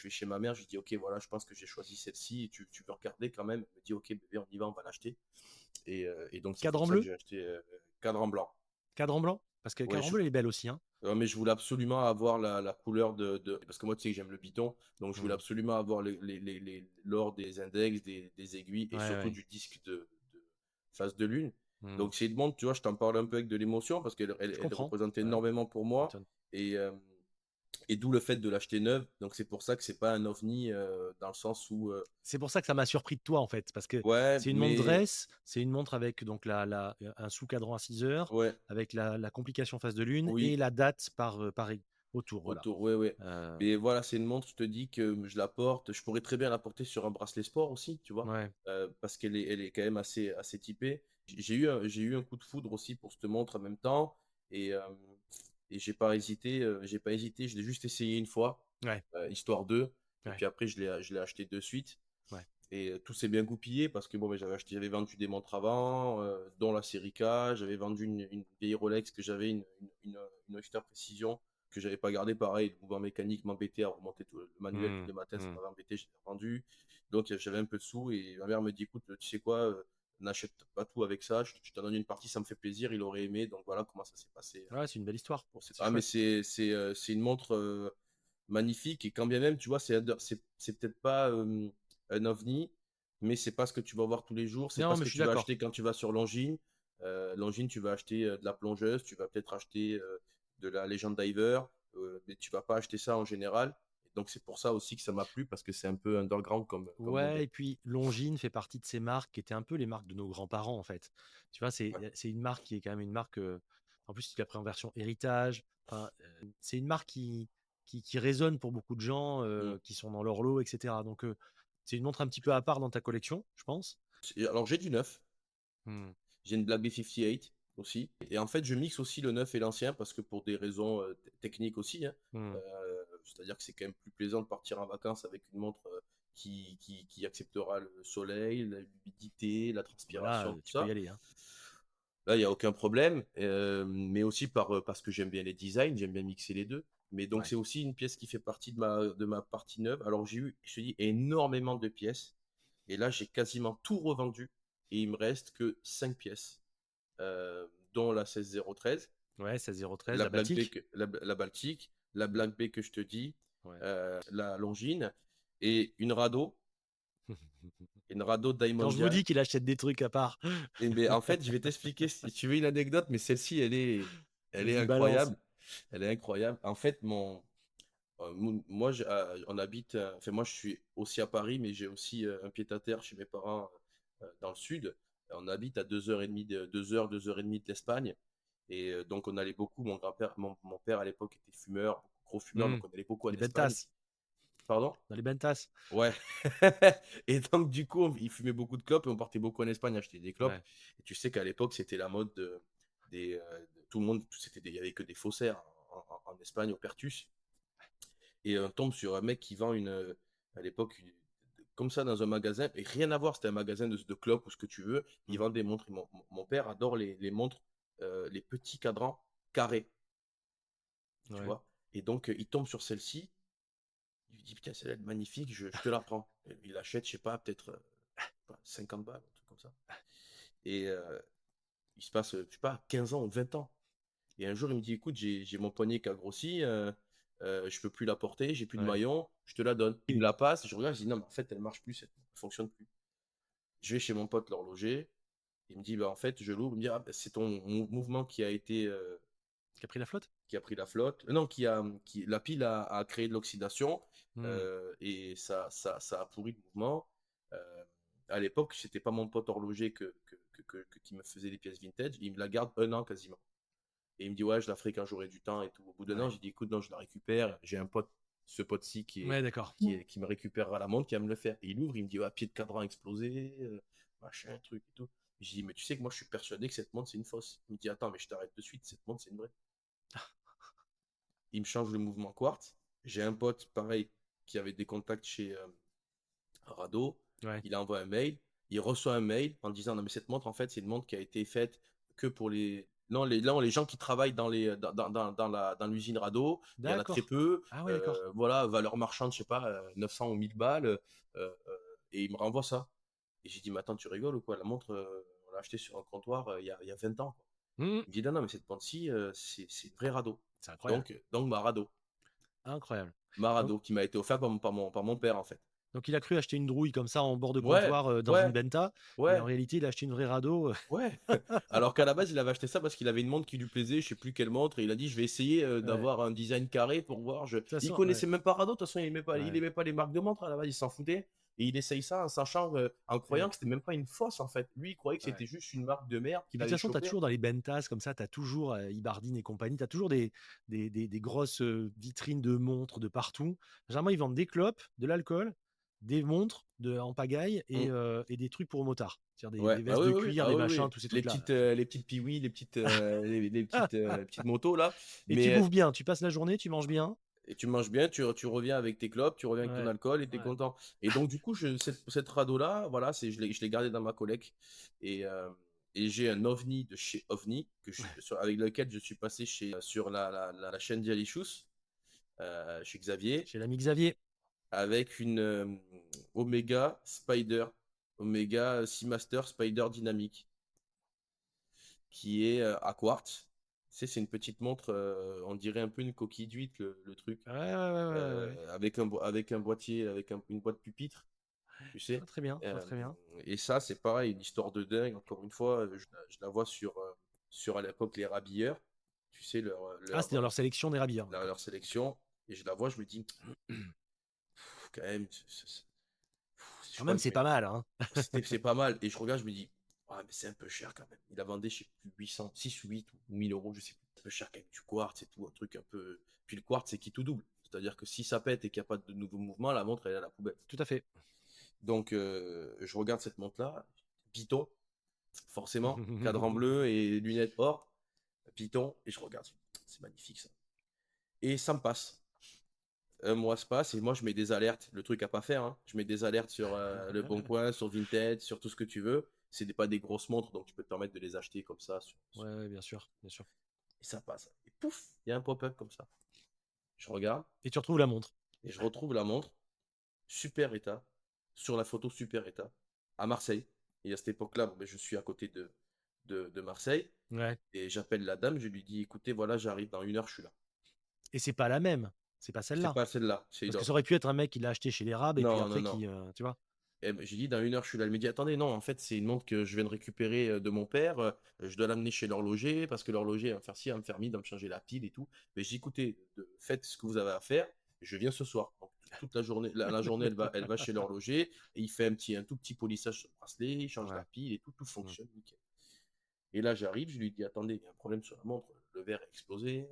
vais chez ma mère. Je lui dis, OK, voilà, je pense que j'ai choisi celle-ci. Tu veux regarder quand même? Elle me dit, OK, bébé, on y va, on va l'acheter. Et donc, c'est pour Cadran ça que bleu? j'ai acheté cadran blanc. Cadran blanc? Parce que le Ouais, cadran bleu, elle est belle aussi, hein. mais je voulais absolument avoir la couleur Parce que moi, tu sais que j'aime le biton. Donc, je voulais Mm. absolument avoir l'or des index, des aiguilles et Ouais, surtout ouais. du disque de phase de lune. Mm. Donc, c'est une montre, tu vois, je t'en parle un peu avec de l'émotion parce Je qu'elle comprends. représente Ouais, énormément pour tu moi. m'étonnes. Et, euh, et d'où le fait de l'acheter neuve. Donc, c'est pour ça que c'est pas un ovni dans le sens où. C'est pour ça que ça m'a surpris de toi, en fait, parce que Ouais, c'est une montre mais. dress, c'est une montre avec donc un sous-cadran à 6 heures, Ouais, avec la complication phase de lune et oui. la date par autour, voilà. Autour, ouais, ouais. Euh, Mais voilà, c'est une montre, je te dis que je la porte. Je pourrais très bien la porter sur un bracelet sport aussi, tu vois, ouais. parce qu'elle est quand même assez typée. J'ai eu un coup de foudre aussi pour cette montre en même temps, et, euh, et j'ai pas hésité. Je l'ai juste essayé une fois, Ouais, histoire d'eux, et ouais, puis après je l'ai acheté de suite. ouais. Et tout s'est bien goupillé parce que bon, ben, j'avais vendu des montres avant, dont la série K. J'avais vendu une vieille Rolex que j'avais, une Oyster Precision que j'avais pas gardée. Pareil, le mouvement mécanique m'embêtait à remonter tout le manuel tous Hmm, les matins, ça hmm. m'avait embêté, je l'ai vendu. Donc j'avais un peu de sous et ma mère me dit, écoute, tu sais quoi, n'achète pas tout avec ça, je te donne une partie, ça me fait plaisir, il aurait aimé. Donc voilà comment ça s'est passé. Ouais, c'est une belle histoire. C'est Ah, mais chouette. c'est une montre magnifique et quand bien même, tu vois, c'est peut-être pas un ovni, mais c'est pas ce que tu vas voir tous les jours, c'est pas Non, ce mais que je suis tu vas d'accord. acheter quand tu vas sur Longines. Longines, tu vas acheter de la plongeuse, tu vas peut-être acheter de la Legend Diver, mais tu vas pas acheter ça en général. Donc c'est pour ça aussi que ça m'a plu parce que c'est un peu underground comme Ouais, modèle. et puis Longines fait partie de ces marques qui étaient un peu les marques de nos grands-parents, en fait. Tu vois, Ouais. c'est une marque qui est quand même une marque. En plus, tu l'as pris en version héritage. Enfin, c'est une marque qui résonne pour beaucoup de gens Mm. qui sont dans leur lot, etc. Donc, c'est une montre un petit peu à part dans ta collection, je pense. Alors j'ai du neuf. Hmm, J'ai une Black B58 aussi. Et en fait, je mixe aussi le neuf et l'ancien parce que pour des raisons techniques aussi, hein. hmm. C'est-à-dire que c'est quand même plus plaisant de partir en vacances avec une montre qui acceptera le soleil, l'humidité, la Bah là, transpiration, tout tu peux y ça. aller, hein. Là, il n'y a aucun problème. Mais aussi parce que j'aime bien les designs, j'aime bien mixer les deux. Mais donc, Ouais. c'est aussi une pièce qui fait partie de ma partie neuve. Alors, j'ai eu, je te dis, énormément de pièces. Et là, j'ai quasiment tout revendu. Et il me reste que 5 pièces dont la 16013, Ouais, 16,013, la la Black Bay, Batik. la Baltique, la Hmm, Black Bay que je te dis, ouais. la Longines et une Rado Quand je vous Diamondia. dis qu'il achète des trucs à part, Et ben, en fait, je vais t'expliquer si tu veux une anecdote, mais celle-ci, elle est vas-y, balance. incroyable. Elle est incroyable. En fait, moi, on habite, enfin, moi, je suis aussi à Paris, mais j'ai aussi un pied-à-terre chez mes parents dans le sud. On habite à 2 heures et demie, 2 heures et demie de l'Espagne. Et donc, on allait beaucoup. Mon grand-père, mon père à l'époque était fumeur, gros fumeur, Hmm, donc on allait beaucoup en les Espagne. Bentas. Pardon? Dans les Bentas. Ouais. Et donc, du coup, il fumait beaucoup de clopes et on partait beaucoup en Espagne acheter des clopes. Ouais. Et tu sais qu'à l'époque, c'était la mode tout le monde, il y avait que des faussaires en Espagne, au Pertus. Et on tombe sur un mec qui vend à l'époque, comme ça dans un magasin, et rien à voir, c'était un magasin de clopes ou ce que tu veux. Il Hmm, vend des montres. Et mon père adore les montres, les petits cadrans carrés, tu ouais. vois. Et donc, il tombe sur celle-ci. lui dis, putain, celle-là, elle est magnifique, je te la prends. Et il achète, je sais pas, peut-être 50 balles, un truc comme ça. Et il se passe, je sais pas, 15 ans ou 20 ans. Et un jour, il me dit, écoute, j'ai mon poignet qui a grossi, je peux plus la porter, j'ai plus de Ouais. maillon, je te la donne. Il me la passe, je regarde, je dis, non, mais en fait, elle marche plus, elle fonctionne plus. Je vais chez mon pote l'horloger, il me dit, bah, en fait, je l'ouvre, il me dit, ah, bah, c'est ton mouvement qui a été, Qui a pris la flotte? qui a pris la flotte. Non, la pile a créé de l'oxydation, Hmm. et ça a pourri le mouvement. Euh, à l'époque, c'était pas mon pote horloger qui me faisait des pièces vintage, il me la garde 1 an quasiment. Et il me dit, ouais, je la ferai quand j'aurai du temps et tout. Au bout d'un an, Ouais. j'ai dit, écoute, non, je la récupère. J'ai un pote, ce pote-ci Ouais, d'accord. qui me récupérera la montre, qui va me le faire. Et il ouvre, il me dit, ouais, pied de cadran explosé, machin, truc et tout. J'ai dit, mais tu sais que moi, je suis persuadé que cette montre, c'est une fausse. Il me dit, attends, mais je t'arrête de suite, cette montre, c'est une vraie. Il me change le mouvement quartz. J'ai un pote, pareil, qui avait des contacts chez Rado. Ouais. Il envoie un mail. Il reçoit un mail en disant, non, mais cette montre, en fait, c'est une montre qui a été faite que pour les. Non, les gens qui travaillent dans l'usine Rado, il y en a très D'accord. peu. Ah ouais, d'accord. Voilà, valeur marchande, je sais pas, 900 ou 1000 balles. Et il me renvoie ça. Et j'ai dit, mais attends, tu rigoles ou quoi? La montre, on l'a achetée sur un comptoir il y a 20 ans. Hmm. Il me dit, non, non, mais cette montre-ci, c'est une vraie Rado. C'est incroyable. Donc ma Rado. Incroyable. Donc, Marado, qui m'a été offert par mon père, en fait. donc il a cru acheter une drouille comme ça en bord de Ouais, comptoir dans une ouais, Benta, et en ouais, réalité, il a acheté une vraie Rado. ouais. Alors qu'à la base, il avait acheté ça parce qu'il avait une montre qui lui plaisait, je sais plus quelle montre, et il a dit, je vais essayer Ouais. d'avoir un design carré pour voir. De toute Il façon, ouais. connaissait même pas Rado, de toute façon, il Ouais. aimait pas les marques de montres, à la base, il s'en foutait. Et il essaye ça en sachant, en croyant Et, que c'était même pas une fausse, en fait. Lui, il croyait que ouais. c'était juste une marque de merde Et qu'il puis de toute avait façon, tu as chopé. toujours dans les Bentas, comme ça, tu as toujours Ibardine et compagnie, tu as toujours des grosses vitrines de montres de partout. Généralement, ils vendent des clopes, de l'alcool, des montres en pagaille et des trucs pour motards. C'est-à-dire Ouais, des bah vestes oui, de oui, oui, cuir, ah des oui, machins, oui. tous ces trucs-là. Les petites piouis, les petites motos là. Et tu Mais bouffes bien, tu passes la journée, tu manges bien. et tu manges bien, tu reviens avec tes clopes, tu reviens avec ton Ouais, alcool et t'es ouais. content. Et donc du coup, cette rado là, voilà, je l'ai gardé dans ma collecte et j'ai un OVNI de chez OVNI avec lequel je suis passé sur la chaîne Dialicious, chez Xavier, Chez l'ami Xavier. avec une Omega Spider, Omega Seamaster Spider dynamique, qui est à quartz. C'est une petite montre, on dirait un peu une coquille d'huître, le truc, Ouais, ouais, ouais, ouais, ouais. avec un boîtier, une boîte pupitre, tu Je vois sais. très bien, je vois Euh, très bien. et ça, c'est pareil, une histoire de dingue. Encore une fois, je la vois sur à l'époque les rabilleurs, tu sais, Ah, c'était dans leur sélection des rabires, d'accord. leur sélection. Et je la vois, je me dis, quand même, je Quand crois même, que c'est pas mal, hein. c'est pas mal. Et je regarde, je me dis, ah, mais c'est un peu cher quand même. Il a vendu, je sais plus, 800, 6 ou 8 ou 1000 euros, je sais plus. C'est un peu cher quand même, du quartz et tout, un truc un peu. Puis le quartz, c'est qui tout double. C'est-à-dire que si ça pète et qu'il n'y a pas de nouveau mouvement, la montre, elle est à la poubelle. Tout à fait. Donc, je regarde cette montre-là, Python, forcément, cadran bleu et lunettes or, Python, et je regarde, c'est magnifique ça. Et ça me passe. Un mois se passe et moi je mets des alertes, le truc à pas faire, hein. Je mets des alertes sur Le Bon Coin, sur Vinted, sur tout ce que tu veux. C'est pas des grosses montres, donc tu peux te permettre de les acheter comme ça. Ouais, ouais, bien sûr, bien sûr. Et ça passe. Et pouf, il y a un pop-up comme ça. Je regarde Et tu retrouves la montre. et je retrouve la montre, super état, sur la photo super état, à Marseille. Et à cette époque-là, bon, ben, je suis à côté de Marseille. Ouais. Et j'appelle la dame, je lui dis, écoutez, voilà, j'arrive dans 1 heure, je suis là. Et c'est pas la même. C'est pas C'est celle-là. pas celle-là, c'est Parce une que ça autre. aurait pu être un mec qui l'a acheté chez les Rabs et puis Non, non, après non. tu vois. Eh ben, j'ai dit, dans 1 heure, je suis là. Elle me dit, attendez, non, en fait, c'est une montre que je viens de récupérer de mon père. Je dois l'amener chez l'horloger parce que l'horloger va me faire ci, va me faire mi, va me changer la pile et tout. Mais j'ai dit, écoutez, faites ce que vous avez à faire. Je viens ce soir. Donc, toute la journée, la journée, elle va chez l'horloger et il fait un tout petit polissage sur le bracelet, il change la Ouais. pile et tout Mm. fonctionne nickel. Et là, j'arrive, je lui dis, attendez, il y a un problème sur la montre. Le verre a explosé.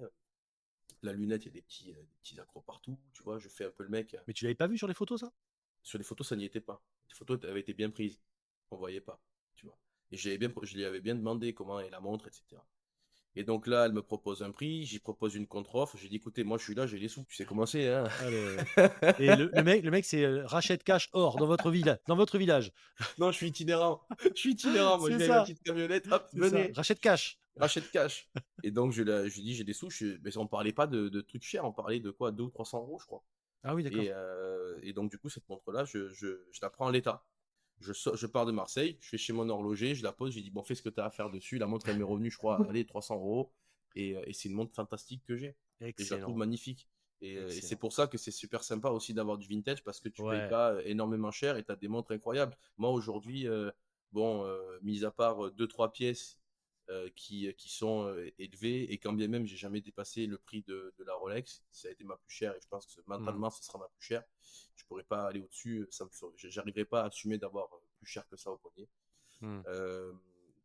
La lunette, il y a des petits accros partout. Tu vois, je fais un peu le mec. Mais tu l'avais pas vu sur les photos, ça? Sur les photos, ça n'y était pas. Les photos avaient été bien prises. On voyait pas, tu vois. Et je lui avais bien demandé comment est la montre, etc. Et donc là, elle me propose un prix, j'y propose une contre-offre. J'ai dit, écoutez, moi je suis là, j'ai les sous. Tu sais comment c'est, hein. Allez. Et le mec c'est rachète cash or dans votre village. Non, je suis itinérant. Je suis itinérant. Moi, je C'est viens avec ma ça, petite camionnette. Hop, c'est ça. venez, Rachète cash. rachète cash. Et donc, je lui ai dit, j'ai des sous. Mais on parlait pas de trucs chers, on parlait de quoi, 200 ou 300 euros, je crois. Ah oui, d'accord. Et donc, du coup, cette montre-là, je la prends en l'état. Je pars de Marseille, je vais chez mon horloger, je la pose, j'ai dit, bon, fais ce que tu as à faire dessus. La montre, elle m'est revenue, je crois, allez, 300 €. Et c'est une montre fantastique que j'ai. Et je la trouve Excellent, magnifique. Et c'est excellent. pour ça que c'est super sympa aussi d'avoir du vintage parce que tu payes Ouais, pas énormément cher et tu as des montres incroyables. Moi, aujourd'hui, bon, mis à part deux, trois pièces qui sont élevées, et quand bien même j'ai jamais dépassé le prix de la Rolex, ça a été ma plus chère et je pense que mmh, mentalement, ce sera ma plus chère. Je pourrais pas aller au-dessus, j'arriverai pas à assumer d'avoir plus cher que ça au poignet. mmh.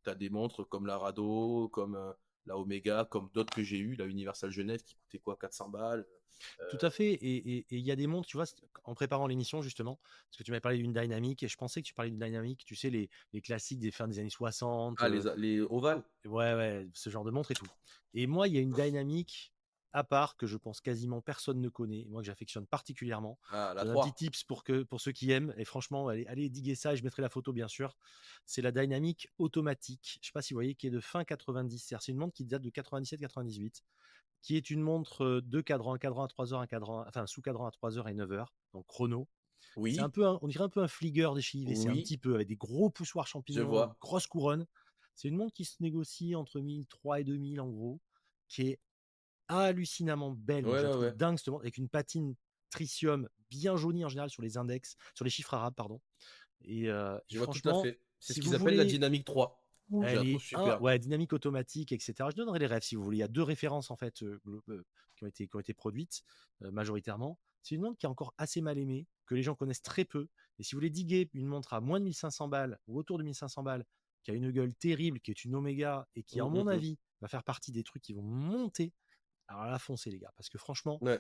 Tu as des montres comme la Rado, comme la Omega, comme d'autres que j'ai eu, la Universal Genève qui coûtait quoi, 400 balles. Tout Euh, à fait. Et il y a des montres, tu vois, en préparant l'émission, justement, parce que tu m'avais parlé d'une Dynamic, et je pensais que tu parlais d'une Dynamic, tu sais, les classiques des fins des années 60, ah, les ovales. ouais, ouais, ce genre de montre et tout. Et moi, il y a une Dynamic à part que je pense quasiment personne ne connaît, et moi que j'affectionne particulièrement. Ah, Je la donne un petit 3. tips pour ceux qui aiment, et franchement, allez diguer ça, et je mettrai la photo, bien sûr. C'est la Dynamic automatique, je sais pas si vous voyez, qui est de fin 90. C'est une montre qui date de 97-98, qui est une montre deux cadrans, un cadran à 3 heures, un cadran, enfin sous cadran à 3 heures et 9 heures, donc chrono. C'est un Oui, peu, on dirait un peu un Flieger des chez IWC, un oui, petit peu, avec des gros poussoirs je champignons, une vois. grosse couronne. C'est une montre qui se négocie entre 1003 et 2000 en gros, qui est hallucinamment belle. Moi, Ouais, je la ouais, trouve ouais. dingue, cette montre, avec une patine tritium bien jaunie en général sur les index, sur les chiffres arabes, pardon. Et Je vois tout à franchement, fait. C'est ce si vous qu'ils appellent la voulez, dynamique 3. Je elle la trouve est un, superbe. ouais, dynamique automatique, etc. Je donnerai les rêves si vous voulez. Il y a deux références en fait qui ont été produites majoritairement. C'est une montre qui est encore assez mal aimée, que les gens connaissent très peu. Et si vous voulez diguer une montre à moins de 1500 balles ou autour de 1500 balles, qui a une gueule terrible, qui est une Omega et qui, à mon Mm. avis, va faire partie des trucs qui vont monter, alors là, foncez les gars, parce que franchement, Ouais.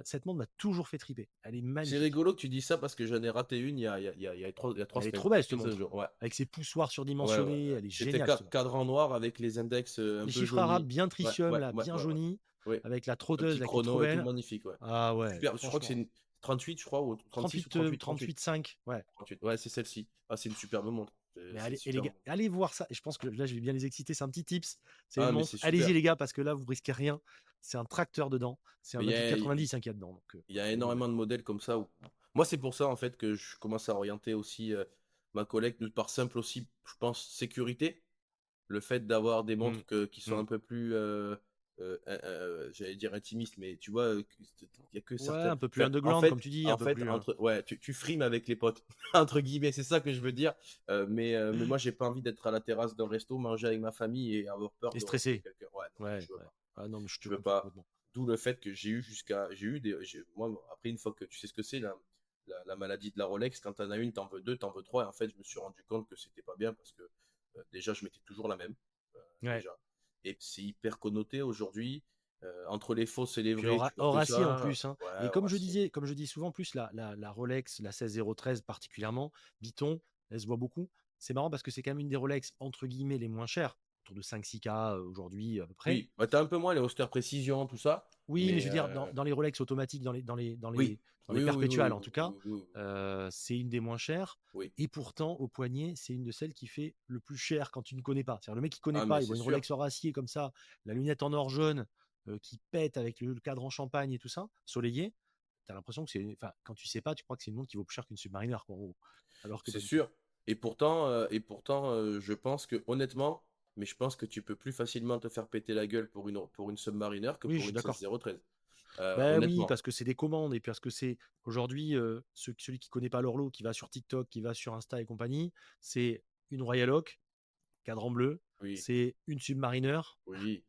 cette montre m'a toujours fait triper. Elle est C'est magnifique. rigolo que tu dis ça parce que j'en ai raté une il y a 3 Elle est semaines. trop belle cette 15 montre. jours, ouais. Avec ses poussoirs Ouais, ouais, surdimensionnés, ouais. elle est C'était géniale cette montre. cadran noir avec les index un Les peu chiffres arabes jaunis. bien Ouais, tritium, ouais, là, ouais, bien ouais, ouais. jaunis, Oui. avec la Un trotteuse petit là, qui est trop chrono et tout belle. magnifique, ouais. Ah ouais, Super, je crois que c'est franchement. une 38, je crois, ou 36 ou 38, 38, 38. 38,5, ouais. 38. Ouais, c'est celle-ci. Ah, c'est une superbe montre. Mais C'est une allez, et les super gars, montre. allez voir ça. Et je pense que là, je vais bien les exciter. C'est un petit tips. C'est une Ah, mais c'est montre. super. Allez-y, les gars, parce que là, vous risquez rien. C'est un tracteur dedans. C'est Mais un il y depuis a, il 90 hein, qu'il y a dedans. Donc, y a allez-y, ouais. énormément de modèles comme ça. Moi, c'est pour ça, en fait, que je commence à orienter aussi ma collecte par simple aussi, je pense, sécurité. Le fait d'avoir des Mm, montres qui sont mm. un peu plus, j'allais dire intimistes, mais tu vois, il y a que Ouais, certains. un peu plus Enfin, en underground, comme fait, tu dis, un en peu fait, plus. ouais, tu frimes avec les potes, entre guillemets, c'est ça que je veux dire. Mais moi, j'ai pas envie d'être à la terrasse d'un resto, manger avec ma famille et avoir peur Et de rencontrer stressé. quelqu'un. Ouais, non, Ouais, je veux ouais. pas. Ah non, mais je te Je veux comprends pas. complètement. D'où le fait que moi, après, une fois que tu sais ce que c'est, la maladie de la Rolex, quand t'en as une, t'en veux deux, t'en veux trois. Et en fait, je me suis rendu compte que c'était pas bien parce que déjà, je mettais toujours la même. Ouais. Déjà. Et c'est hyper connoté aujourd'hui. Entre les fausses et les Puis vraies, tu vois que Horacie en ça. plus, hein. Ouais, Et Horacie. comme je dis souvent, en plus, la Rolex, la 16013 particulièrement, Biton, elle se voit beaucoup. C'est marrant parce que c'est quand même une des Rolex, entre guillemets, les moins chères, autour de 5-6K aujourd'hui à peu près. Oui, bah, t'as un peu moins les austères précision, tout ça. Oui, mais je Mais veux dire, dans les Rolex automatiques, oui, dans les oui, oui, oui, perpétuales oui, en tout cas, oui, oui, oui, c'est une des moins chères. oui. Et pourtant, au poignet, c'est une de celles qui fait le plus cher quand tu ne connais pas. C'est-à-dire, le mec qui connaît Ah, mais pas, il c'est voit une sûr. Rolex Horacier comme ça, la lunette en or jaune qui pète avec le cadran champagne et tout ça, soleillé. Tu as l'impression que c'est. Enfin, quand tu sais pas, tu crois que c'est une montre qui vaut plus cher qu'une Submariner, quoi, en gros. Alors que pas C'est du tout. sûr. Et pourtant, je pense que, honnêtement, mais je pense que tu peux plus facilement te faire péter la gueule pour une Submariner que Oui, je pour suis une d'accord. 16013. Ben oui, Honnêtement. parce que c'est des commandes et parce que c'est aujourd'hui, celui qui connaît pas l'horloge, qui va sur TikTok, qui va sur Insta et compagnie, c'est une Royal Oak, cadran bleu, Oui, c'est une Submariner oui,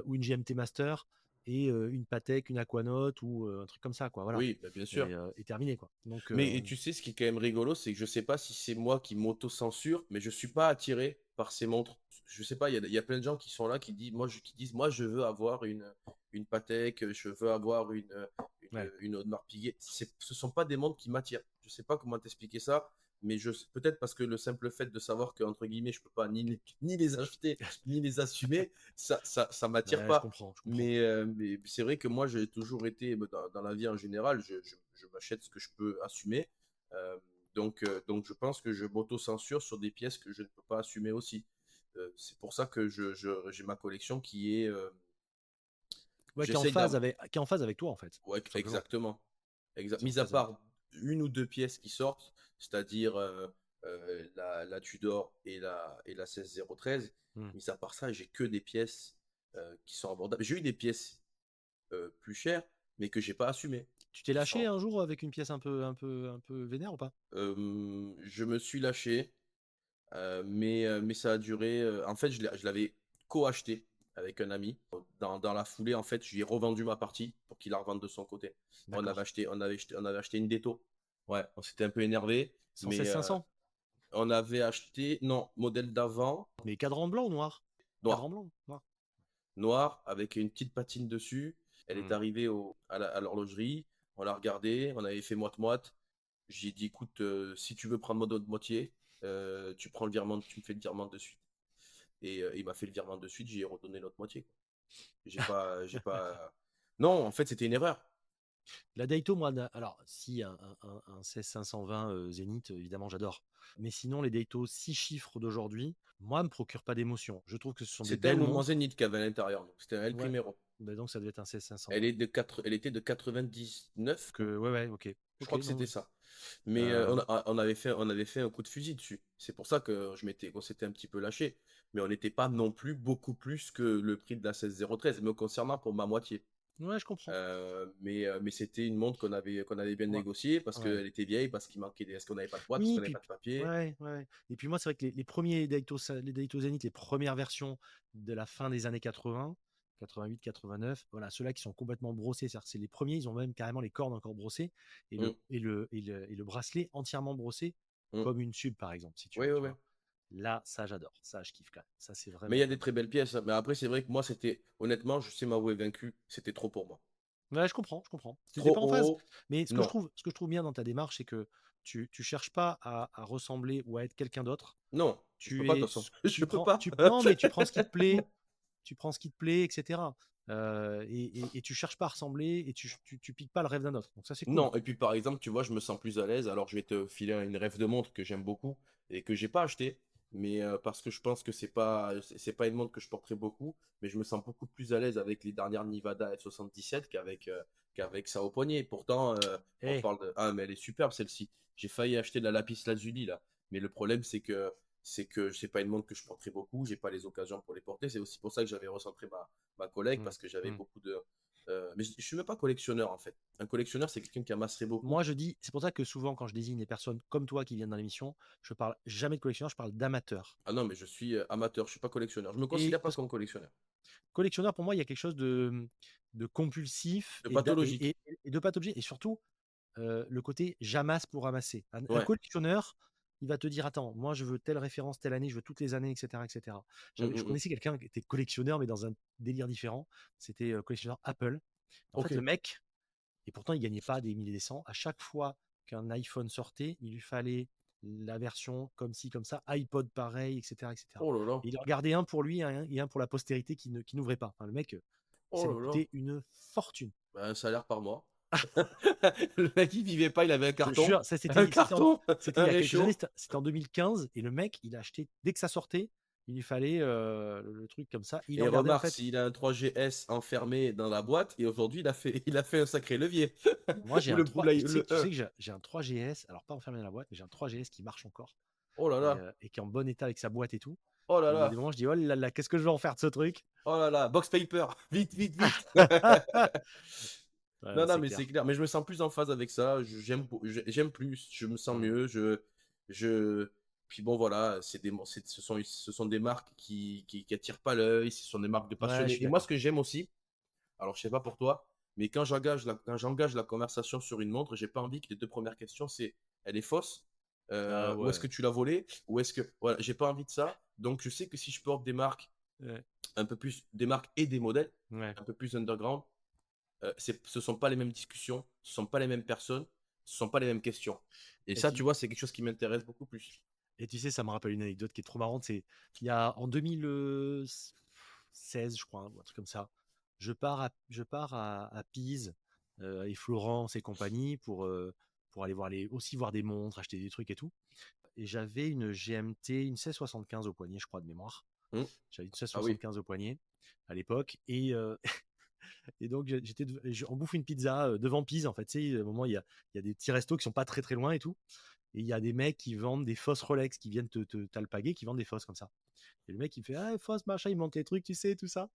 ou une GMT Master et une Patek, une Aquanaut ou un truc comme ça, quoi. Voilà. oui, bah, bien sûr. Et terminé, quoi. Donc, Mais tu sais, ce qui est quand même rigolo, c'est que je sais pas si c'est moi qui m'auto-censure, mais je suis pas attiré par ces montres. Je sais pas, il y a plein de gens qui sont là, qui disent, moi, je veux avoir une Patek, je veux avoir ouais. une Audemars Piguet. Ce sont pas des montres qui m'attirent. Je sais pas comment t'expliquer ça, mais peut-être parce que le simple fait de savoir que, entre guillemets, je peux pas ni les acheter, ni les assumer, ça m'attire Ouais, je pas. comprends, je comprends. Mais c'est vrai que moi, j'ai toujours été, dans la vie en général, je m'achète ce que je peux assumer. Euh, donc, je pense que je m'auto-censure sur des pièces que je ne peux pas assumer aussi. C'est pour ça que j'ai ma collection qui est. Ouais, J'essaye d'avoir. qui est en phase avec toi, en fait, Ouais, tout simplement. exactement. exact. sur le Mis à 16 part une ou deux pièces qui sortent, c'est-à-dire la Tudor et la 16013. Hmm. Mis à part ça, j'ai que des pièces qui sont abordables. J'ai eu des pièces plus chères, mais que j'ai pas assumées. Tu t'es Qui lâché sont, un jour avec une pièce un peu vénère ou pas? je me suis lâché, mais ça a duré. En fait, je l'avais co-acheté avec un ami. Dans la foulée, en fait, je lui ai revendu ma partie pour qu'il la revende de son côté. D'accord. On avait acheté une Detto. Ouais, on s'était un peu énervé, mais 116 500. on avait acheté, non, modèle d'avant, Mais cadran blanc ou noir? noir, Cadran blanc, noir. noir, avec une petite patine dessus. Elle est Hmm. arrivée à l'horlogerie, on l'a regardée, on avait fait moite-moite. J'ai dit, écoute, si tu veux prendre de moitié, tu prends le virement, tu me fais le virement de suite. Et il m'a fait le virement de suite, j'ai redonné l'autre moitié, quoi. J'ai pas. Non, en fait, c'était une erreur. La Daito, moi, alors, si un 16520 Zénith, évidemment, j'adore. Mais sinon, les Daito 6 chiffres d'aujourd'hui, moi, me procurent pas d'émotion. Je trouve que ce sont des C'était un belles mouvement montres. zénite qu'il y avait à l'intérieur, donc c'était un El Ouais. Primero. Bah, donc, ça devait être un 16520. Elle était de 99, Que, ouais, ouais, ok. je Ok, crois que non. c'était ça. Mais Euh, on avait fait un coup de fusil dessus. C'est pour ça que on s'était un petit peu lâché. Mais on n'était pas non plus beaucoup plus que le prix de la 16013, me concernant pour ma moitié. ouais, je comprends. Mais c'était une montre qu'on avait bien Ouais. négociée parce Ouais. qu'elle était vieille, parce qu'on n'avait pas de boîte, parce Oui, qu'on n'avait puis, pas de papier. ouais, ouais. Et puis moi, c'est vrai que les premiers Daito, les Daito Zenith, les premières versions de la fin des années 80, 88, 89, voilà, ceux-là qui sont complètement brossés, c'est-à-dire que c'est les premiers, ils ont même carrément les cordes encore brossées et Hum, le bracelet entièrement brossé, hum. comme une sub par exemple, si tu Oui, veux, oui, tu oui. vois. Là, ça j'adore, ça je kiffe quand même, ça c'est Mais il y vraiment a des cool. très belles pièces, hein. Mais après, c'est vrai que moi, c'était, honnêtement, je sais m'avouer vaincu, c'était trop pour moi. Ouais, je comprends, je comprends. C'était Trop pas en phase. haut, Mais non. ce que je trouve bien dans ta démarche, c'est que tu cherches pas à ressembler ou à être quelqu'un d'autre. Non, je peux Tu pas, de es, toute façon. Je peux pas. non, mais tu prends ce qui te plaît, etc. Et tu cherches pas à ressembler et tu piques pas le rêve d'un autre. Donc ça, c'est cool. Non, et puis par exemple, tu vois, je me sens plus à l'aise. Alors, je vais te filer une rêve de montre que j'aime beaucoup et que j'ai pas acheté, mais parce que je pense que c'est pas une montre que je porterai beaucoup, mais je me sens beaucoup plus à l'aise avec les dernières Nivada F77 qu'avec ça au poignet. Pourtant, on Eh, parle de ah, mais elle est superbe celle-ci. J'ai failli acheter de la Lapis Lazuli là, mais le problème c'est que c'est pas une montre que je porterai beaucoup. J'ai pas les occasions pour les porter. C'est aussi pour ça que j'avais recentré ma collègue hmm, parce que j'avais hmm. beaucoup de mais je suis même pas collectionneur en fait. Un collectionneur, c'est quelqu'un qui amasserait beaucoup. Moi, je dis, c'est pour ça que souvent, quand je désigne des personnes comme toi qui viennent dans l'émission, je parle jamais de collectionneur, je parle d'amateur. Ah non, mais je suis amateur, je suis pas collectionneur. Je me Et considère pas parce que comme collectionneur. collectionneur, pour moi, il y a quelque chose de compulsif De pathologique. et de pathologique. Et surtout, le côté j'amasse pour ramasser. Un Ouais. collectionneur, il va te dire attends, moi je veux telle référence telle année, je veux toutes les années, etc., etc. Je Mm. connaissais quelqu'un qui était collectionneur, mais dans un délire différent. C'était collectionneur Apple. En Ok. fait, le mec, et pourtant il gagnait pas des milliers et des cents. À chaque fois qu'un iPhone sortait, il lui fallait la version comme ci, comme ça, iPod pareil, etc., etc. Oh là là. Et il en regardait un pour lui et un pour la postérité qui n'ouvrait pas. Enfin, le mec, Oh ça lui là là. coûtait une fortune. Ben, un salaire par mois. Le mec, il vivait pas, il avait un Je carton. jure, ça Un carton, c'était il un y a quelques années, réchaud. c'était en 2015, et le mec, il a acheté, dès que ça sortait, il lui fallait le truc comme ça. Il Et en regardait en remarque, fait. s'il a un 3GS enfermé dans la boîte, et aujourd'hui, il a fait un sacré levier. Moi, j'ai Ou un le, ou 3, la- tu le sais 1. que j'ai un 3GS, alors pas enfermé dans la boîte, mais j'ai un 3GS qui marche encore Oh là là. et qui est en bon état avec sa boîte et tout. Oh là Et il y a des là. moments, je dis, oh là là, qu'est-ce que je vais en faire de ce truc? Oh là là. Box paper. Vite, vite, vite. Ouais, Non, non, c'est mais c'est clair. clair. Mais je me sens plus en phase avec ça. J'aime plus. Je me sens Mm. mieux. Je... Puis bon, voilà, ce sont des marques qui attirent pas l'œil. Ce sont des marques de Ouais, je passionnés. suis Et moi, ce d'accord. que j'aime aussi, alors je sais pas pour toi, mais quand j'engage la conversation sur une montre, j'ai pas envie que les deux premières questions, c'est elle est fausse. Ah Où est-ce ouais. que tu l'as volée? Ou est-ce que. Voilà, j'ai pas envie de ça. Donc je sais que si je porte des marques, Ouais. un peu plus des marques et des modèles, Ouais. un peu plus underground, ce sont pas les mêmes discussions, ce sont pas les mêmes personnes, ce sont pas les mêmes questions. Et Et ça, tu tu, vois, c'est quelque chose qui m'intéresse beaucoup plus. et tu sais, ça me rappelle une anecdote qui est trop marrante. C'est il y a en 2016, je crois, hein, ou un truc comme ça. Je pars à Pise et Florence et compagnie pour aller aussi voir des montres, acheter des trucs et tout. Et j'avais une GMT, une 1675 au poignet, je crois, de mémoire. Hmm. J'avais une Ah oui. 1675 au poignet à l'époque. Et Et donc, on bouffe une pizza devant Pise, en fait. Tu sais, à un moment, il y a des petits restos qui sont pas très très loin et tout. Et il y a des mecs qui vendent des fausses Rolex, qui viennent t'alpaguer, qui vendent des fausses comme ça. Et le mec, il me fait, ah, fausse, machin, il manque les trucs, tu sais, tout ça.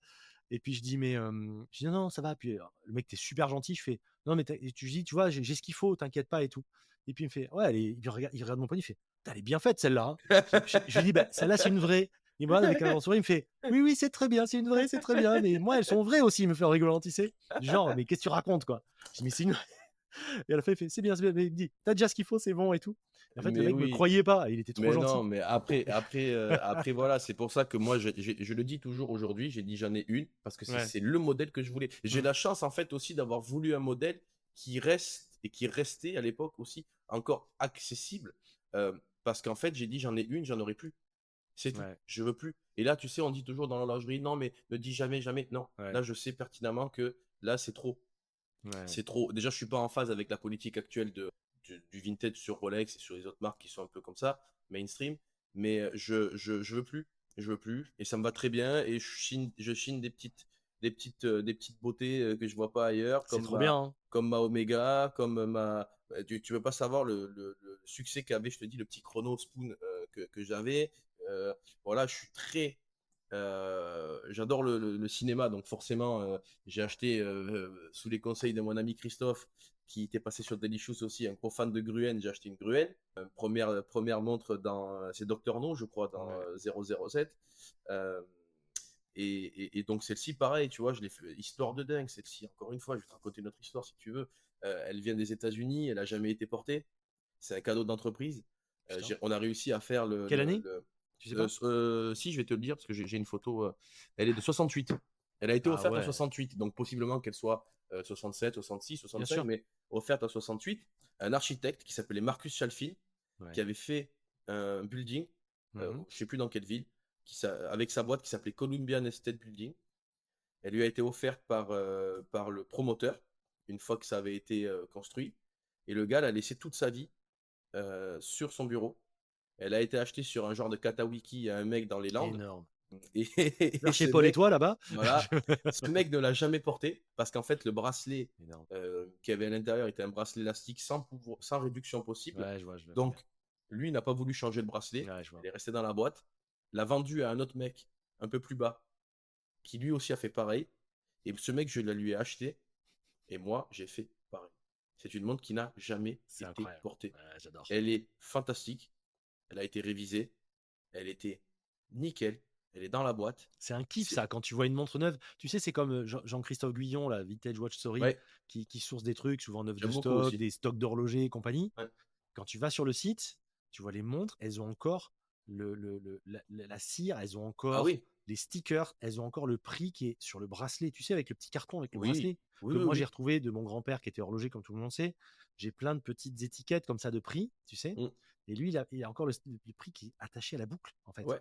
Et puis je dis, mais je dis, non, non, ça va. Puis le mec, t'es super gentil. Je fais, non, mais tu dis, tu vois, j'ai ce qu'il faut, t'inquiète pas et tout. Et puis il me fait, ouais, il regarde mon poignet, il fait, elle est bien faite celle-là, hein. Je lui dis, bah, celle-là, c'est une vraie. Il me regarde avec un grand sourire, il me fait, oui, oui, c'est très bien, c'est une vraie, c'est très bien. Mais moi, elles sont vraies aussi, il me fait en rigolant, tu sais. Genre, mais qu'est-ce que tu racontes, quoi? Je dis, mais c'est une. Et à la fin, il fait, c'est bien, c'est bien. Mais il me dit, t'as déjà ce qu'il faut, c'est bon et tout. Et en fait, le Mais mec me oui, croyait pas, il était trop mais gentil. non, mais après voilà, c'est pour ça que moi, je le dis toujours aujourd'hui, j'ai dit j'en ai une, parce que Ouais. c'est le modèle que je voulais. J'ai Mm. la chance, en fait, aussi d'avoir voulu un modèle qui reste et qui restait à l'époque aussi encore accessible, parce qu'en fait, j'ai dit j'en ai une, j'en aurai plus. C'est tout. Ouais, Je veux plus. Et là, tu sais, on dit toujours dans l'horlogerie, non, mais ne dis jamais, jamais. Non. ouais, Là, je sais pertinemment que là, c'est trop. ouais. C'est trop. Déjà, je suis pas en phase avec la politique actuelle du vintage sur Rolex et sur les autres marques qui sont un peu comme ça, mainstream. Mais je veux plus. Je veux plus. Et ça me va très bien. Et je chine des petites beautés que je vois pas ailleurs, C'est trop bien, hein. comme ma Omega, comme ma. Tu veux pas savoir le succès qu'avait, je te dis, le petit chrono spoon que j'avais. Euh, voilà, je suis très. J'adore le cinéma, donc forcément, j'ai acheté sous les conseils de mon ami Christophe, qui était passé sur Delicious aussi, un gros fan de Gruen. J'ai acheté une Gruen. Première montre c'est Docteur No, je crois, dans Ouais. 007. Euh, et donc celle-ci, pareil, tu vois, je l'ai fait histoire de dingue. Celle-ci, encore une fois, je vais te raconter notre histoire si tu veux. Elle vient des États-Unis, elle a jamais été portée. C'est un cadeau d'entreprise. Putain. On a réussi à faire Quelle année? Tu sais pas? si, je vais te le dire parce que j'ai une photo. Elle est de 68. Elle a été Ah offerte en ouais, 68, donc possiblement qu'elle soit 67, 66, bien 65, sûr. mais offerte en 68. Un architecte qui s'appelait Marcus Chalfin, qui Ouais. avait fait un building, Mhm. je sais plus dans quelle ville, avec sa boîte qui s'appelait Columbian Estate Building. Elle lui a été offerte par le promoteur une fois que ça avait été construit. Et le gars l'a laissé toute sa vie sur son bureau. Elle a été achetée sur un genre de Katawiki à un mec dans les Landes. Énorme. Et, Vers et chez ce Paul et mec, toi là-bas? voilà, ce mec ne l'a jamais porté parce qu'en fait, le bracelet Énorme. qu'il y avait à l'intérieur était un bracelet élastique sans réduction possible. Ouais, je vois, je le vois bien. Donc, lui n'a pas voulu changer le bracelet. Ouais, je vois. Elle est restée dans la boîte. L'a vendu à un autre mec un peu plus bas qui lui aussi a fait pareil. Et ce mec, je la lui ai acheté. Et moi, j'ai fait pareil. C'est une montre qui n'a jamais C'est été incroyable. portée. Ouais, j'adore. Elle est fantastique. Elle a été révisée. Elle était nickel. Elle est dans la boîte. C'est un kiff C'est ça, quand tu vois une montre neuve. Tu sais, c'est comme Jean-Christophe Guyon, la Vintage Watch Story, Ouais, qui source des trucs, souvent neufs de j'aime beaucoup stock, aussi. des stocks d'horlogers et compagnie. Ouais. Quand tu vas sur le site, tu vois les montres, elles ont encore la cire, elles ont Ah encore oui, les stickers, elles ont encore le prix qui est sur le bracelet. Tu sais, avec le petit carton avec le oui, bracelet oui, que oui, moi j'ai oui. retrouvé de mon grand-père qui était horloger, comme tout le monde sait. J'ai plein de petites étiquettes comme ça de prix, tu sais. Mm. Et lui, il a encore le prix qui est attaché à la boucle, en fait. Ouais.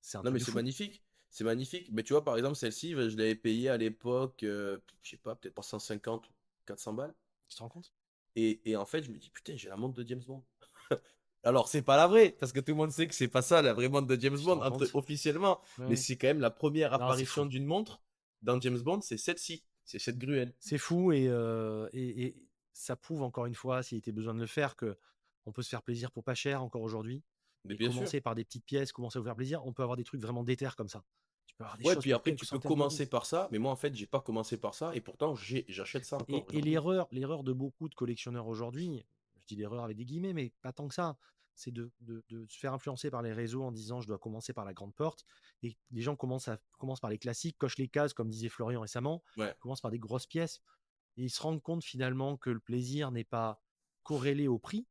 C'est un Non, truc mais de c'est fou. magnifique. C'est magnifique. Mais tu vois, par exemple, celle-ci, je l'avais payée à l'époque, je sais pas, peut-être 350 ou 400 balles. Tu te rends compte? Et en fait, je me dis, putain, j'ai la montre de James Bond. Alors, c'est pas la vraie, parce que tout le monde sait que c'est pas ça la vraie montre de James Tu te Bond rends compte? officiellement. Mais Ouais. c'est quand même la première Non, c'est apparition fou. d'une montre dans James Bond, c'est celle-ci. C'est cette Gruelle. C'est fou et ça prouve encore une fois, s'il était besoin de le faire, que on peut se faire plaisir pour pas cher encore aujourd'hui. Mais Et bien sûr. commencer par des petites pièces, commencer à vous faire plaisir. On peut avoir des trucs vraiment déter comme ça. Tu peux avoir des Ouais, choses puis pour après, quelques tu peux centaines d'euros. commencer par ça. Mais moi, en fait, j'ai pas commencé par ça. Et pourtant, j'achète ça encore Et aujourd'hui. l'erreur de beaucoup de collectionneurs aujourd'hui, je dis l'erreur avec des guillemets, mais pas tant que ça, c'est de se faire influencer par les réseaux en disant je dois commencer par la grande porte. Et les gens commencent par les classiques, cochent les cases, comme disait Florian récemment, Ouais. commencent par des grosses pièces. Et ils se rendent compte finalement que le plaisir n'est pas corrélé au prix.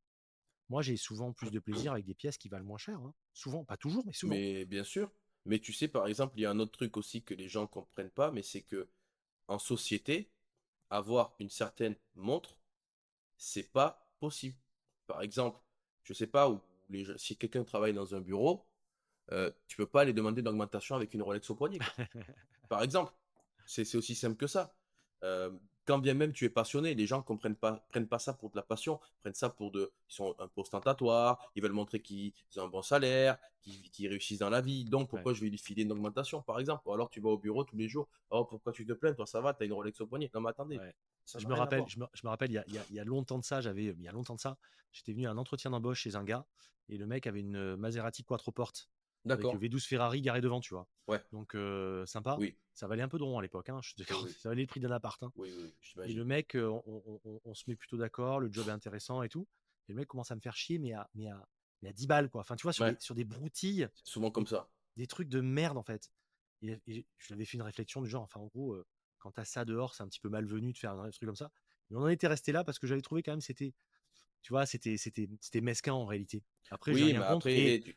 Moi, j'ai souvent plus de plaisir avec des pièces qui valent moins cher, hein. Souvent, pas toujours, mais souvent. Mais bien sûr. Mais tu sais, par exemple, il y a un autre truc aussi que les gens comprennent pas, mais c'est que en société, avoir une certaine montre, c'est pas possible. Par exemple, je sais pas où si quelqu'un travaille dans un bureau, tu peux pas aller demander une augmentation avec une Rolex au poignet, quoi. Par exemple, c'est aussi simple que ça. quand bien même tu es passionné, les gens prennent pas ça pour de la passion, prennent ça pour ils sont un peu ostentatoires, ils veulent montrer qu'ils ont un bon salaire, qu'ils réussissent dans la vie. Donc, Ouais. pourquoi je vais lui filer une augmentation, par exemple? Ou alors, tu vas au bureau tous les jours. Oh, pourquoi tu te plains? Toi, ça va, tu as une Rolex au poignet. Non, mais attendez, Ouais. ça Je n'a me rien à rappelle, voir. je me rappelle, il y a longtemps de ça, il y a longtemps de ça, j'étais venu à un entretien d'embauche chez un gars et le mec avait une Maserati Quattroporte avec D'accord. V12 Ferrari garé devant, tu vois. Ouais. Donc sympa. Oui. Ça valait un peu de rond à l'époque, hein, je suis Oui, d'accord, oui. ça valait le prix d'un appart, hein. Oui, oui, oui, Et j'imagine. le mec, on se met plutôt d'accord, le job est intéressant et tout. Et le mec commence à me faire chier, mais à 10 balles, quoi. Enfin, tu vois, Ouais. sur des broutilles, C'est souvent comme des, ça. des trucs de merde, en fait. Et je lui avais fait une réflexion du genre, enfin, en gros, quand t'as ça dehors, c'est un petit peu malvenu de faire un truc comme ça. Mais on en était resté là parce que j'avais trouvé quand même, tu vois, c'était mesquin en réalité. Après, j'ai Oui, rien mais contre. après,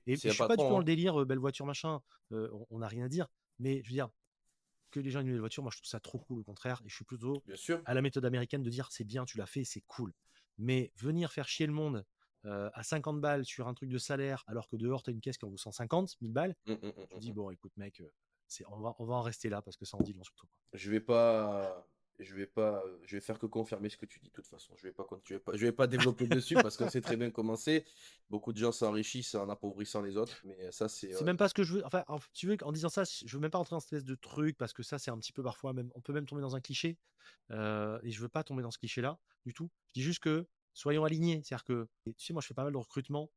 Et c'est je un suis pas du tout patron, dans le hein. délire, belle voiture, machin. On n'a rien à dire. Mais je veux dire, que les gens aient une nouvelle voiture, moi je trouve ça trop cool, au contraire. Et je suis plutôt Bien sûr. à la méthode américaine de dire c'est bien, tu l'as fait, c'est cool. Mais venir faire chier le monde à 50 balles sur un truc de salaire, alors que dehors tu as une caisse qui en vaut 150 1000 balles, tu dis bon, écoute, mec, on va en rester là parce que ça en dit long sur toi. Je vais pas, je vais faire que confirmer ce que tu dis de toute façon. Je vais pas développer dessus parce qu'on sait très bien comment c'est. Beaucoup de gens s'enrichissent en appauvrissant les autres, mais ça c'est, C'est même pas ce que je veux. Enfin, tu veux, en disant ça, je veux même pas rentrer dans cette espèce de truc parce que ça, c'est un petit peu parfois même. On peut même tomber dans un cliché. Et je veux pas tomber dans ce cliché-là du tout. Je dis juste que soyons alignés. C'est-à-dire que, et tu sais, moi, je fais pas mal de recrutement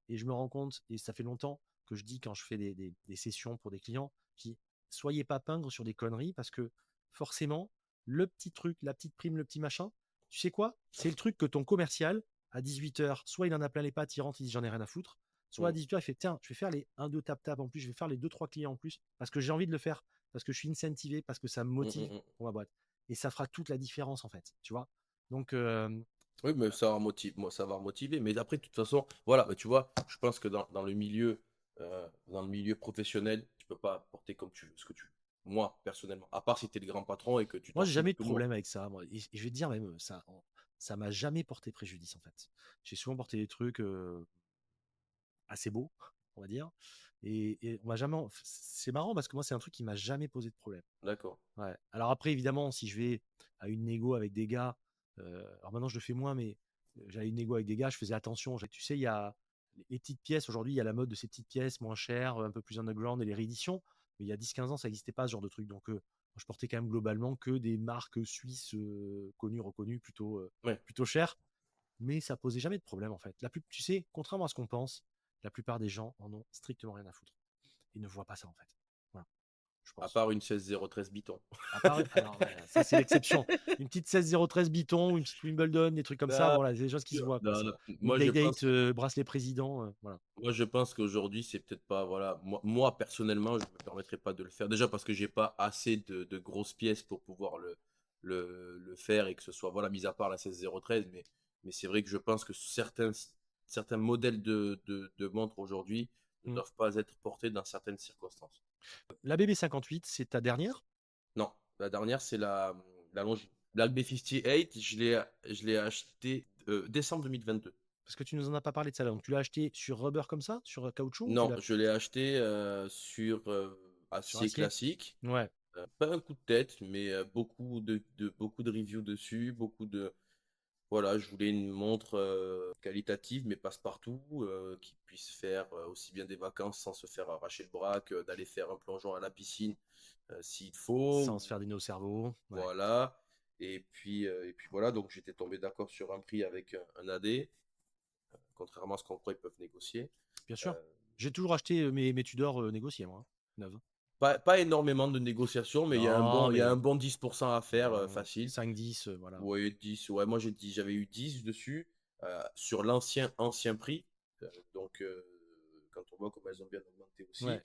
et je me rends compte, et ça fait longtemps que je dis quand je fais des sessions pour des clients, je dis soyez pas pingres sur des conneries parce que forcément, le petit truc, la petite prime, le petit machin, tu sais quoi? C'est le truc que ton commercial, à 18h, soit il en a plein les pattes, il rentre, il dit j'en ai rien à foutre. Soit à mm, 18h, il fait tiens, je vais faire les 1-2 tap-tap en plus, je vais faire les 2-3 clients en plus parce que j'ai envie de le faire, parce que je suis incentivé, parce que ça me mm, motive mm, mm. pour ma boîte. Et ça fera toute la différence en fait, tu vois. Donc, Oui, mais ça va motiver, moi, ça va motiver. Mais après, de toute façon, voilà, mais tu vois, je pense que dans le milieu professionnel, tu peux pas porter comme tu veux, ce que tu veux. Moi, personnellement, à part si tu es le grand patron et que tu moi, t'en j'ai fous de jamais eu de tout le monde. problème avec ça. Moi. Et je vais te dire même, ça m'a jamais porté préjudice en fait. J'ai souvent porté des trucs assez beaux, on va dire. Et on m'a jamais. C'est marrant parce que moi, c'est un truc qui m'a jamais posé de problème. D'accord. Ouais. Alors après, évidemment, si je vais à une négo avec des gars, alors maintenant je le fais moins, mais j'allais à une négo avec des gars, je faisais attention. Tu sais, il y a les petites pièces, aujourd'hui, il y a la mode de ces petites pièces moins chères, un peu plus underground et les rééditions. Mais il y a 10-15 ans, ça n'existait pas ce genre de truc. Donc, je portais quand même globalement que des marques suisses connues, reconnues, Ouais. plutôt chères. Mais ça posait jamais de problème en fait. Tu sais, contrairement à ce qu'on pense, la plupart des gens en ont strictement rien à foutre. Ils ne voient pas ça en fait. Voilà, je À pense. part une 16-013 Biton. À part, alors, ouais, ça, c'est l'exception. Une petite 16-013 Biton, une petite Wimbledon, des trucs comme ça, Ah, voilà, c'est des choses qui se voient, quoi. non, non. Une Day-Date, bracelet président, voilà. Moi, je pense qu'aujourd'hui, c'est peut-être pas, voilà, moi, personnellement, je me permettrais pas de le faire. Déjà parce que j'ai pas assez de grosses pièces pour pouvoir le faire et que ce soit, voilà, mis à part la 16-013, mais c'est vrai que je pense que certains modèles de montres aujourd'hui ne Mm. doivent pas être portés dans certaines circonstances. La BB58, c'est ta dernière? Non, la dernière, c'est la Longines. La B58, je l'ai acheté décembre 2022. Parce que tu nous en as pas parlé de ça là. Donc, tu l'as acheté sur rubber comme ça, sur caoutchouc, ou tu Non, l'as je l'ai acheté sur sur acier acier? classique. Ouais, Pas un coup de tête, mais beaucoup de reviews dessus, voilà, je voulais une montre qualitative, mais passe-partout, qui puisse faire aussi bien des vacances sans se faire arracher le bras que d'aller faire un plongeon à la piscine s'il faut. sans se faire des nœuds au cerveau. Ouais, Voilà. Et puis voilà, donc j'étais tombé d'accord sur un prix avec un AD, contrairement à ce qu'on croit, ils peuvent négocier. bien sûr. Euh, J'ai toujours acheté mes Tudor négociés, moi, hein, neuves. pas énormément de négociations, mais Non, il y a un mais bon 10% à faire facile. 5-10, voilà. Ouais, 10. Ouais, moi j'avais eu 10 dessus sur ancien prix. Donc quand on voit comment elles ont bien augmenté aussi. Ouais,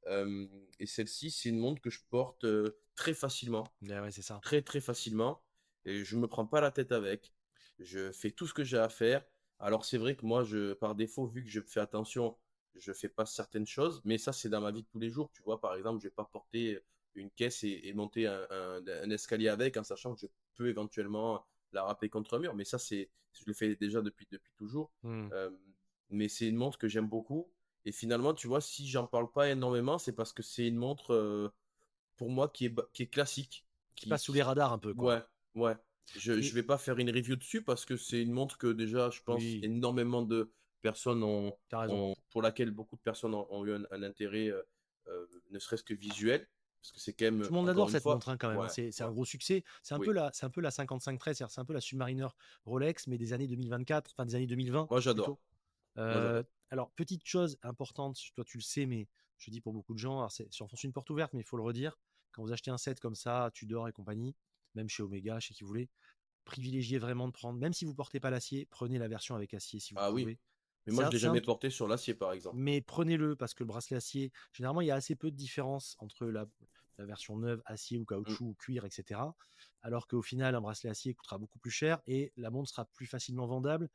Euh, et celle-ci, c'est une montre que je porte très facilement, ouais, c'est ça. très très facilement. Et je me prends pas la tête avec. Je fais tout ce que j'ai à faire. Alors c'est vrai que moi, par défaut, vu que je fais attention, je fais pas certaines choses. Mais ça, c'est dans ma vie de tous les jours. Tu vois, par exemple, je vais pas porter une caisse et monter un escalier avec en sachant que je peux éventuellement la râper contre un mur. Mais ça, je le fais déjà depuis toujours. Hmm. Euh, mais c'est une montre que j'aime beaucoup. Et finalement, tu vois, si j'en parle pas énormément, c'est parce que c'est une montre pour moi qui est classique. Qui passe sous les radars un peu, quoi. Ouais, Ouais. Je Et vais pas faire une review dessus parce que c'est une montre que déjà, je pense, oui, énormément de personnes tu as raison. pour laquelle beaucoup de personnes ont eu un intérêt, ne serait-ce que visuel. Parce que c'est quand même, Tout le monde encore adore une cette fois, montre, hein, quand même, hein. ouais, C'est ouais, un gros succès. oui. C'est un peu la 5513, c'est-à-dire c'est un peu la Submariner Rolex, mais des années 2024, enfin des années 2020 Moi, j'adore. plutôt. Moi, j'adore. Alors, petite chose importante, toi tu le sais, mais je dis pour beaucoup de gens, alors j'enfonce une porte ouverte, mais il faut le redire. Quand vous achetez un set comme ça, Tudor et compagnie, même chez Omega, chez qui vous voulez, privilégiez vraiment de prendre, même si vous portez pas l'acier, prenez la version avec acier si vous Ah oui. pouvez. Mais moi, je l'ai C'est un, jamais porté sur l'acier, par exemple. mais prenez-le parce que le bracelet acier, généralement, il y a assez peu de différence entre la version neuve, acier ou Mmh. caoutchouc ou cuir, etc. Alors qu'au final, un bracelet acier coûtera beaucoup plus cher et la montre sera plus facilement vendable.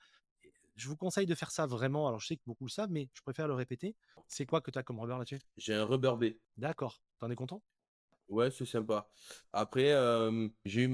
Je vous conseille de faire ça vraiment. Alors, je sais que beaucoup le savent, mais je préfère le répéter. C'est quoi que tu as comme revers là-dessus? J'ai un Rubber B. D'accord. T'en es content? Ouais, c'est sympa. Après,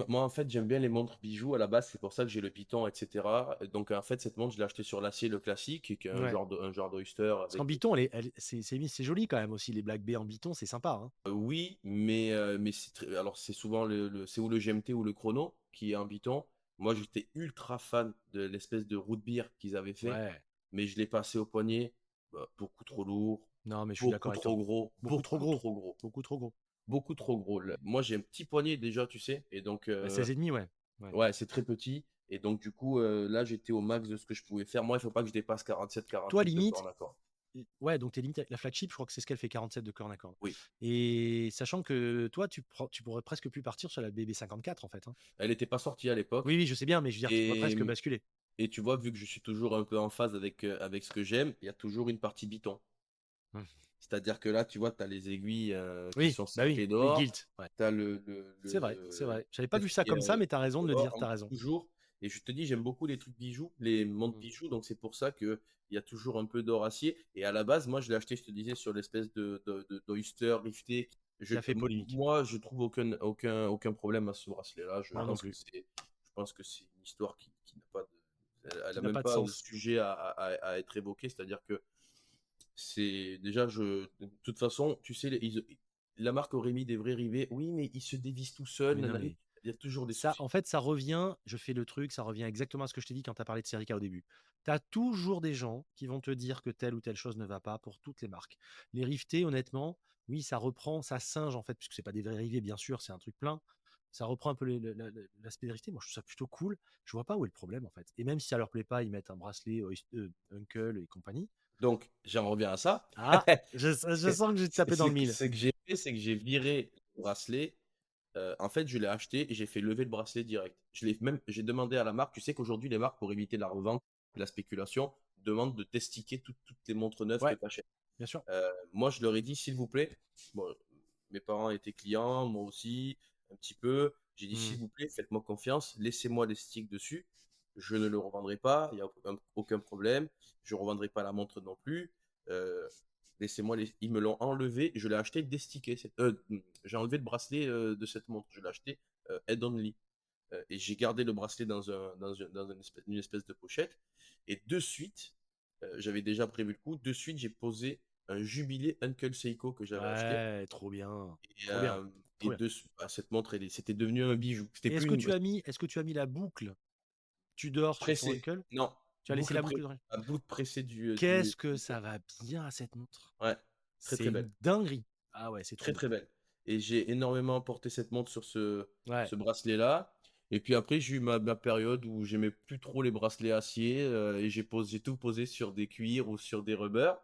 moi, en fait, j'aime bien les montres bijoux à la base, c'est pour ça que j'ai le Python, et cetera. Donc, en fait, cette montre, je l'ai achetée sur l'acier, le classique, qui est Ouais. un genre d'Oyster Parce qu'en avec. biton, c'est joli quand même aussi. Les Black Bay en biton, c'est sympa, hein. Oui, mais alors c'est souvent c'est ou le GMT ou le chrono qui est en Python. Moi, j'étais ultra fan de l'espèce de root beer qu'ils avaient fait, Ouais. mais je l'ai passé au poignet, bah, beaucoup trop lourd, Non, mais je suis d'accord beaucoup avec toi. trop gros, Beaucoup trop beaucoup gros. trop gros. Beaucoup trop gros. Beaucoup trop gros. Moi, j'ai un petit poignet déjà, tu sais, et donc, Bah, 16,5, ouais. Ouais. ouais, c'est très petit. Et donc, du coup, là, j'étais au max de ce que je pouvais faire. Moi, il faut pas que je dépasse 47, Toi, 48 de limite, corps d'accord. ouais, donc t'es limite la flagship, je crois que c'est ce qu'elle fait 47 de corps d'accord. Oui. Et sachant que toi, tu pourrais presque plus partir sur la BB54 en fait, hein. Elle n'était pas sortie à Oui, l'époque. oui, je sais bien, mais je veux dire, tu pourrais Et, presque basculer. et tu vois, vu que je suis toujours un peu en phase avec ce que j'aime, il y a toujours une partie biton. Hmm. C'est-à-dire que là, tu vois, tu as les aiguilles qui Oui, sont bah oui, cerclées oui, d'or. Gilt. Ouais. Tu as C'est vrai, c'est vrai. J'avais pas ce vu ça qui est comme ça, mais t'as raison de le dire, dehors, t'as raison. toujours. Et je te dis, j'aime beaucoup les trucs bijoux, les montres Hmm. bijoux, donc c'est pour ça que il y a toujours un peu d'or acier. Et à la base, moi, je l'ai acheté, je te disais, sur l'espèce d'Oyster rifté. Qui a fait polémique. Moi, je trouve aucun problème à ce bracelet-là. Moi non plus. Je pense que c'est une histoire qui n'a pas elle Qui a n'a même pas de pas sens. sujet à être évoqué. C'est-à-dire que c'est déjà, de toute façon, tu sais, la marque aurait mis des vrais rivets. Oui, mais ils se dévissent tout seuls. Mais non, Nanana. mais Il y a toujours des ça, soucis. en fait, ça revient, je fais le truc, ça revient exactement à ce que je t'ai dit quand tu as parlé de Serica au début. Tu as toujours des gens qui vont te dire que telle ou telle chose ne va pas pour toutes les marques. Les riftés, honnêtement, oui, ça reprend, ça singe en fait, puisque c'est pas des vrais rivets, bien sûr, c'est un truc plein. Ça reprend un peu l'aspect des riftés. Moi, je trouve ça plutôt cool. Je vois pas où est le problème en fait. Et même si ça leur plaît pas, ils mettent un bracelet Uncle et compagnie. Donc, j'en reviens à ça. Ah, je sens que je vais te taper dans le mille. Ce que j'ai fait, c'est que j'ai viré le bracelet. En fait, je l'ai acheté et j'ai fait lever le bracelet direct. J'ai demandé à la marque. Tu sais qu'aujourd'hui, les marques, pour éviter la revente et la spéculation, demandent de testiquer toutes les montres neuves que Ouais, tu achètes. bien sûr. Moi, je leur ai dit, s'il vous plaît, bon, mes parents étaient clients, moi aussi, un petit peu. J'ai dit, Hmm. s'il vous plaît, faites-moi confiance, laissez-moi les sticks dessus. Je ne le revendrai pas, il n'y a aucun problème. Je ne revendrai pas la montre non plus. Euh, laissez-moi les. Ils me l'ont enlevé, je l'ai acheté destické. J'ai enlevé le bracelet de cette montre, je l'ai acheté head only. Et j'ai gardé le bracelet dans une espèce de pochette. Et de suite, j'avais déjà prévu le coup, de suite, j'ai posé un jubilé Uncle Seiko que j'avais acheté. Ouais, trop bien. Et, Trop bien. euh, Trop bien. cette montre, c'était devenu un bijou. C'était Et plus une est-ce que tu as mis la boucle Tudor sur ton pressée. Uncle? Non, Tu as laissé la boucle dans. à bout de pressée Qu'est-ce que ça va bien à cette montre? Ouais, très C'est très belle. une dinguerie. Ah ouais, c'est trop Très beau. très belle. Et j'ai énormément porté cette montre sur Ouais. ce bracelet-là. Et puis après, j'ai eu ma période où j'aimais plus trop les bracelets acier et j'ai tout posé sur des cuirs ou sur des rubbers.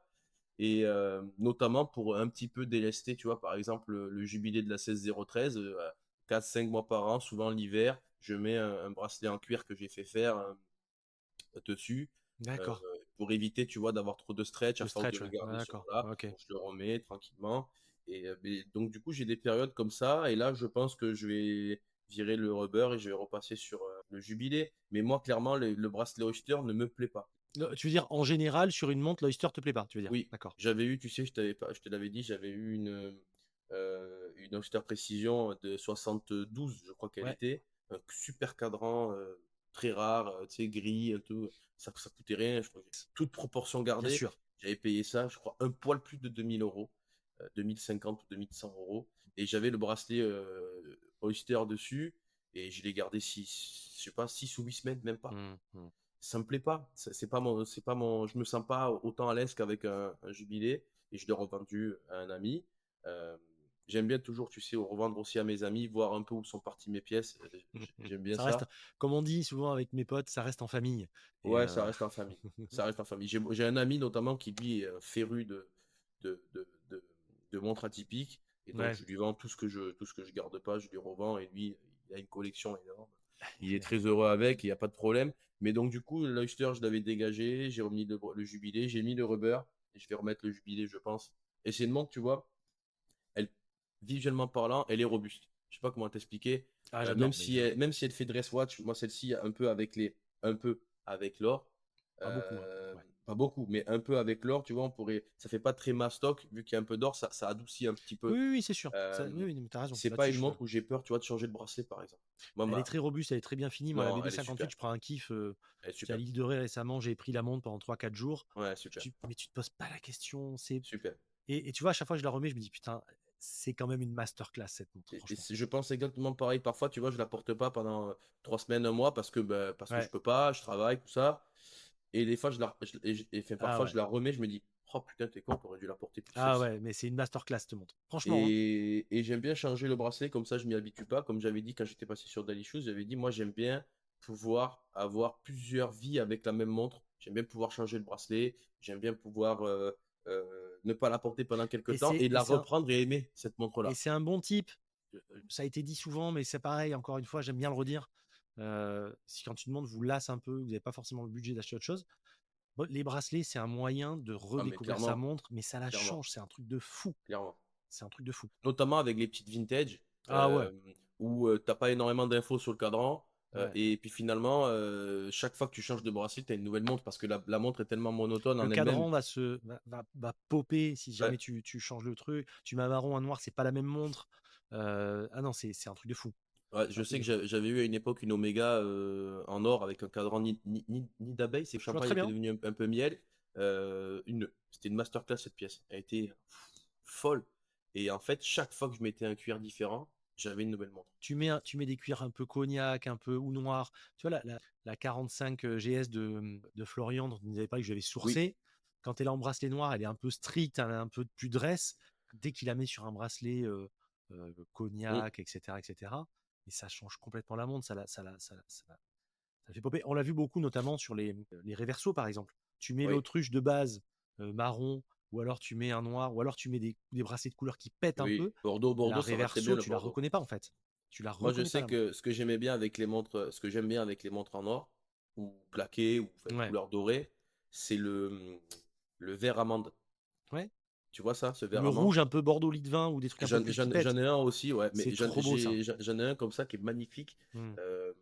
Et notamment pour un petit peu délester, tu vois, par exemple, le jubilé de la 16013, 4-5 mois par an, souvent l'hiver, je mets un bracelet en cuir que j'ai fait faire dessus euh, D'accord. pour éviter, tu vois, d'avoir trop de stretch à De force de stretch, le ouais. garder sur D'accord. là. Ok. Donc, je le remets tranquillement. Et donc, du coup, j'ai des périodes comme ça. Et là, je pense que je vais virer le rubber et je vais repasser sur le jubilé. Mais moi, clairement, le bracelet Oyster ne me plaît pas. Tu veux dire, en général, sur une montre, l'Oyster te plaît pas, tu veux dire? Oui, D'accord. j'avais eu, tu sais, je te l'avais dit, j'avais eu une Oyster Précision de 72, je crois qu'elle Ouais, était. Un super cadran, très rare, tu sais, gris, tout. Ça coûtait rien, je crois, toute proportion bien gardée. sûr. J'avais payé ça, je crois, un poil plus de 2000 euros, 2050 ou 2100 euros. Et j'avais le bracelet Oyster dessus. Et je l'ai gardé je sais pas, 6 ou 8 semaines, même pas. Mmh, mmh. Ça me plaît pas. Je me sens pas autant à l'aise qu'avec un jubilé. Et je l'ai revendu à un ami. Euh, J'aime bien toujours, tu sais, revendre aussi à mes amis, voir un peu où sont parties mes pièces. J'aime bien Ça reste, ça. comme on dit souvent avec mes potes, ça reste en famille. Et Ouais, ça reste en famille. Ça reste en famille. J'ai un ami notamment qui, lui, est féru de, de, de, de montres atypiques. Et donc, ouais. je lui vends tout ce que je garde pas, je lui revends. Et lui, il a une collection énorme. Il est très heureux avec, il n'y a pas de problème. Mais donc, du coup, l'Oyster, je l'avais dégagé. J'ai remis le jubilé, j'ai mis le rubber. Et je vais remettre le jubilé, je pense. Et c'est une montre, tu vois, elle, visuellement parlant, elle est robuste. Je sais pas comment t'expliquer. Ah, j'adore, mais je... Même si elle fait dress watch, moi celle-ci un peu avec l'or. pas beaucoup, hein. Ouais. Pas beaucoup, mais un peu avec l'or, tu vois, ça fait pas très mastoc, vu qu'il y a un peu d'or, ça adoucit un petit Oui, peu. oui, oui, c'est sûr. Euh, Oui, oui, mais t'as raison. c'est pas Là-dessus, une montre où j'ai peur, tu vois, de changer de bracelet, par exemple. Moi, elle est très robuste, elle est très bien finie. Moi, la non, BB elle est 58, super, je prends un kiff. elle est J'étais à super, l'île de Ré récemment, j'ai pris la montre pendant 3 4 jours. ouais, super, Mais tu te poses pas la question. super. Et tu vois, à chaque fois que je la remets, je me dis, putain, c'est quand même une masterclass cette montre, franchement. Je pense exactement pareil. Parfois, tu vois, je la porte pas pendant 3 semaines, un mois, parce que je Ouais. peux pas, je travaille, tout ça. Et des fois, enfin, Ah parfois, ouais. je la remets, je me dis, oh putain, t'es con, t'aurais dû la porter plus Ah celle-ci. ouais, mais c'est une masterclass cette montre. Franchement, hein. Et j'aime bien changer le bracelet, comme ça, je m'y habitue pas. Comme j'avais dit quand j'étais passé sur Daily Shoes, j'avais dit, moi, j'aime bien pouvoir avoir plusieurs vies avec la même montre. J'aime bien pouvoir changer le bracelet. J'aime bien pouvoir ne pas la porter pendant quelques Et temps c'est et et la c'est un, reprendre et aimer cette et montre-là. c'est un bon type. Ça a été dit souvent, mais c'est pareil, encore une fois, j'aime bien le redire. Si quand une montre vous lasse un peu, vous n'avez pas forcément le budget d'acheter autre chose, bon, les bracelets, c'est un moyen de Ah, mais redécouvrir sa clairement, montre, mais ça la clairement, change, c'est un truc de fou. clairement. C'est un truc de fou. Notamment avec les petites vintage, Ah ouais, euh, où t'as pas énormément d'infos sur le cadran. ouais. Et puis finalement, chaque fois que tu changes de bracelet, tu as une nouvelle montre parce que la montre est tellement monotone Le en elle-même. cadran va popper si Ouais. jamais tu changes le truc. Tu mets un marron, un noir, c'est pas la même montre. Ah non, c'est un truc de fou. Ouais, C'est un je truc sais de que fou. j'avais eu à une époque une Omega en or avec un cadran ni d'abeille, c'est Je vois champagne très était bien. devenu un peu miel. C'était une masterclass cette pièce. Elle était folle. Et en fait, chaque fois que je mettais un cuir différent, j'avais une nouvelle montre. Tu mets des cuirs un peu cognac, un peu ou noir. Tu vois, la 45 GS de Florian, dont vous nous avez parlé, que j'avais Oui. sourcé, quand elle est en bracelet noir, elle est un peu stricte, elle est un peu plus dresse. Dès qu'il la met sur un bracelet Mm. cognac, etc., etc., et ça change complètement la montre. Ça fait popper. On l'a vu beaucoup, notamment sur les réversos, par exemple. Tu mets Oui. l'autruche de base marron, ou alors tu mets un noir, ou alors tu mets des bracelets de couleur qui pètent un Oui. peu. La Bordeaux, ça va très bien réverso, le tu la Bordeaux. reconnais pas en fait. Tu la Moi, je reconnais pas sais la montre. que ce que j'aime bien avec les montres en or, ou plaquées, ou enfin, Ouais. couleur dorée, c'est le vert amande. Ouais. Tu vois ça, ce Ou vert le amande? rouge un peu Bordeaux lit de vin ou des trucs un peu plus qui J'en pètent. ai un aussi, ouais, mais C'est trop beau ça. j'en ai un comme ça qui est magnifique, Hmm. euh,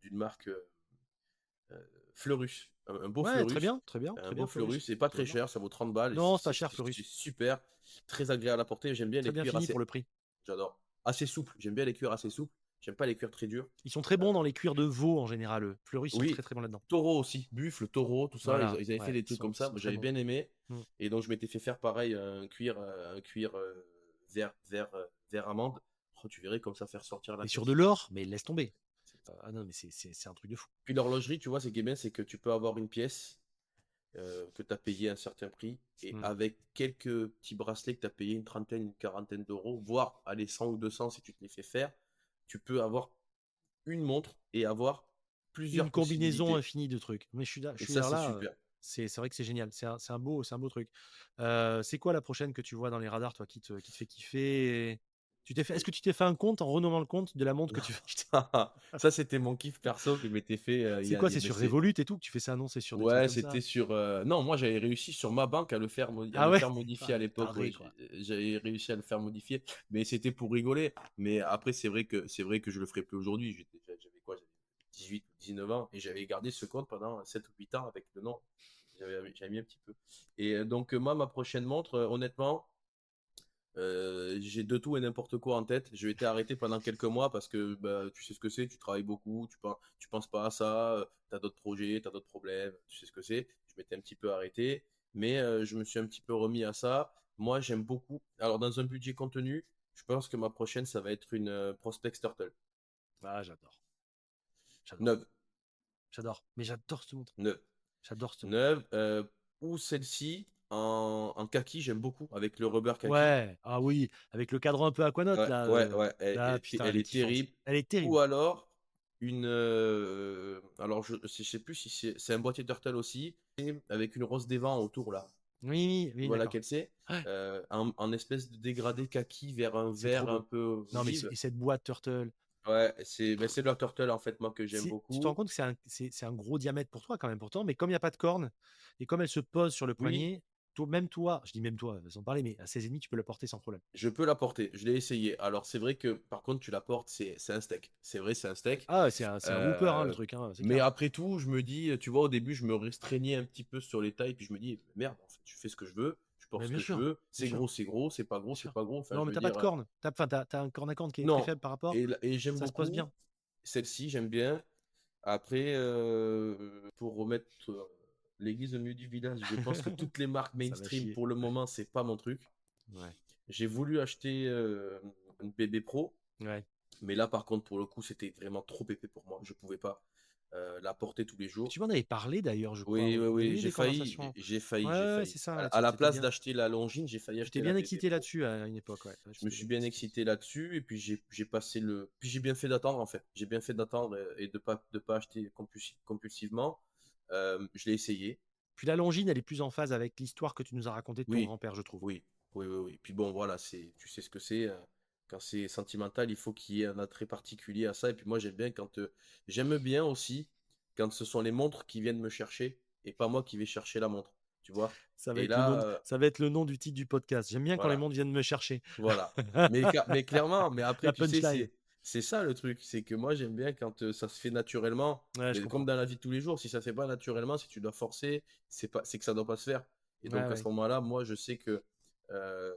d'une marque Fleurus, un beau Ouais, très Fleurus, bien, très bien, un très beau bien, Fleurus. Fleurus, c'est pas Très très bien. cher, ça vaut 30 balles, et Non, c'est pas cher, c'est Fleurus. super, très agréable à porter, j'aime bien Très les bien cuirs fini pour assez, le prix. j'adore, assez souples, j'aime bien les cuirs assez souples, j'aime pas les cuirs très durs. Ils sont très Euh, bons dans les cuirs de veau en général, eux. Fleurus sont très oui, très bons là-dedans. taureau aussi, buffle, taureau, tout ça, Voilà, ils avaient fait ouais, des trucs comme ils ça, sont moi, très j'avais bons. bien aimé, Hmm. et donc je m'étais fait faire pareil, un cuir vert amande. Oh, tu verrais comme ça faire sortir la Et sur de pièce. l'or, mais laisse tomber. Ah non, mais c'est un truc de fou. Puis l'horlogerie, tu vois, ce qui est bien, c'est que tu peux avoir une pièce que tu as payé un certain prix, et Hmm. avec quelques petits bracelets que tu as payé une trentaine, une quarantaine d'euros, voire aller 100 ou 200 si tu te les fais faire, tu peux avoir une montre et avoir Une plusieurs combinaison possibilités. infinie de trucs. Mais je Et suis ça, c'est là, super. c'est vrai que c'est génial. C'est un beau truc. C'est quoi la prochaine que tu vois dans les radars, toi, qui te fait kiffer? Est-ce que tu t'es fait un compte en renommant le compte de la montre que tu veux acheter? Ça, c'était mon kiff perso que je m'étais fait C'est quoi? C'est mais sur c'est Revolut et tout que tu fais ça? Non, c'est sur des trucs ouais, comme ça. c'était sur. Non, moi j'avais réussi sur ma banque à Ah le ouais? faire modifier Ah, à le l'époque. Ouais, taré, quoi. j'avais réussi à le faire modifier, mais c'était pour rigoler. Mais après, c'est vrai que je le ferai plus aujourd'hui. J'avais quoi? J'avais 18 ou 19 ans, et j'avais gardé ce compte pendant 7 ou 8 ans avec le nom. J'avais mis un petit peu. Et donc, moi, ma prochaine montre, honnêtement, j'ai de tout et n'importe quoi en tête. Je vais été arrêté pendant quelques mois parce que bah, tu sais ce que c'est, tu travailles beaucoup, tu penses pas à ça, tu as d'autres projets, tu as d'autres problèmes, tu sais ce que c'est. Je m'étais un petit peu arrêté, mais je me suis un petit peu remis à ça. Moi, j'aime beaucoup. Alors, dans un budget contenu, je pense que ma prochaine, ça va être une Prospex Turtle. Ah, j'adore. J'adore. 9. J'adore. Mais j'adore cette montre. 9. J'adore cette montre. 9. Ou celle-ci en kaki, j'aime beaucoup, avec le rubber kaki. Ouais. Ah oui. Avec le cadran un peu aquanote, Ouais, là. ouais, ouais, Ah, putain, elle elle est est kiffante. terrible. Elle est Ou terrible. alors, alors je sais plus si c'est un boîtier Turtle aussi, et avec une rose des vents autour là. Oui, Tu oui, vois d'accord. laquelle c'est? Ouais. En espèce de dégradé kaki vers un C'est trop vert un beau. peu Non, mais vive. et cette boîte Turtle. Ouais, c'est leur Turtle en fait, moi, que j'aime Tu te rends beaucoup. compte que c'est un gros diamètre pour toi quand même pourtant, mais comme il n'y a pas de corne, et comme elle se pose sur le Oui, poignet, même toi, je dis même toi, sans parler, mais à 16,5, tu peux la porter sans problème. je peux la porter, je l'ai essayé. Alors c'est vrai que par contre tu la portes, c'est un steak. C'est vrai, c'est un steak. Ah, c'est un whooper, hein, le Euh, truc, hein, c'est mais clair. après tout, je me dis, tu vois, au début, je me restreignais un petit peu sur les tailles, puis je me dis, merde, en fait, je fais ce que je veux, je porte Mais ce que je veux, bien sûr, c'est gros, c'est pas gros, bien c'est sûr. pas gros. Enfin, Non, je mais veux t'as pas de dire, corne. Enfin, t'as un corne à corne qui est très non. faible par rapport. Et j'aime Ça se pose beaucoup bien. celle-ci, j'aime bien. Après, pour remettre l'église au milieu du village, je pense que toutes les marques Ça va mainstream, chier. pour le moment, c'est pas mon truc. Ouais. J'ai voulu acheter une BB Pro, Ouais. mais là, par contre, pour le coup, c'était vraiment trop épais pour moi. Je pouvais pas la porter tous les jours. Tu m'en avais parlé d'ailleurs, je crois. Oui, oui, On avait oui, eu des conversations. j'ai failli, Ouais, j'ai ouais, ouais, failli. c'est ça, À, ouais, à la t'étais place bien. d'acheter la Longines, j'ai failli Tu t'es acheter bien la BB excité Pro. là-dessus à une époque, ouais. Ouais, Je me suis bien c'était excité là-dessus, et puis j'ai passé le. Puis j'ai bien fait d'attendre, en fait. J'ai bien fait d'attendre et de pas acheter compulsivement. Je l'ai essayé. Puis la Longines, elle est plus en phase avec l'histoire que tu nous as racontée de ton Oui, grand-père, je trouve. oui, oui, oui, oui. Puis bon, voilà, tu sais ce que c'est. Quand c'est sentimental, il faut qu'il y ait un attrait particulier à ça. Et puis moi, j'aime bien aussi quand ce sont les montres qui viennent me chercher et pas moi qui vais chercher la montre. Tu vois? Et là, Ça va être le nom du titre du podcast. J'aime bien quand les voilà, mondes viennent me chercher. voilà. Mais clairement, mais après, La tu sais, punchline. c'est ça le truc. C'est que moi, j'aime bien quand ça se fait naturellement. Ouais, je Mais comme comprends. dans la vie de tous les jours, si ça se fait pas naturellement, si tu dois forcer, c'est que ça doit pas se faire. Et Ouais, donc à ce ouais. moment-là, moi, je sais que euh,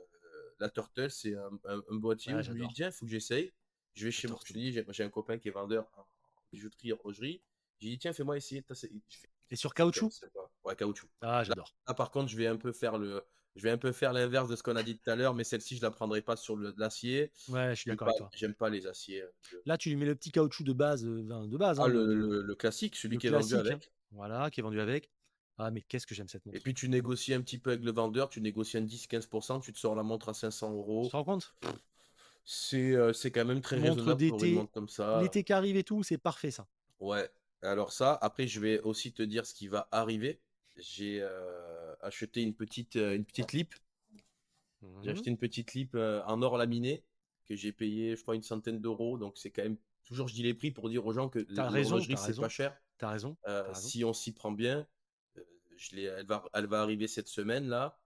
la Turtle, c'est un boîtier où Ouais, je me dis, j'adore. tiens, il faut que j'essaye. Je vais chez moi. J'adore Je ce te montre. dis, j'ai un copain qui est vendeur en bijouterie, horlogerie. J'ai dit, tiens, fais-moi essayer. Et sur C'est quand même caoutchouc? sympa. Ouais, caoutchouc. Ah, Là, j'adore. là, par contre, je vais un peu faire l'inverse de ce qu'on a dit tout à l'heure, mais celle-ci, je la prendrai pas sur l'acier. Ouais, je suis d'accord avec toi. J'aime pas les aciers. Là, tu lui mets le petit caoutchouc de base, Ah, hein, le classique, celui le qui est vendu classique, hein. avec. Voilà, qui est vendu avec. Ah, mais qu'est-ce que j'aime cette Et montre. puis tu négocies un petit peu avec le vendeur, tu négocies un 10-15%, tu te sors la montre à 500 Tu te euros. rends compte? C'est quand même très Montre raisonnable pour une d'été, montre comme ça. l'été qui arrive et tout, c'est parfait ça. Ouais. Alors ça, après, je vais aussi te dire ce qui va arriver. J'ai acheté une petite lip. J'ai Mhm. acheté une petite lip en or laminé que j'ai payé, je crois, une centaine d'euros. Donc c'est quand même toujours, je dis les prix pour dire aux gens que T'as raison, l'horlogerie, t'as c'est pas raison, cher. t'as raison, t'as raison. Si on s'y prend bien, elle va arriver cette semaine là.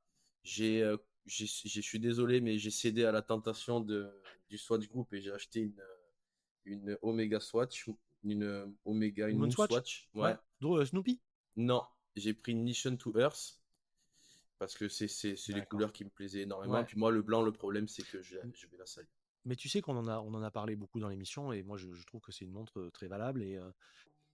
Je suis désolé, mais j'ai cédé à la tentation du Swatch Group et j'ai acheté une Omega Swatch, Une une Moon Moon Swatch? Swatch. Ouais. Ouais. Snoopy? Non, j'ai pris une Mission to Earth parce que c'est les D'accord. couleurs qui me plaisaient énormément. Ouais. Puis moi, le blanc, le problème, c'est que M- je vais la salir. Mais tu sais qu'on en a parlé beaucoup dans l'émission et moi je trouve que c'est une montre très valable et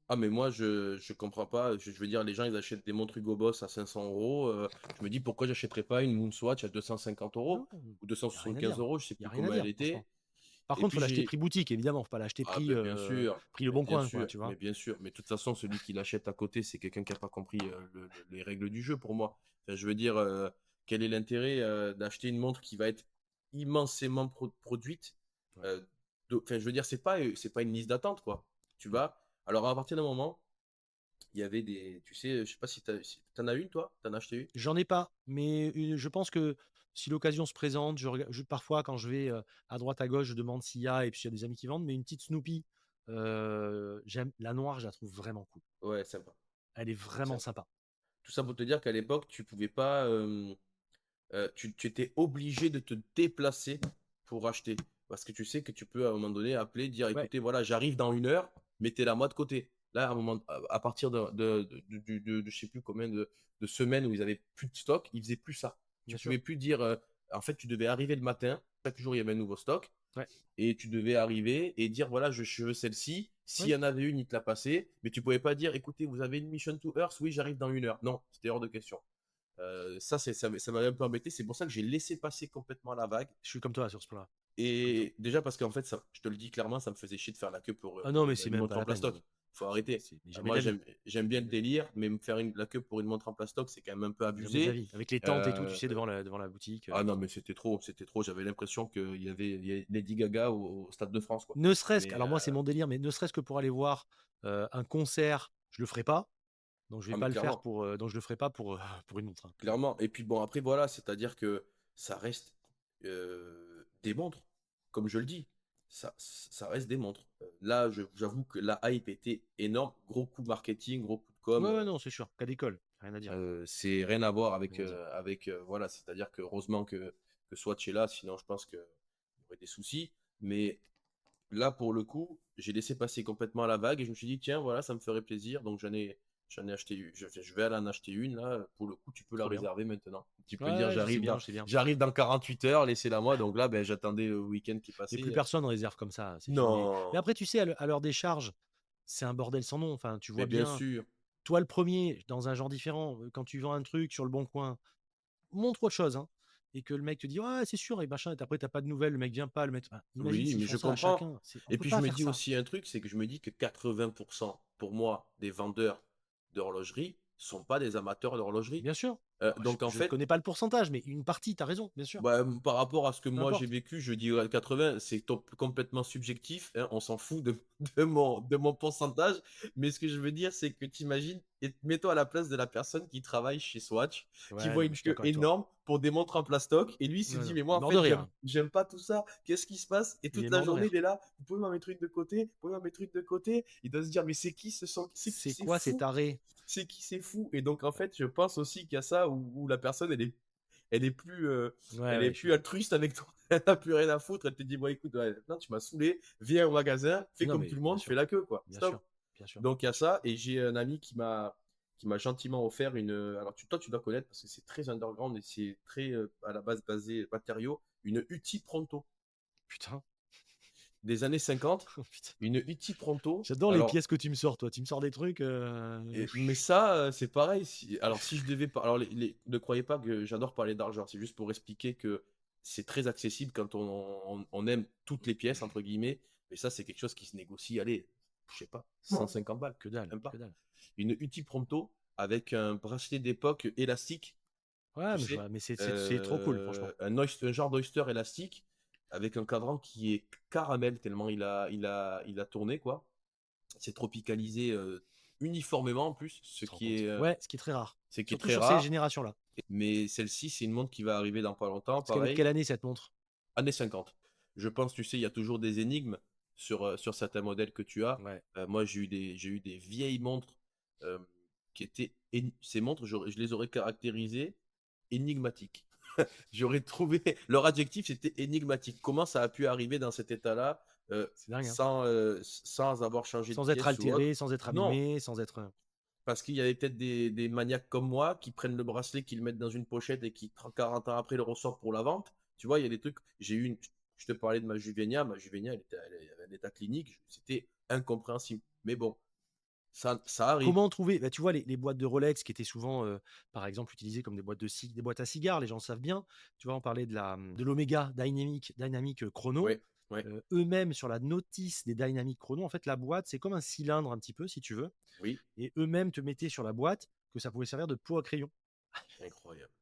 Ah, mais moi, je comprends pas. Je veux dire, les gens, ils achètent des montres Hugo Boss à 500 euros. Je me dis, pourquoi j'achèterais pas une Moon Swatch à 250 non, euros ou y a rien à 275 dire. euros, je sais Y a plus rien à combien elle dire, franchement. était. Par Et contre, puis faut l'acheter j'ai. prix boutique, évidemment, faut pas l'acheter Ah, prix, ben, bien sûr, prix le bon coin, quoi, tu vois. mais bien sûr. Mais de toute façon, celui qui l'achète à côté, c'est quelqu'un qui n'a pas compris les règles du jeu pour moi. Enfin, je veux dire, quel est l'intérêt d'acheter une montre qui va être immensément produite Ouais. euh, enfin, je veux dire, c'est pas une liste d'attente, quoi. Tu Non. vas. Alors, à partir d'un moment, il y avait des. Tu sais, je sais pas si t'en as une, toi? T'en as acheté une? J'en ai pas, mais je pense que si l'occasion se présente, parfois quand je vais à droite à gauche, je demande s'il y a et puis s'il y a des amis qui vendent, mais une petite Snoopy, j'aime la noire, je la trouve vraiment cool. Ouais, sympa. Elle est vraiment Sympa. sympa. Tout ça pour te dire qu'à l'époque, tu pouvais pas. Tu étais obligé de te déplacer pour acheter. Parce que tu sais que tu peux à un moment donné appeler, dire Ouais, écoutez, voilà, j'arrive dans 1 heure, mettez-la moi de côté. Là, à partir de je sais plus combien de semaines où ils avaient plus de stock, ils faisaient plus ça. Tu bien sûr. pouvais plus dire. En fait, tu devais arriver le matin, chaque jour il y avait un nouveau stock, Ouais. et tu devais arriver et dire voilà, je veux celle-ci. S'il y Oui. en avait une, il te l'a passée, mais tu pouvais pas dire écoutez, vous avez une Mission to Earth, oui, j'arrive dans 1 heure. Non, c'était hors de question. Ça m'avait un peu embêté. C'est pour ça que j'ai laissé passer complètement la vague. Je suis comme toi sur ce plan-là. Et déjà parce qu'en fait, ça, je te le dis clairement, ça me faisait chier de faire la queue Ah non, mais c'est une même pas montre en la peine. plastoc. Faut arrêter. C'est jamais de Moi, la vie. j'aime bien le Jamais, délire, mais me faire la queue pour une montre en plastoc, c'est quand même un peu jamais de la abusé. vie. Avec les tentes et tout, tu Euh, sais, devant la boutique. ah non, mais c'était trop, c'était trop. J'avais l'impression il y avait Lady Gaga au Stade de France, quoi. Ne serait-ce que, Mais alors moi c'est mon délire, mais ne serait-ce que pour aller voir un concert, je le ferai pas. Donc je vais ah, mais pas le faire clairement, pour, donc je le ferai pas pour, pour une montre, hein. clairement. Et puis bon, après voilà, c'est-à-dire que ça reste des montres, comme je le dis. Ça reste des montres. Là, j'avoue que la hype était énorme. Gros coup marketing, gros coup de com. Ouais, ouais, non, c'est sûr. Cas d'école, rien à dire. C'est rien à voir Rien à dire. avec voilà, c'est-à-dire que heureusement que Swatch est là, sinon je pense qu'il y aurait des soucis. Mais là, pour le coup, j'ai laissé passer complètement la vague et je me suis dit, tiens, voilà, ça me ferait plaisir. Donc j'en ai acheté une. Je vais aller en acheter une. Là, pour le coup, tu peux la Trop bien. réserver maintenant. Tu peux dire, Ouais, je sais bien, je sais bien. j'arrive dans 48 heures, laissez-la moi. Donc là, ben, j'attendais le week-end qui Mais plus passait. personne réserve comme ça, c'est fini. Non, Mais après, tu sais, à l'heure des charges, c'est un bordel sans nom. Enfin, tu mais vois bien bien, sûr. toi le premier, dans un genre différent, quand tu vends un truc sur le bon coin, montre autre chose, hein. Et que le mec te dit, ouais, c'est sûr, et machin, et après, t'as pas de nouvelles, le mec vient pas, le mec. Enfin, imagine Oui, s'ils mais font je ça à comprends. chacun. On Et peut puis je pas me faire dis ça. aussi un truc, c'est que je me dis que 80% pour moi des vendeurs d'horlogerie sont pas des amateurs d'horlogerie. Bien sûr. Donc en Je fait, connais pas le pourcentage, mais une partie, t'as raison, bien sûr. bah, par rapport à ce que Peu moi j'ai importe. vécu, je dirais 80, c'est complètement subjectif, hein, on s'en fout de mon pourcentage. Mais ce que je veux dire, c'est que tu imagines, et mets-toi à la place de la personne qui travaille chez Swatch, qui Ouais, voit non, mais une je suis queue d'accord avec toi. énorme pour des montres en plastoc, et lui il se Non, dit, non, mais moi il est en mort de fait, rire, hein. j'aime pas tout ça, qu'est-ce qui se passe? Et Il toute est la mort de journée, il rire. est là, vous pouvez m'en mettre une de côté, vous pouvez m'en mettre une de côté. Il doit se dire, mais C'est c'est quoi cet fou, arrêt? c'est qui c'est fou. Et donc en fait, je pense aussi qu'il y a ça où la personne, elle est plus, euh, Ouais, elle est ouais, plus altruiste avec toi. Elle n'a plus rien à foutre. Elle te dit, bon, écoute, ouais, non, tu m'as saoulé. Viens au magasin, fais non, comme tout mais le bien monde, fais sûr, la queue, quoi. bien sûr, Stop. bien sûr, Donc, il y bien a sûr. ça. Et j'ai un ami qui m'a gentiment offert une. Alors, toi, tu dois connaître parce que c'est très underground et c'est très à la base basé matériaux. Une Uti Pronto Putain, des années 50. oh, putain. Une Uti Pronto. J'adore les Alors, pièces que tu me sors, toi. Tu me sors des trucs. mais ça, c'est pareil. Alors, si je devais. Alors, ne croyez pas que j'adore parler d'argent. C'est juste pour expliquer que c'est très accessible quand on aime toutes les pièces, entre guillemets. Mais ça, c'est quelque chose qui se négocie, allez, je sais pas, 150 balles, Que dalle, même que pas. dalle. Une Uti Pronto avec un bracelet d'époque élastique, Ouais, tu mais je sais. vois, mais c'est trop cool, franchement. Un genre d'Oyster élastique avec un cadran qui est caramel tellement il a tourné, quoi. C'est tropicalisé uniformément en plus, Tu te rends compte? Ouais, ce qui est très rare. ce qui est Surtout très sur ces rare. générations-là. Mais celle-ci, c'est une montre qui va arriver dans pas longtemps, Parce qu'elle est de pareil, quelle année cette montre? années 50. Je pense, tu sais, il y a toujours des énigmes sur certains modèles que tu as. Ouais. Moi, j'ai eu des vieilles montres euh, qui étaient. Ces montres, je les aurais caractérisées énigmatiques. J'aurais trouvé. Leur adjectif, c'était énigmatique. Comment ça a pu arriver dans cet état-là C'est dingue, hein. sans avoir changé de Sans être pièce ou autre? altéré, sans être Non, abîmé, sans être. parce qu'il y avait peut-être des maniaques comme moi qui prennent le bracelet, qui le mettent dans une pochette et qui, 40 ans après, le ressortent pour la vente. Tu vois, il y a des trucs. Je te parlais de ma Juvenia, elle avait un état clinique, c'était incompréhensible. Mais bon, ça arrive. Comment trouver? Bah, tu vois, les boîtes de Rolex qui étaient souvent, par exemple, utilisées comme des boîtes des boîtes à cigares, les gens savent bien. Tu vois, on parlait de l'Omega Dynamic Chrono. Oui, oui, Eux-mêmes, sur la notice des Dynamic Chrono, en fait, la boîte, c'est comme un cylindre un petit peu, si tu veux. oui, Et eux-mêmes te mettaient sur la boîte que ça pouvait servir de pot à crayon. incroyable.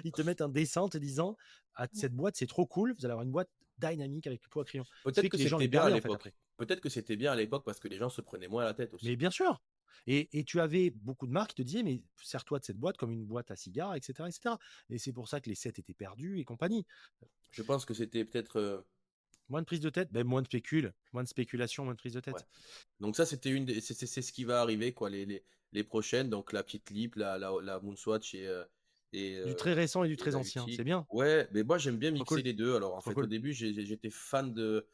Ils te mettent un dessin en te disant, ah, cette boîte, c'est trop cool, vous allez avoir une boîte dynamique avec le pot à crayon. Ce qui Peut-être fait que que les gens les c'était bien à perdaient, en fait, l'époque. après. Peut-être que c'était bien à l'époque parce que les gens se prenaient moins la tête Mais aussi. bien sûr. Et tu avais beaucoup de marques qui te disaient, mais sers-toi de cette boîte comme une boîte à cigares, etc., etc. Et c'est pour ça que les sets étaient perdus et compagnie. Je pense que c'était peut-être. Moins de prise de tête, ben moins de spéculation, moins de prise de Ouais. tête. Donc ça, c'était c'est ce qui va arriver, quoi, les prochaines. Donc la petite lip, la Moonswatch et, Du très récent et du et très la ancien, UT. c'est bien, Ouais, mais moi j'aime bien trop mixer cool, les deux. Alors en trop fait, au cool. début, j'étais fan de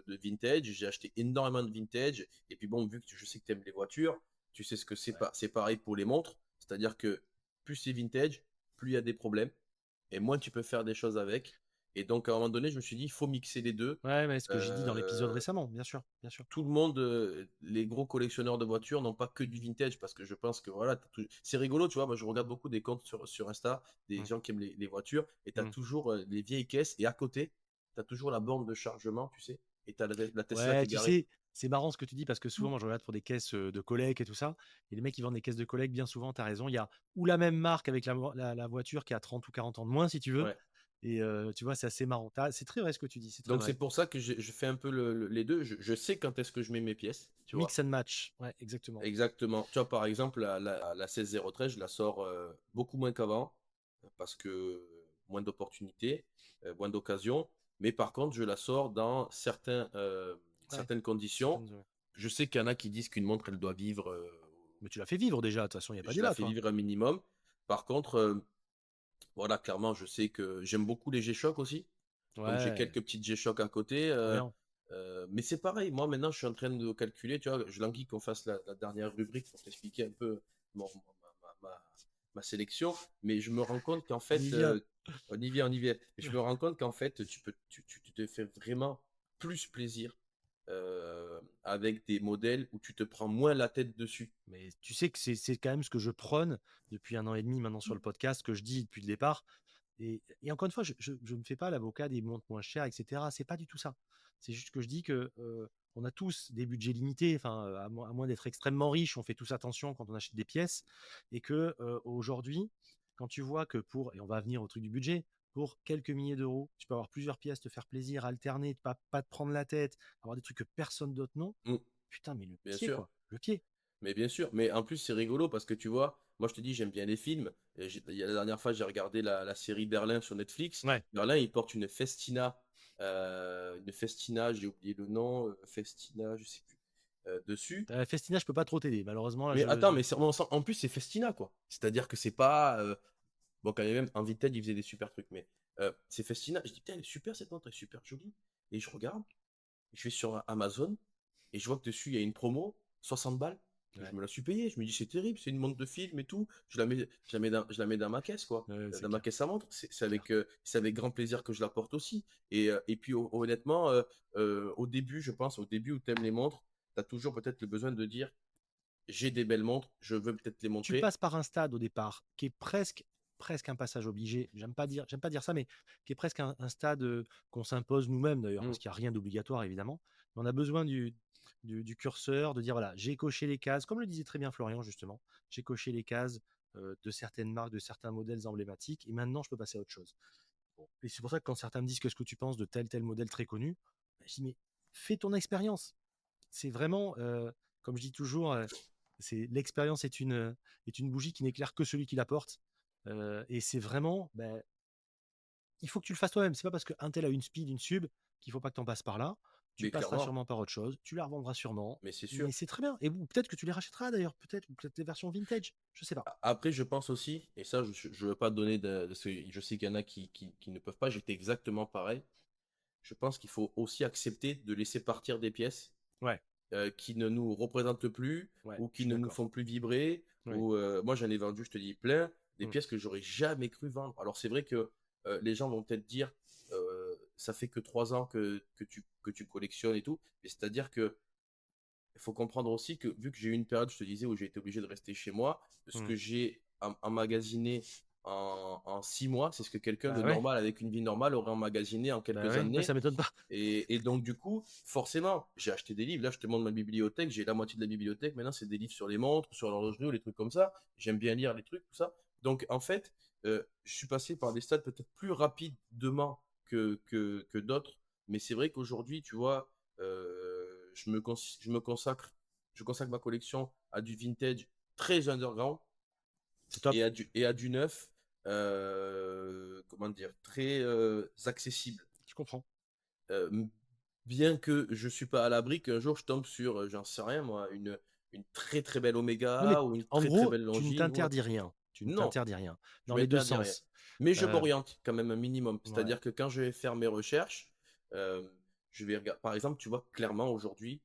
vintage. J'ai acheté énormément de vintage. Et puis bon, vu que je sais que tu aimes les voitures, tu sais ce que c'est Ouais. pas. C'est pareil pour les montres. C'est-à-dire que plus c'est vintage, plus il y a des problèmes. Et moins tu peux faire des choses avec. Et donc à un moment donné, je me suis dit, il faut mixer les deux. Ouais, mais ce que j'ai dit dans l'épisode Euh, récemment, bien sûr, bien sûr. tout le monde, les gros collectionneurs de voitures n'ont pas que du vintage parce que je pense que voilà, c'est rigolo, tu vois. Moi, je regarde beaucoup des comptes sur Insta, des Mm, gens qui aiment les voitures et tu as mm. toujours les vieilles caisses et à côté, as toujours la borne de chargement, tu sais, et tu as la Tesla qui Ouais, est tu garée. sais, c'est marrant ce que tu dis parce que souvent, moi, je regarde pour des caisses de collègues et tout ça. Et les mecs qui vendent des caisses de collègues, bien souvent, tu as raison, il y a ou la même marque avec la voiture qui a 30 ou 40 ans de moins, si tu veux. Ouais. Et tu vois, c'est assez marrant. C'est très vrai ce que tu dis, c'est très Donc c'est vrai. pour ça que je fais un peu les deux. Je sais quand est-ce que je mets mes pièces, tu vois. Mix and match. Ouais, exactement. Exactement. Tu vois, par exemple, la 16013, je la sors beaucoup moins qu'avant, parce que moins d'opportunités, moins d'occasions. Mais par contre, je la sors dans Ouais, certaines conditions. certaines, ouais. Je sais qu'il y en a qui disent qu'une montre, elle doit vivre, Mais tu l'as fait vivre déjà, de toute façon, il n'y a pas je la débat, fais toi. vivre un minimum. Par contre, voilà, clairement, je sais que j'aime beaucoup les G-Shock aussi. Donc j'ai Ouais, quelques petites G-Shock à côté. trop bien. Mais c'est pareil, moi maintenant je suis en train de calculer, tu vois, je languis qu'on fasse la dernière rubrique pour t'expliquer un peu ma sélection, mais je me rends compte qu'en On y fait, vient. on y vient, je me rends compte qu'en fait, tu te fais vraiment plus plaisir avec des modèles où tu te prends moins la tête dessus. Mais tu sais que c'est quand même ce que je prône depuis 1 an et demi maintenant sur le podcast, que je dis depuis le départ. Et encore une fois, je ne fais pas l'avocat des montres moins chères, etc. C'est pas du tout ça. C'est juste que je dis que on a tous des budgets limités, enfin, à moins d'être extrêmement riche, on fait tous attention quand on achète des pièces. Et que aujourd'hui, quand tu vois que et on va venir au truc du budget, pour quelques milliers d'euros, tu peux avoir plusieurs pièces, te faire plaisir, alterner, pas te prendre la tête, avoir des trucs que personne d'autre non. Mm, Putain, mais le bien pied, sûr. quoi. Le pied. Mais bien sûr, mais en plus c'est rigolo parce que tu vois, moi je te dis j'aime bien les films. Et la dernière fois j'ai regardé la série Berlin sur Netflix. Ouais. Berlin il porte une Festina, j'ai oublié le nom, Festina, je sais plus, dessus. Festina, je peux pas trop t'aider. Malheureusement, là, Mais attends, mais en plus c'est Festina quoi. C'est-à-dire que c'est pas bon quand même en Vinted ils faisaient des super trucs, mais c'est Festina. Je dis putain elle est super cette montre, elle est super jolie. Et je regarde, je vais sur Amazon et je vois que dessus il y a une promo, 60 balles. ouais, Je me la suis payée. Je me dis c'est terrible, c'est une montre de film et tout. Je la mets dans ma caisse quoi, ouais, c'est dans ma clair, caisse à montre. c'est clair. C'est avec grand plaisir que je la porte aussi. Et puis honnêtement, au début, je pense, au début où tu aimes les montres, tu as toujours peut-être le besoin de dire j'ai des belles montres, je veux peut-être les Tu montrer. passes par un stade au départ qui est presque un passage obligé. J'aime pas dire ça, mais qui est presque un stade qu'on s'impose nous-mêmes d'ailleurs, Mm. parce qu'il n'y a rien d'obligatoire évidemment. Mais on a besoin du curseur, de dire voilà, j'ai coché les cases, comme le disait très bien Florian justement, j'ai coché les cases de certaines marques, de certains modèles emblématiques, et maintenant je peux passer à autre chose. Bon. Et c'est pour ça que quand certains me disent qu'est-ce que tu penses de tel modèle très connu, je dis mais fais ton expérience. C'est vraiment, comme je dis toujours, c'est l'expérience est une bougie qui n'éclaire que celui qui la porte. Et c'est vraiment, ben, il faut que tu le fasses toi-même. C'est pas parce qu'un tel a une speed, une sub, qu'il faut pas que tu en passes par là. Tu Mais passeras clairement, sûrement par autre chose, tu la revendras sûrement, mais c'est sûr. mais c'est très bien. Et peut-être que tu les rachèteras d'ailleurs, peut-être les versions vintage, je sais pas. Après, je pense aussi, et ça, je veux pas donner parce que je sais qu'il y en a qui ne peuvent pas, j'étais exactement pareil. Je pense qu'il faut aussi accepter de laisser partir des pièces Ouais, qui ne nous représentent plus ouais, ou je qui suis ne nous d'accord. font plus vibrer. Ouais. Ou moi, j'en ai vendu, je te dis, plein, des Mm. pièces que j'aurais jamais cru vendre. Alors, c'est vrai que les gens vont peut-être dire, ça fait que 3 ans que tu collectionnes et tout. Mais c'est-à-dire que il faut comprendre aussi que vu que j'ai eu une période, je te disais, où j'ai été obligé de rester chez moi, ce Mm. que j'ai emmagasiné en 6 mois, c'est ce que quelqu'un de Bah ouais, normal, avec une vie normale, aurait emmagasiné en bah quelques ouais, ouais, années. ça m'étonne pas. Et donc, du coup, forcément, j'ai acheté des livres. Là, je te montre ma bibliothèque. J'ai la moitié de la bibliothèque. Maintenant, c'est des livres sur les montres, sur l'horlogerie ou les trucs comme ça. J'aime bien lire les trucs, tout ça. Donc, en fait, je suis passé par des stades peut-être plus rapidement que d'autres. Mais c'est vrai qu'aujourd'hui, tu vois, je consacre ma collection à du vintage très underground C'est top, et à du neuf, comment dire, très accessible. je comprends. Euh, Bien que je suis pas à l'abri qu'un jour je tombe sur, j'en sais rien moi, une très très belle Non, mais Oméga ou une en très très gros, belle tu ne Longines ou t'interdis autre. rien. Tu ne Non, t'interdis rien. je Dans les deux m'interdis rien. sens. Mais je Euh, m'oriente quand même un minimum. ouais. C'est-à-dire que quand je vais faire mes recherches, euh, je vais regarder. Par exemple, tu vois clairement aujourd'hui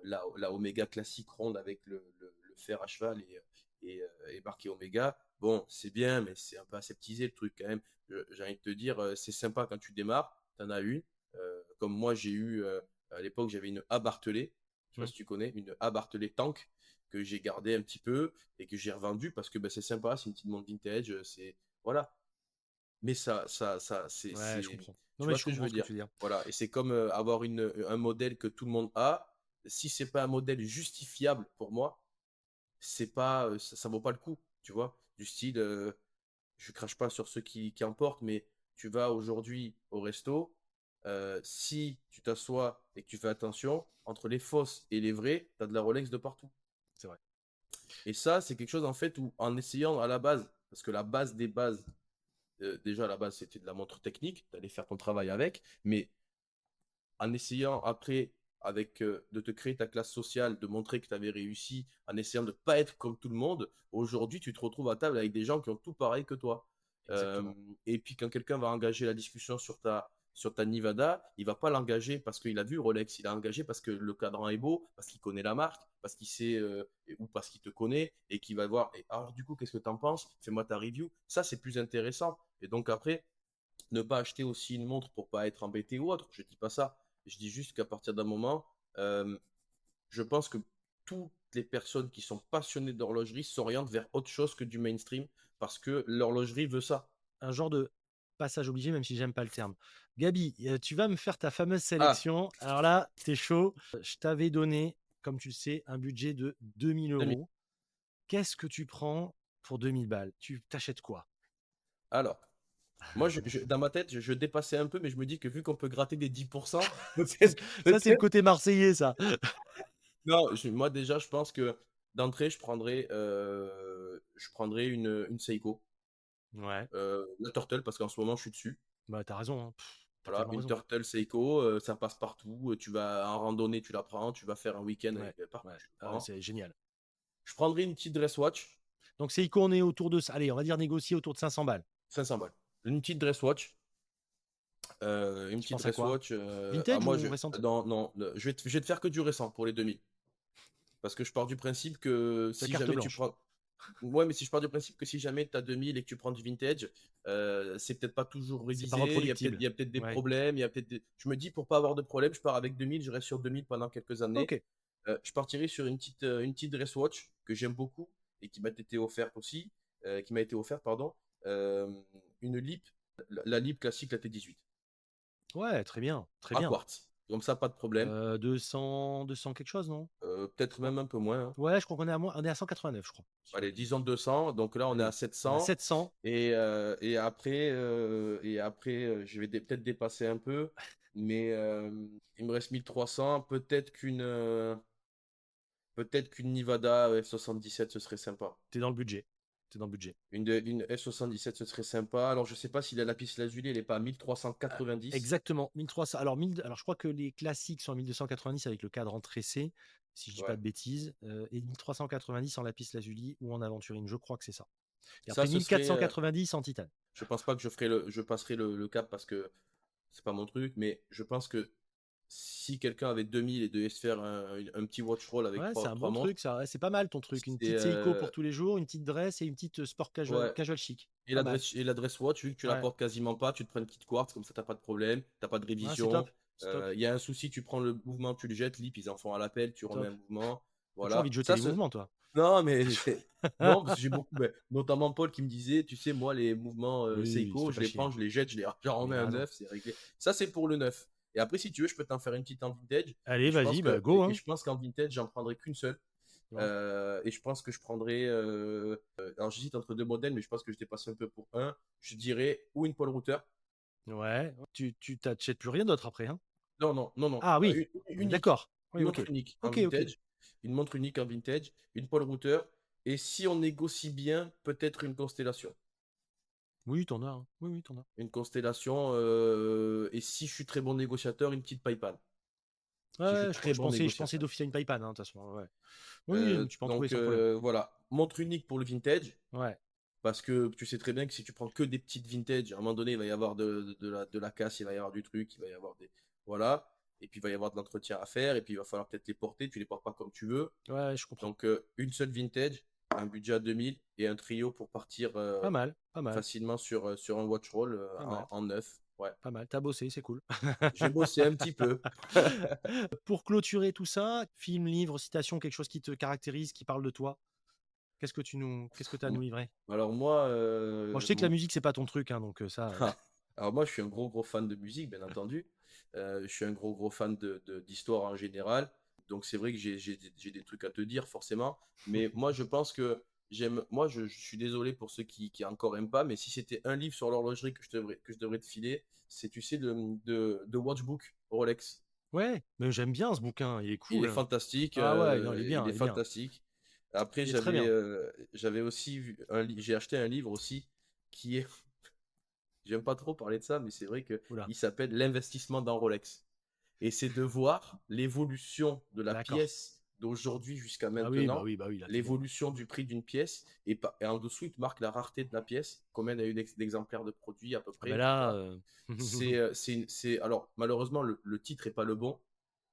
la Oméga classique ronde avec le fer à cheval et marqué Oméga. Bon, c'est bien, mais c'est un peu aseptisé le truc quand même. J'ai envie de te dire, c'est sympa quand tu démarres. T'en as une. Comme moi, j'ai eu à l'époque, j'avais une A Barthollet. Je sais pas Hmm. si tu connais, une A Barthollet Tank que j'ai gardé un petit peu et que j'ai revendu parce que ben, c'est sympa, c'est une petite montre vintage, c'est voilà. mais ça, Ouais, je comprends. Non, tu mais vois ce je que je comprends veux ce que dire? tu veux dire. Voilà, et c'est comme avoir un modèle que tout le monde a. Si c'est pas un modèle justifiable pour moi, c'est pas, ça vaut pas le coup, tu vois? Du style, je crache pas sur ceux qui emportent, mais tu vas aujourd'hui au resto, si tu t'assois et que tu fais attention, entre les fausses et les vraies, tu as de la Rolex de partout. C'est vrai. Et ça, c'est quelque chose en fait où, en essayant à la base, parce que la base des bases, déjà à la base, c'était de la montre technique, tu allais faire ton travail avec, mais en essayant après, de te créer ta classe sociale, de montrer que tu avais réussi, en essayant de ne pas être comme tout le monde, aujourd'hui, tu te retrouves à table avec des gens qui ont tout pareil que toi. Euh, Exactement. et puis quand quelqu'un va engager la discussion sur ta Nivada, il va pas l'engager parce qu'il a vu Rolex, il l'a engagé parce que le cadran est beau, parce qu'il connaît la marque, parce qu'il sait, ou parce qu'il te connaît, et qu'il va voir, et alors du coup, qu'est-ce que tu en penses? Fais-moi ta review. Ça, c'est plus intéressant. Et donc après, ne pas acheter aussi une montre pour pas être embêté ou autre. Je dis pas ça. Je dis juste qu'à partir d'un moment, euh, je pense que toutes les personnes qui sont passionnées d'horlogerie s'orientent vers autre chose que du mainstream parce que l'horlogerie veut ça. Un genre de passage obligé, même si j'aime pas le terme. Gabi, tu vas me faire ta fameuse Ah, sélection. Alors là, t'es chaud. Je t'avais donné, comme tu le sais, un budget de 2000 2000. euros. Qu'est-ce que tu prends pour 2000 balles? Tu t'achètes quoi? Alors, moi, dans ma tête, je dépassais un peu, mais je me dis que vu qu'on peut gratter des 10%, peut-être, Ça, c'est le peut-être. côté marseillais, ça. Non, moi déjà, je pense que d'entrée, je prendrais une Seiko, Ouais, la Turtle, parce qu'en ce moment, je suis dessus. bah t'as raison, hein. T'as Voilà, tellement une raison. Turtle Seiko, ça passe partout. Tu vas en randonnée, tu la prends. Tu vas faire un week-end Ouais, partout, ouais. tu la Ah ouais, prends. c'est génial. Je prendrai une petite dress watch, Donc, c'est on est autour de ça. Allez, on va dire négocier autour de 500 balles. 500 balles. Une petite dress watch, une Tu petite penses à dress quoi? watch. Vintage Moi, ou récente? non, non, je vais te faire que du récent pour les 2000. Parce que je pars du principe que La si carte jamais tu blanche. prends. Ouais, mais si je pars du principe que si jamais tu as 2000 et que tu prends du vintage, c'est peut-être pas toujours C'est pas révisé, il reproductible. y a peut-être des Ouais. problèmes, il y a peut-être Je me dis, pour pas avoir de problème, je pars avec 2000, je reste sur 2000 pendant quelques années. Ok. Je partirai sur une petite dress watch que j'aime beaucoup et qui m'a été offerte aussi, qui m'a été offerte, pardon, euh, une lip, la lip classique, la T18, Ouais, très bien. Très à bien. quartz. Comme ça, pas de problème. 200 quelque chose, non? Peut-être Ouais. même un peu moins, hein. Ouais, je crois qu'on est on est à 189, je crois. Allez, disons 200. Donc là, on est à Allez, on a 700. 700. Et après, je vais peut-être dépasser un peu. Mais il me reste 1300. Peut-être qu'une Nivada F77, ce serait sympa. T'es dans le budget. T'es dans le budget. Une F77, ce serait sympa. Alors, je sais pas si la lapis lazuli, elle est pas à 1390. Exactement. 1300. Alors, je crois que les classiques sont à 1290 avec le cadre en tressé, si je dis pas Ouais. de bêtises. Et 1390 en lapis lazuli ou en aventurine. Je crois que c'est ça. Et Ça, après ce serait. 1490 en titane. Je pense pas que je passerai le cap parce que c'est pas mon truc. Mais je pense que si quelqu'un avait 2000 et devait se faire un petit watch roll avec Ouais, c'est un trois bon montres, truc, ça. Ouais, c'est pas mal ton truc. Une c'est petite Seiko pour tous les jours, une petite dress et une petite sport casual, ouais. casual chic. Et Pas mal. l'adresse watch, vu que tu la Ouais. portes quasiment pas, tu te prends une petite quartz, comme ça t'as pas de problème, t'as pas de Ouais, c'est révision. top. C'est top. Il y a un souci, tu prends le mouvement, tu le jettes, lip, ils en font à l'appel, tu remets Top. un mouvement. T'as toujours envie Voilà. de jeter Ça, les mouvements, toi. non, mais non, parce que j'ai beaucoup, notamment Paul qui me disait, tu sais, moi, les mouvements Oui, il se Seiko, fait je pas les chier. prends, je les jette, j'en Mais remets il a un raison. neuf, c'est réglé. Ça, c'est pour le neuf. Et après, si tu veux, je peux t'en faire une petite en vintage. Allez, Et je pense vas-y, bah que, go, hein. je pense qu'en vintage, j'en prendrai qu'une seule. Ouais. Et je pense que je prendrais. Alors j'hésite entre deux modèles, mais je pense que je dépasse un peu pour un. Je dirais ou une Paul Router. Ouais. Tu t'achètes plus rien d'autre après, hein? Non, non, non, non. Ah oui, Unique. d'accord. Une Oui, ok. montre unique en Ok, ok. vintage. Une montre unique en vintage. Une Paul Router. Et si on négocie bien, peut-être une constellation. Oui, t'en as, hein. Oui, oui, t'en as. Une constellation. Et si je suis très bon négociateur, une petite PayPal. Ouais, Si je suis ouais, très bon je pensais négociateur. d'office à une Paypan, hein, de toute façon. Ouais. Oui, tu peux en trouver Donc sans problème. voilà. Montre unique pour le vintage. Ouais. Parce que tu sais très bien que si tu prends que des petites vintage, à un moment donné, il va y avoir de la casse, il va y avoir du truc, il va y avoir des. Voilà. Et puis il va y avoir de l'entretien à faire, et puis il va falloir peut-être les porter, tu les portes pas comme tu veux. Ouais, je comprends. Donc une seule vintage, un budget à 2000 et un trio pour partir Pas mal, pas mal, facilement sur un watch roll pas mal, en neuf. Ouais. pas mal. T'as bossé, c'est cool. J'ai bossé un petit peu. Pour clôturer tout ça, film, livre, citation, quelque chose qui te caractérise, qui parle de toi. Qu'est-ce que tu as à M- nous livrer? Alors moi, Bon, je sais que la musique, c'est pas ton truc, hein, donc ça. alors moi, je suis un gros fan de musique, bien entendu. Je suis un gros fan d'histoire en général. Donc c'est vrai que j'ai des trucs à te dire, forcément. Mais moi, je pense que moi, je suis désolé pour ceux qui encore aiment pas, mais si c'était un livre sur l'horlogerie que je devrais te filer, c'est, tu sais, de Watchbook Rolex. Ouais, mais j'aime bien ce bouquin, il est Il est cool. fantastique, Ah ouais, non, il est il est bien. fantastique. Après, Il est très bien. j'avais aussi vu j'ai acheté un livre aussi qui est, j'aime pas trop parler de ça, mais c'est vrai que Oula, il s'appelle L'investissement dans Rolex. Et c'est de voir l'évolution de la d'accord. pièce d'aujourd'hui jusqu'à Ah oui, maintenant, bah oui, là, t'es bon. l'évolution du prix d'une pièce, et en dessous, il te marque la rareté de la pièce, combien il y a eu d'exemplaires de produits à peu Ah ben près, tu là, vois. Alors, malheureusement, le titre est pas le bon,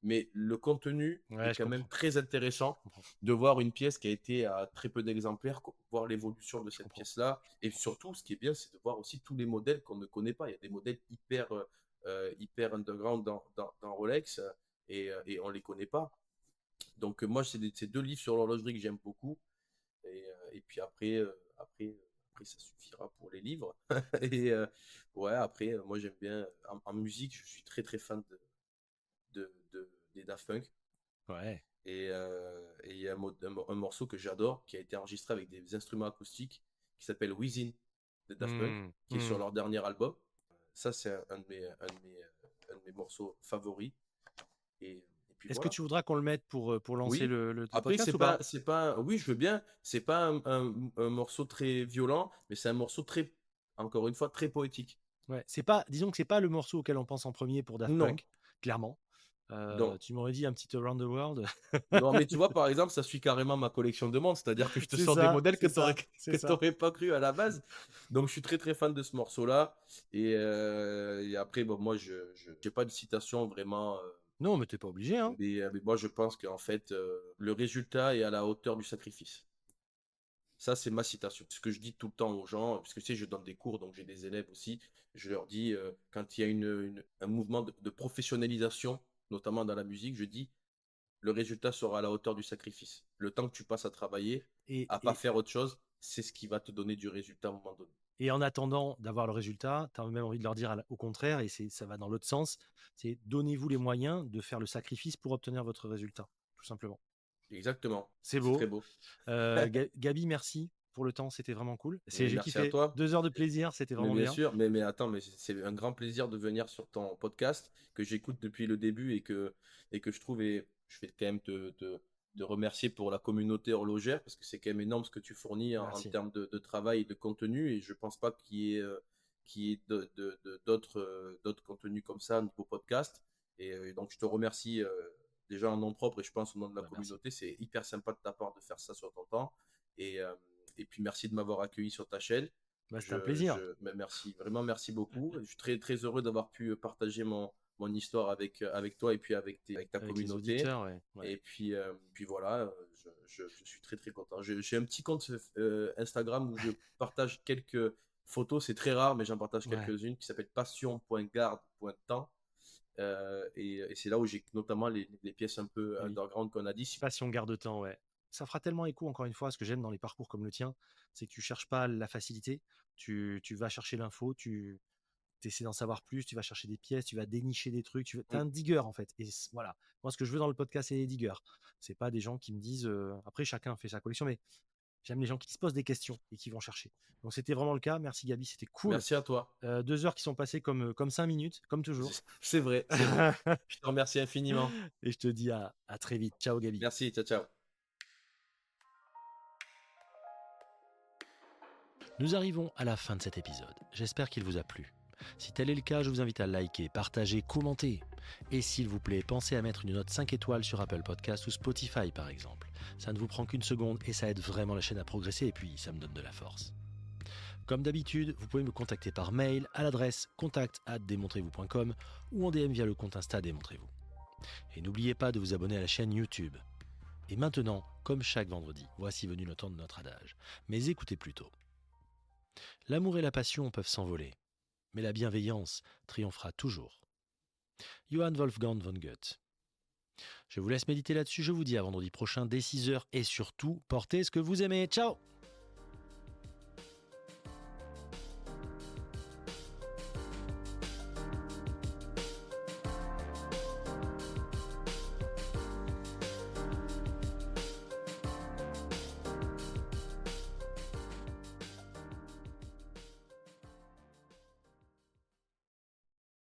mais le contenu est ouais, je quand même comprends, très je intéressant comprends, de voir une pièce qui a été à très peu d'exemplaires, voir l'évolution de je cette comprends. pièce-là. Et surtout, ce qui est bien, c'est de voir aussi tous les modèles qu'on ne connaît pas. Il y a des modèles hyper underground dans Rolex, et on ne les connaît pas. Donc, moi, c'est deux livres sur l'horlogerie que j'aime beaucoup. Et puis après, ça suffira pour les livres. Et ouais, après, moi, j'aime bien. En musique, je suis très fan des Daft Punk. Ouais. Et il y a un morceau que j'adore qui a été enregistré avec des instruments acoustiques qui s'appelle Within de Daft Punk, Hmm, qui est sur hmm. leur dernier album. Ça, c'est un de mes morceaux favoris. Et puis Est-ce que voilà. tu voudras qu'on le mette pour lancer Oui. le Après, podcast ou pas? oui, je veux bien. C'est pas un morceau très violent, mais c'est un morceau très, encore une fois, très poétique. Ouais, c'est pas, disons que c'est pas le morceau auquel on pense en premier pour Daft Non, Punk, clairement. non. Tu m'aurais dit un petit Around the World. Non, mais tu vois, par exemple, ça suit carrément ma collection de montres, c'est-à-dire que je te sors des modèles C'est ça, c'est que ça. t'aurais pas cru à la base. Donc, je suis très fan de ce morceau-là. Et après, bon, moi, je j'ai pas de citation vraiment, Non, mais t'es pas obligé, hein. mais moi, je pense qu'en fait, le résultat est à la hauteur du sacrifice. Ça, c'est ma citation. Ce que je dis tout le temps aux gens, parce que tu sais, je donne des cours, donc j'ai des élèves aussi. Je leur dis, quand il y a un mouvement de professionnalisation, notamment dans la musique, je dis, le résultat sera à la hauteur du sacrifice. Le temps que tu passes à travailler, Et, à pas et, faire autre chose, c'est ce qui va te donner du résultat à un moment donné. et en attendant d'avoir le résultat, tu as même envie de leur dire au contraire, et ça va dans l'autre sens, c'est donnez-vous les moyens de faire le sacrifice pour obtenir votre résultat, tout simplement. Exactement. C'est C'est très beau. beau. Gabi, merci pour le temps, c'était vraiment cool. Mais J'ai merci à kiffé. toi. 2 heures de plaisir, c'était Mais vraiment bien bien. sûr, mais attends, mais c'est un grand plaisir de venir sur ton podcast que j'écoute depuis le début et que je trouve, et je vais quand même te remercier pour la communauté horlogère parce que c'est quand même énorme ce que tu fournis en Merci. termes de travail et de contenu, et je pense pas qu'il y ait d'autres contenus comme ça, un nouveau podcast. Et donc je te remercie déjà en nom propre, et je pense au nom de la Bah, merci. communauté. C'est hyper sympa de ta part de faire ça sur ton temps. Et, euh, et puis merci de m'avoir accueilli sur ta chaîne. Bah, c'était un plaisir. Mais merci, vraiment merci beaucoup. Je suis très heureux d'avoir pu partager mon histoire avec toi, et puis avec ta Avec les communauté. auditeurs, ouais. Ouais. Et puis voilà, je suis très content. J'ai un petit compte Instagram où je partage quelques photos, c'est très rare, mais j'en partage Ouais. quelques-unes, qui s'appelle passion.garde.temps. Et c'est là où j'ai notamment les pièces un peu Oui. underground qu'on a dit. Passion garde-temps, ouais. Ça fera tellement écho, encore une fois, ce que j'aime dans les parcours comme le tien, c'est que tu cherches pas la facilité, tu vas chercher l'info, tu essaies d'en savoir plus, tu vas chercher des pièces, tu vas dénicher des trucs, tu es Mm, un digger en fait. Et voilà, moi ce que je veux dans le podcast, c'est les diggers. C'est pas des gens qui me disent, après chacun fait sa collection, mais j'aime les gens qui se posent des questions et qui vont chercher. Donc c'était vraiment le cas. Merci Gabi, c'était cool. Merci à toi. 2 heures qui sont passées comme 5 minutes, comme toujours. C'est vrai, c'est vrai. Je te remercie infiniment. Et je te dis à très vite. Ciao Gabi. Merci, ciao, ciao. Nous arrivons à la fin de cet épisode. J'espère qu'il vous a plu. Si tel est le cas, je vous invite à liker, partager, commenter. Et s'il vous plaît, pensez à mettre une note 5 étoiles sur Apple Podcast ou Spotify par exemple. Ça ne vous prend qu'une seconde et ça aide vraiment la chaîne à progresser, et puis ça me donne de la force. Comme d'habitude, vous pouvez me contacter par mail à l'adresse contact@demontrez-vous.com ou en DM via le compte Insta Démontrez-vous. Et n'oubliez pas de vous abonner à la chaîne YouTube. Et maintenant, comme chaque vendredi, voici venu le temps de notre adage. Mais écoutez plutôt. L'amour et la passion peuvent s'envoler, mais la bienveillance triomphera toujours. Johann Wolfgang von Goethe. Je vous laisse méditer là-dessus. Je vous dis à vendredi prochain dès 6h et surtout, portez ce que vous aimez. Ciao!